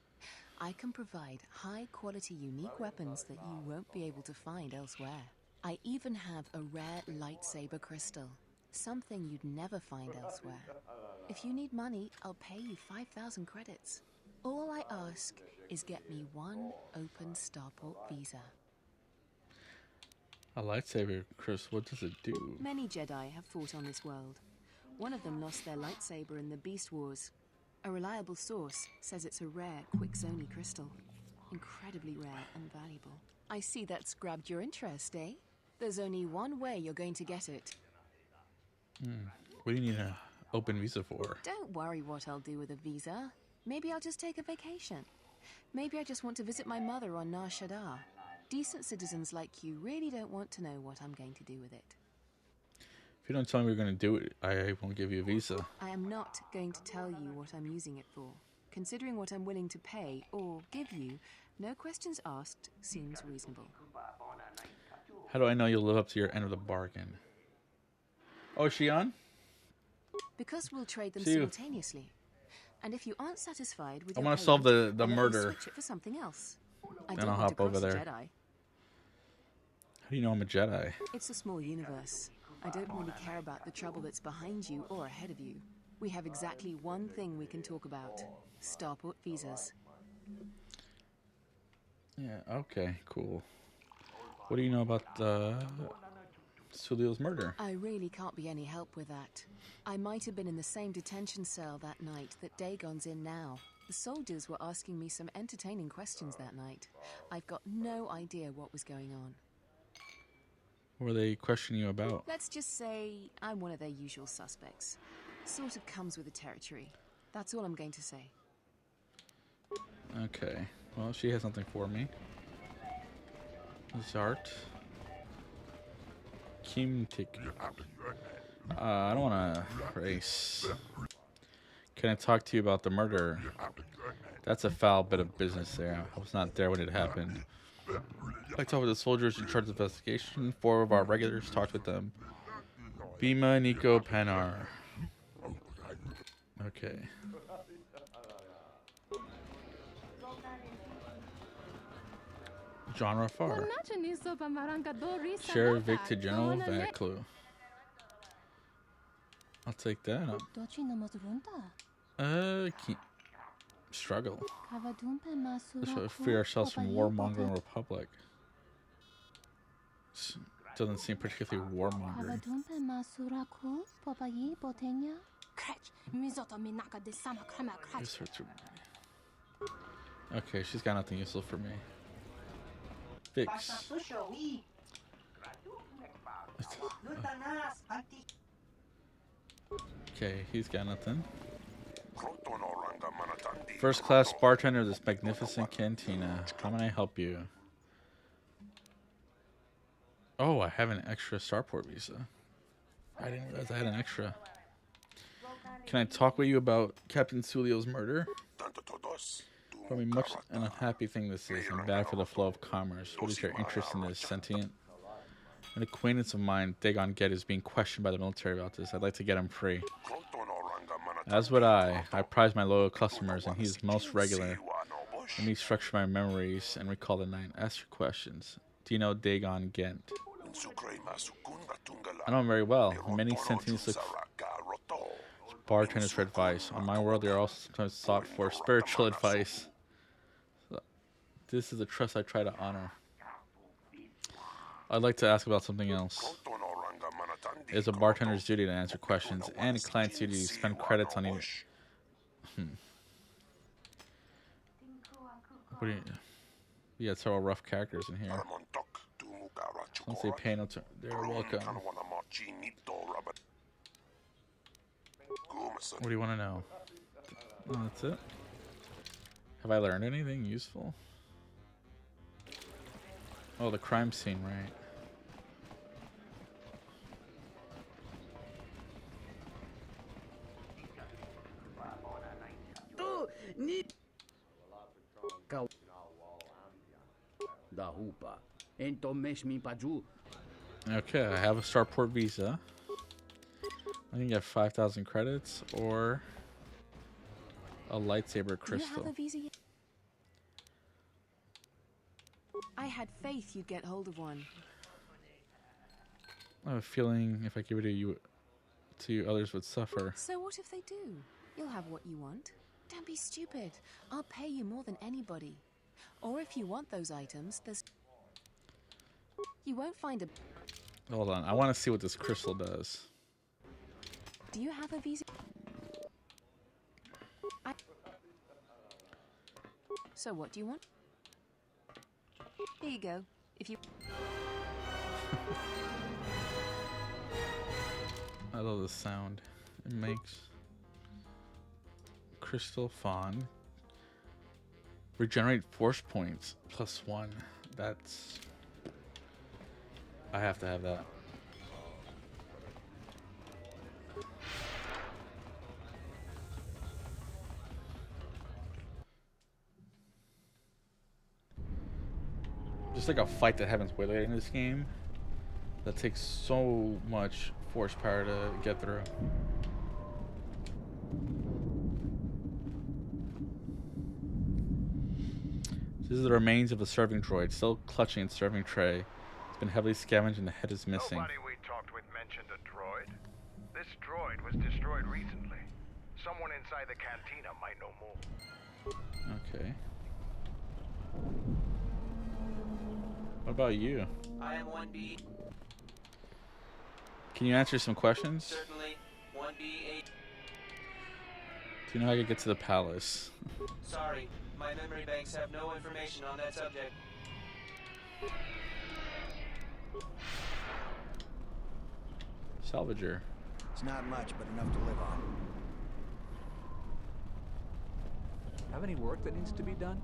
I can provide high-quality, unique weapons that you won't be able to find elsewhere. I even have a rare lightsaber crystal, something you'd never find elsewhere. If you need money, I'll pay you 5,000 credits. All I ask is get me one open starport visa. A lightsaber, Chris, what does it do? Many Jedi have fought on this world. One of them lost their lightsaber in the Beast Wars. A reliable source says it's a rare, quick-zony crystal. Incredibly rare and valuable. I see that's grabbed your interest, eh? There's only one way you're going to get it. What do you need an open visa for? Don't worry what I'll do with a visa. Maybe I'll just take a vacation. Maybe I just want to visit my mother on Nar Shaddaa. Decent citizens like you really don't want to know what I'm going to do with it. If you don't tell me we're going to do it, I won't give you a visa. I am not going to tell you what I'm using it for. Considering what I'm willing to pay or give you, no questions asked seems reasonable. How do I know you'll live up to your end of the bargain? Oh, is she on? Because we'll trade them See you. simultaneously. And if you aren't satisfied with I your want to solve the payment, I'll murder. switch it for something else. I Then don't I'll want to hop over cross a there. Jedi. How do you know I'm a Jedi? It's a small universe. I don't really care about the trouble that's behind you or ahead of you. We have exactly one thing we can talk about. Starport visas. Yeah, okay, cool. What do you know about Sulio's murder? I really can't be any help with that. I might have been in the same detention cell that night that Dagon's in now. The soldiers were asking me some entertaining questions that night. I've got no idea what was going on. What were they questioning you about? Let's just say I'm one of their usual suspects. Sort of comes with the territory. That's all I'm going to say. Okay, well, she has something for me. Zart. Kim Tik. I don't want to race. Can I talk to you about the murder? That's a foul bit of business there. I was not there when it happened. I talked with the soldiers in charge of investigation. 4 of our regulars talked with them. Bima, Nico, Panar. Okay. Genre far. Sheriff Victor General Vaclu. I'll take that up. Struggle. Let's free ourselves from warmongering Republic. Doesn't seem particularly warmongering. Okay, she's got nothing useful for me. Fix. Okay, he's got nothing. First class bartender of this magnificent cantina. How may I help you? Oh, I have an extra starport visa. I didn't realize I had an extra. Can I talk with you about Captain Sulio's murder? Probably much an unhappy thing this is, and bad for the flow of commerce. What is your interest in this, sentient? An acquaintance of mine, Dagon Get, is being questioned by the military about this. I'd like to get him free. As would I. I prize my loyal customers, and he's most regular. Let me structure my memories and recall the night. Ask your questions. Do you know Dagon Gent? I know him very well. Many sentients look bartenders for advice. On my world, they are also sometimes sought for spiritual advice. So, this is a trust I try to honor. I'd like to ask about something else. It is a bartender's duty to answer questions, and a client's duty to spend credits on each. What do you... We got several rough characters in here. Once they pay no they're welcome. What do you want to know? Oh, that's it. Have I learned anything useful? Oh, the crime scene, right? Okay, I have a starport visa. I can get 5,000 credits, or A lightsaber Do you crystal. have a visa yet? I had faith you'd get hold of one. I have a feeling if I give it to you, others would suffer. So what if they do? You'll have what you want. Don't be stupid. I'll pay you more than anybody. Or if you want those items, there's... You won't find a... Hold on, I want to see what this crystal does. Do you have a visa? So what do you want? Here you go. If you... I love the sound it makes. Crystal Fawn. Regenerate force points +1. That's... I have to have that. Just like a fight that happens way later in this game that takes so much force power to get through. This is the remains of a serving droid, still clutching its serving tray. It's been heavily scavenged and the head is missing. Nobody we talked with mentioned a droid. This droid was destroyed recently. Someone inside the cantina might know more. Okay. What about you? I am 1B. Can you answer some questions? Certainly. 1B8. Do you know how I could get to the palace? Sorry, my memory banks have no information on that subject. Salvager. It's not much, but enough to live on. Have any work that needs to be done?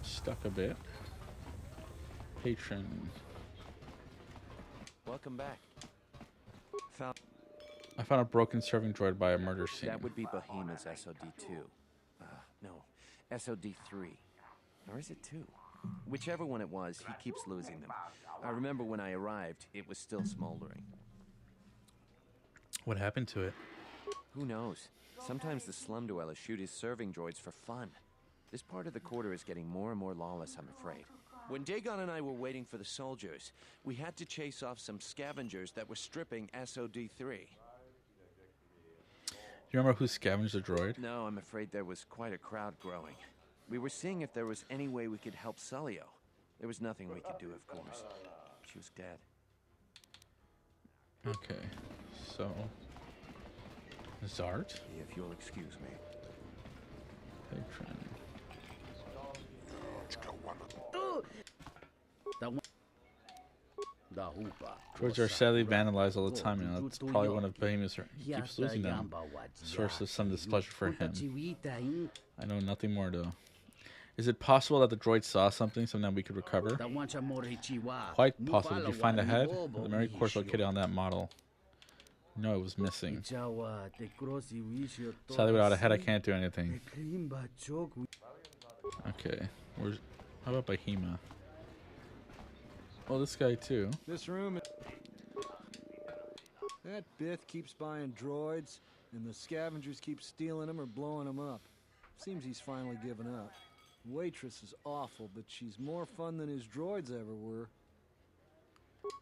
Stuck a bit. Patron. Welcome back. I found a broken serving droid by a murder scene. That would be Behemoth's SOD-2. No, SOD-3. Or is it 2? Whichever one it was, he keeps losing them. I remember when I arrived, it was still smoldering. What happened to it? Who knows? Sometimes the slum dwellers shoot his serving droids for fun. This part of the quarter is getting more and more lawless, I'm afraid. When Dagon and I were waiting for the soldiers, we had to chase off some scavengers that were stripping SOD-3. Do you remember who scavenged the droid? No, I'm afraid there was quite a crowd growing. We were seeing if there was any way we could help Sulio. There was nothing we could do, of course. She was dead. Okay, so... Zart? If you'll excuse me. Patron. Droids are sadly vandalized all the time, and that's probably one of Behemoth's. He keeps losing them. Source of some displeasure for him. I know nothing more though. Is it possible that the droid saw something that we could recover? Quite possible. Did you find the head? The memory core's located on that model. No, it was missing. Sadly, without a head, I can't do anything. Okay, where's... How about Behemoth? Oh, this guy too. This room... That Bith keeps buying droids, and the scavengers keep stealing them or blowing them up. Seems he's finally given up. The waitress is awful, but she's more fun than his droids ever were.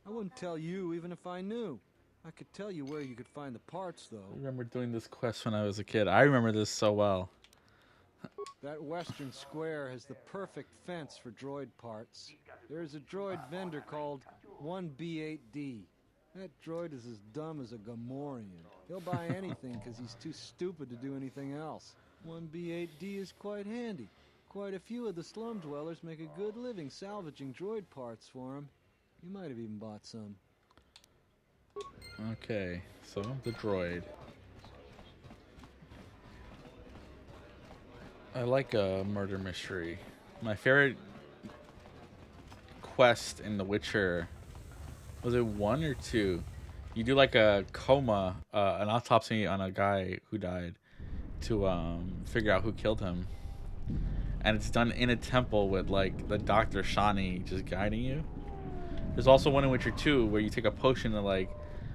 I wouldn't tell you even if I knew. I could tell you where you could find the parts, though. I remember doing this quest when I was a kid. I remember this so well. That western square has the perfect fence for droid parts. There's a droid vendor called 1B8D. That droid is as dumb as a Gamorrean. He'll buy anything because he's too stupid to do anything else. 1B8D is quite handy. Quite a few of the slum dwellers make a good living salvaging droid parts for him. You might have even bought some. Okay, so the droid. I like a murder mystery. My favorite quest in The Witcher, was it 1 or 2? You do like a coma, an autopsy on a guy who died to figure out who killed him. and it's done in a temple with like the Dr. Shani just guiding you. There's also one in Witcher 2 where you take a potion to like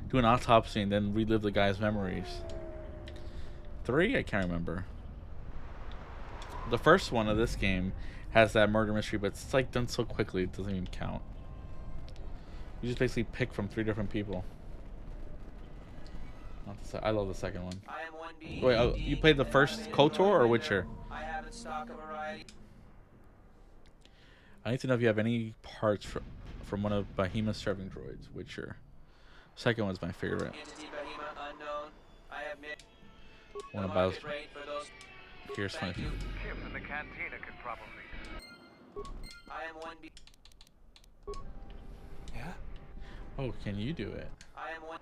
do an autopsy and then relive the guy's memories. 3? I can't remember. The first one of this game has that murder mystery, but it's like done so quickly it doesn't even count. You just basically pick from 3 different people. I love the second one. Wait, oh, you played the first KOTOR or Witcher? I have in stock a variety. I need to know if you have any parts from one of Behemoth's serving droids. Witcher. Second one's my favorite. Entity Behemoth unknown. I have made One the of market rate for those. Here's Thank you. Kim from the cantina could probably. I am 1B. Yeah? Oh, can you do it? I am 1.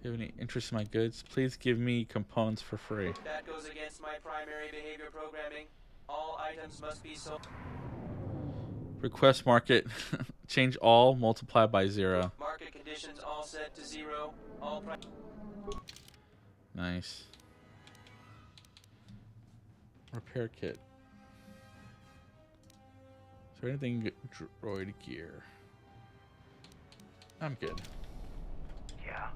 Do you have any interest in my goods? Please give me components for free. That goes against my primary behavior programming. All items must be sold. Request market. Change all, multiply by 0. Market conditions all set to 0. All price. Nice. Repair kit. Is there anything droid gear? I'm good. Yeah.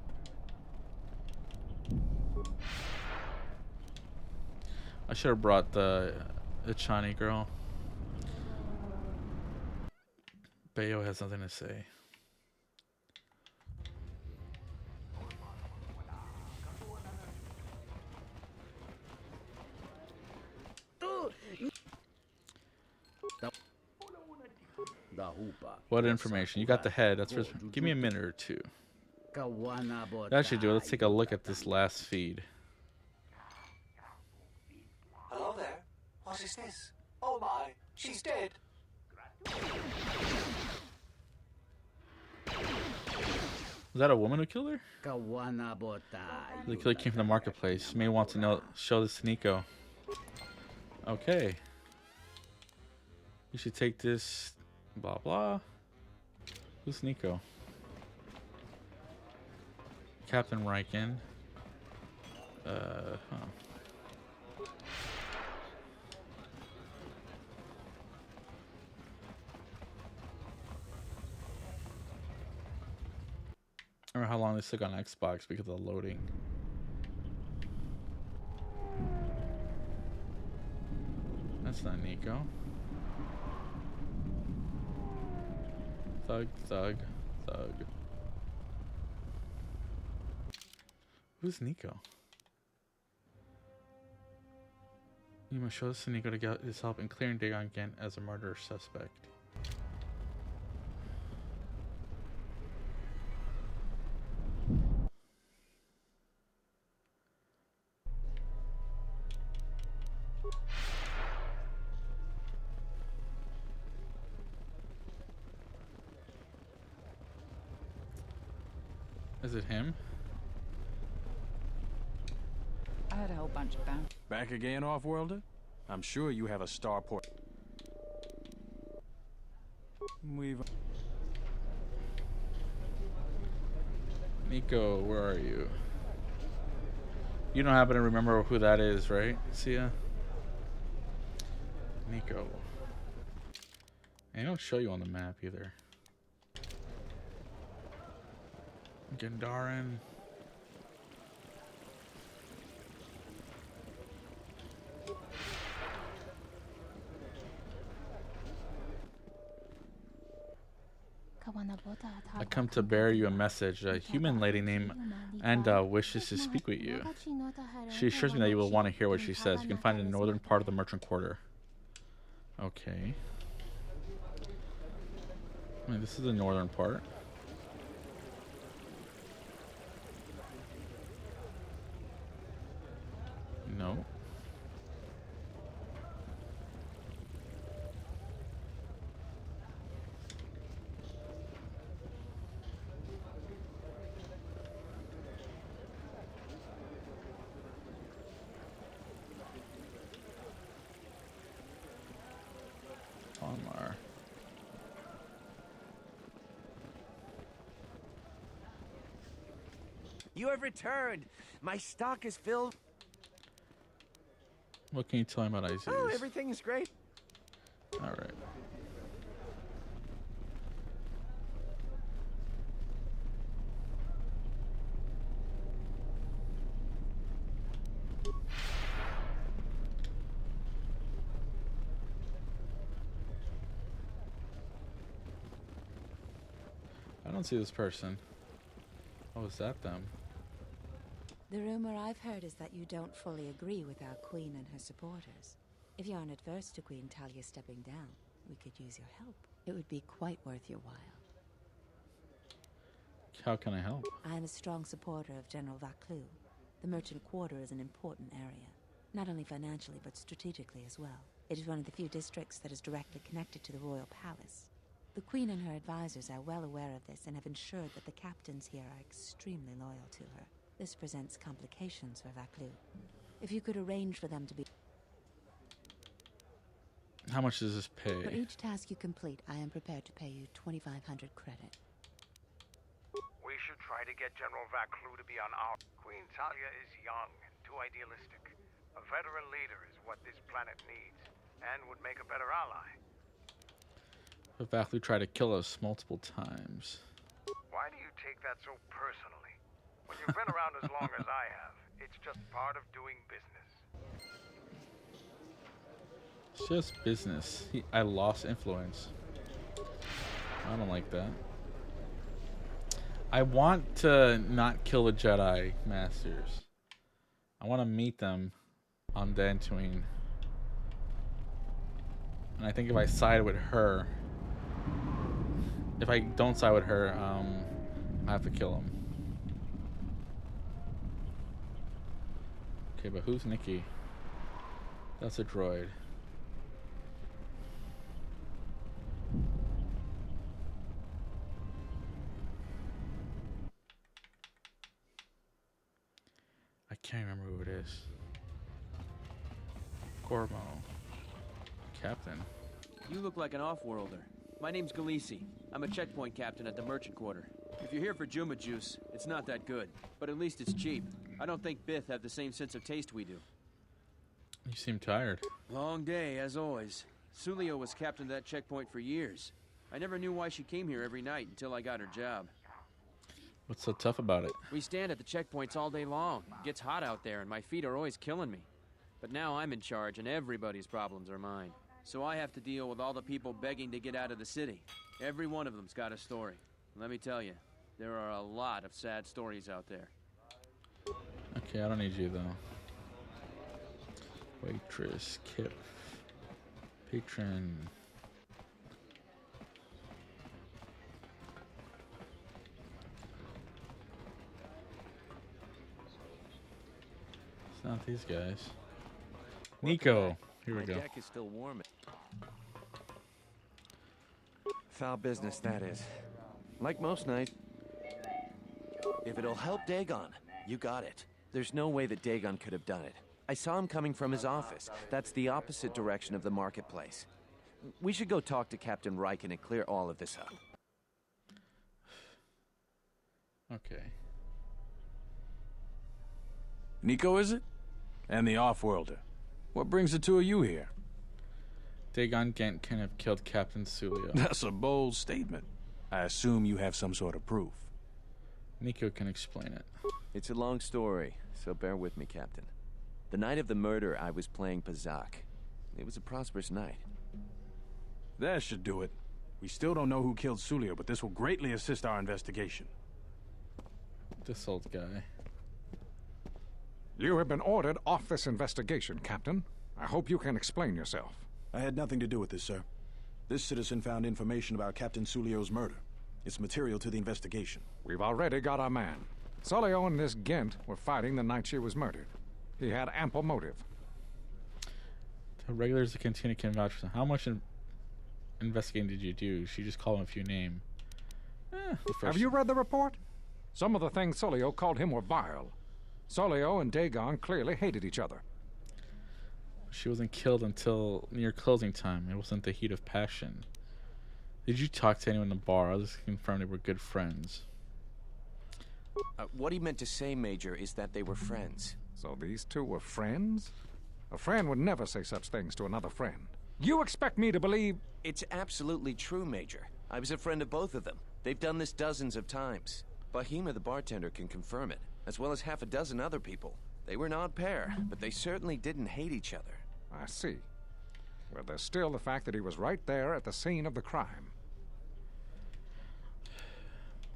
I should have brought the Chani girl. Bayo has nothing to say. What information? You got the head. That's first. Give me a minute or two. That should do it. Let's take a look at this last feed. Hello there. What is this? Oh my, she's dead. Was that a woman who killed her? The killer came from the marketplace. You may want to show this to Nico. Okay. You should take this. Blah blah. Who's Nico? Captain Riken. Huh. I remember how long this took on Xbox because of the loading. That's not Nico. Thug, thug, thug. Who's Nico? You must show this to Nico to get his help in clearing Dagon Gent as a murder suspect. Is it him? I had a whole bunch of them. Back again, Off-Worlder? I'm sure you have a starport. Nico, where are you? You don't happen to remember who that is, right, Sia? Nico. They don't show you on the map either. Gandharan. I come to bear you a message. A human lady named Anda wishes to speak with you. She assures me that you will want to hear what she says. You can find it in the northern part of the merchant quarter. Okay. Wait, this is the northern part. No. Omar. You have returned. My stock is filled. What can you tell me about IZs? Oh, everything's great. All right. I don't see this person. Oh, is that them? The rumor I've heard is that you don't fully agree with our queen and her supporters. If you aren't adverse to Queen Talia stepping down, we could use your help. It would be quite worth your while. How can I help? I am a strong supporter of General Vaclu. The merchant quarter is an important area, not only financially but strategically as well. It is one of the few districts that is directly connected to the royal palace. The Queen and her advisors are well aware of this and have ensured that the captains here are extremely loyal to her. This presents complications for Vaclu. If you could arrange for them to be... How much does this For pay? each task you complete, I am prepared to pay you 2,500 credit. We should try to get General Vaclu to be on our... Queen Talia is young and too idealistic. A veteran leader is what this planet needs, and would make a better ally. But Vaclu tried to kill us multiple times. Why do you take that so personally? When you've been around as long as I have, it's just part of doing business. It's just business. I lost influence. I don't like that. I want to not kill the Jedi Masters. I want to meet them on Dantooine. And I think if I side with her... If I don't side with her, I have to kill him. Okay, but who's Nikki? That's a droid. I can't remember who it is. Cormo. Captain. You look like an off-worlder. My name's Galisi. I'm a checkpoint captain at the merchant quarter. If you're here for Juma juice, it's not that good. But at least it's cheap. I don't think Bith have the same sense of taste we do. You seem tired. Long day, as always. Sulio was captain of that checkpoint for years. I never knew why she came here every night until I got her job. What's so tough about it? We stand at the checkpoints all day long. It gets hot out there and my feet are always killing me. But now I'm in charge and everybody's problems are mine. So I have to deal with all the people begging to get out of the city. Every one of them's got a story. Let me tell you, there are a lot of sad stories out there. Okay, I don't need you though. Waitress, Kip, patron. It's not these guys. Nico, here we go. My deck is still warm. Foul business, that is. Like most nights. If it'll help Dagon, you got it. There's no way that Dagon could have done it. I saw him coming from his office. That's the opposite direction of the marketplace. We should go talk to Captain Riken and clear all of this up. Okay. Nico, is it? And the off-worlder. What brings the two of you here? Dagon Gent can have killed Captain Sulio. That's a bold statement. I assume you have some sort of proof. Nico can explain it. It's a long story, so bear with me, Captain. The night of the murder, I was playing Pazak. It was a prosperous night. That should do it. We still don't know who killed Sulio, but this will greatly assist our investigation. This old guy. You have been ordered off this investigation, Captain. I hope you can explain yourself. I had nothing to do with this, sir. This citizen found information about Captain Sulio's murder. It's material to the investigation. We've already got our man. Sulio and this Gent were fighting the night she was murdered. He had ample motive. The regulars of Cantina can vouch for. How much investigating did you do? She just called him a few names. Have you read the report? Some of the things Sulio called him were vile. Sulio and Dagon clearly hated each other. She wasn't killed until near closing time. It wasn't the heat of passion. Did you talk to anyone in the bar? I just confirmed they were good friends. What he meant to say, Major, is that they were friends. So these two were friends? A friend would never say such things to another friend. You expect me to believe... It's absolutely true, Major. I was a friend of both of them. They've done this dozens of times. Bahima, the bartender, can confirm it, as well as half a dozen other people. They were an odd pair, but they certainly didn't hate each other. I see. Well, there's still the fact that he was right there at the scene of the crime.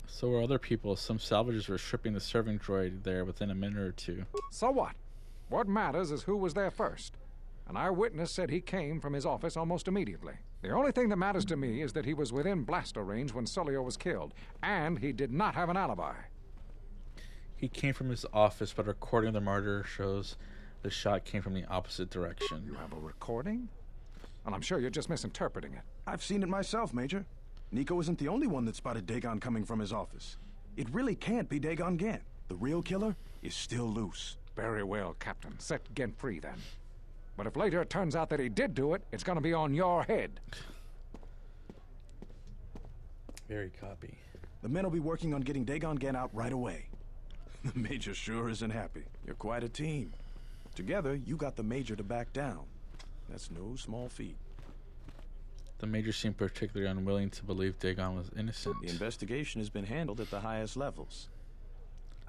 So were other people. Some salvagers were stripping the serving droid there within a minute or two. So what? What matters is who was there first. An eyewitness said he came from his office almost immediately. The only thing that matters to me is that he was within blaster range when Sulio was killed, and he did not have an alibi. He came from his office, but a recording of the murder shows the shot came from the opposite direction. You have a recording? And I'm sure you're just misinterpreting it. I've seen it myself, Major. Nico isn't the only one that spotted Dagon coming from his office. It really can't be Dagon Gant. The real killer is still loose. Very well, Captain. Set Gent free, then. But if later it turns out that he did do it, it's going to be on your head. Very copy. The men will be working on getting Dagon Gant out right away. The Major sure isn't happy. You're quite a team. Together, you got the Major to back down. That's no small feat. The Major seemed particularly unwilling to believe Dagon was innocent. The investigation has been handled at the highest levels.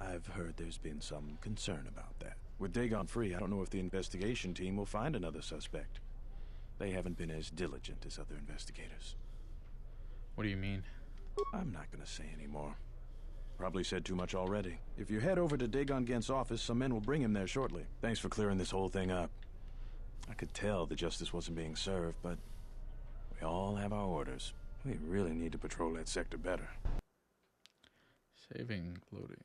I've heard there's been some concern about that. With Dagon free, I don't know if the investigation team will find another suspect. They haven't been as diligent as other investigators. What do you mean? I'm not gonna say any more. Probably said too much already. If you head over to Dagon Gant's office, some men will bring him there shortly. Thanks for clearing this whole thing up. I could tell the justice wasn't being served, but we all have our orders. We really need to patrol that sector better. Saving, loading.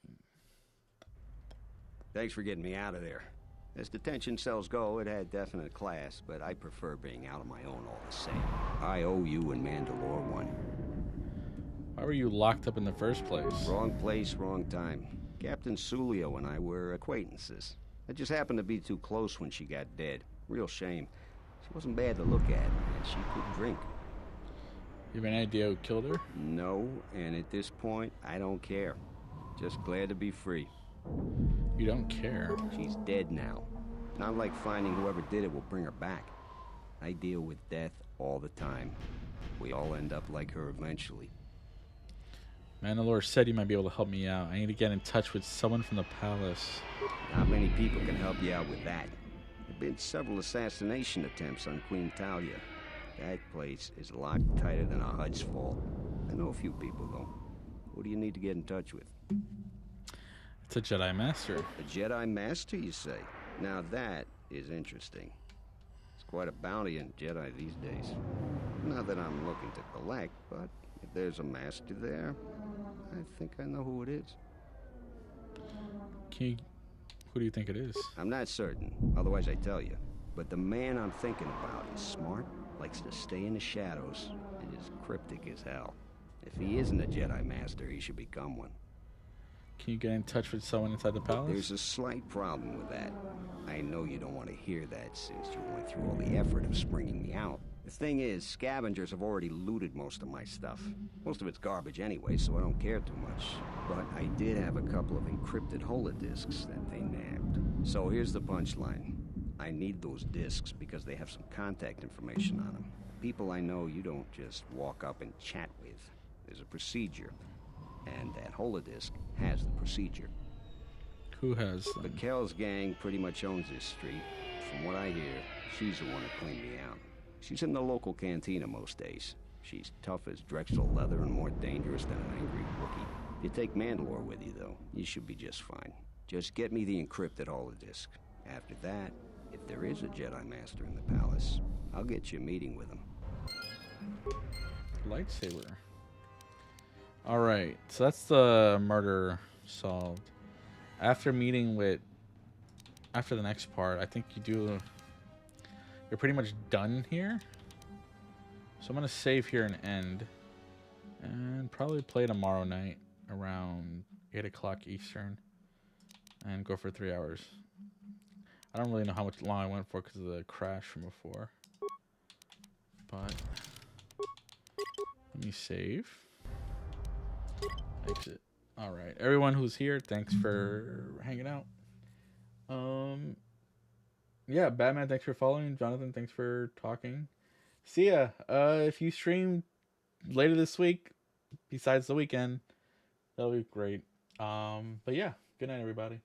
Thanks for getting me out of there. As detention cells go, it had definite class, but I prefer being out on my own all the same. I owe you and Mandalore one. Why were you locked up in the first place? Wrong place, wrong time. Captain Sulio and I were acquaintances. I just happened to be too close when she got dead. Real shame. She wasn't bad to look at, and she could drink. You have any idea who killed her? No, and at this point, I don't care. Just glad to be free. You don't care? She's dead now. Not like finding whoever did it will bring her back. I deal with death all the time. We all end up like her eventually. Mandalore said you might be able to help me out. I need to get in touch with someone from the palace. Not many people can help you out with that. There have been several assassination attempts on Queen Talia. That place is a lot tighter than a Hud's Fall. I know a few people, though. Who do you need to get in touch with? It's a Jedi Master. A Jedi Master, you say? Now that is interesting. It's quite a bounty in Jedi these days. Not that I'm looking to collect, but if there's a Master there, I think I know who it is. Who do you think it is? I'm not certain, otherwise I'd tell you. But the man I'm thinking about is smart, likes to stay in the shadows, and is cryptic as hell. If he isn't a Jedi Master, he should become one. Can you get in touch with someone inside the palace? There's a slight problem with that. I know you don't want to hear that since you went through all the effort of springing me out. The thing is, scavengers have already looted most of my stuff. Most of it's garbage anyway, so I don't care too much. But I did have a couple of encrypted holodisks that they nabbed. So here's the punchline. I need those disks because they have some contact information on them. People I know you don't just walk up and chat with. There's a procedure. And that holodisk has the procedure. Who has them? Mikkel's gang pretty much owns this street. From what I hear, she's the one who cleaned me out. She's in the local cantina most days. She's tough as Drexel leather and more dangerous than an angry Wookiee. If you take Mandalore with you, though, you should be just fine. Just get me the encrypted holodisk. After that, if there is a Jedi Master in the palace, I'll get you a meeting with him. Lightsaber. Alright, so that's the murder solved. After the next part, I think you're pretty much done here. So I'm going to save here and end. And probably play tomorrow night around 8 o'clock Eastern. And go for 3 hours. I don't really know how much long I went for because of the crash from before. But let me save. Exit. Alright, everyone who's here, thanks for hanging out. Yeah, Batman, thanks for following. Jonathan, thanks for talking. See ya. If you stream later this week, besides the weekend, that'll be great. But yeah, good night, everybody.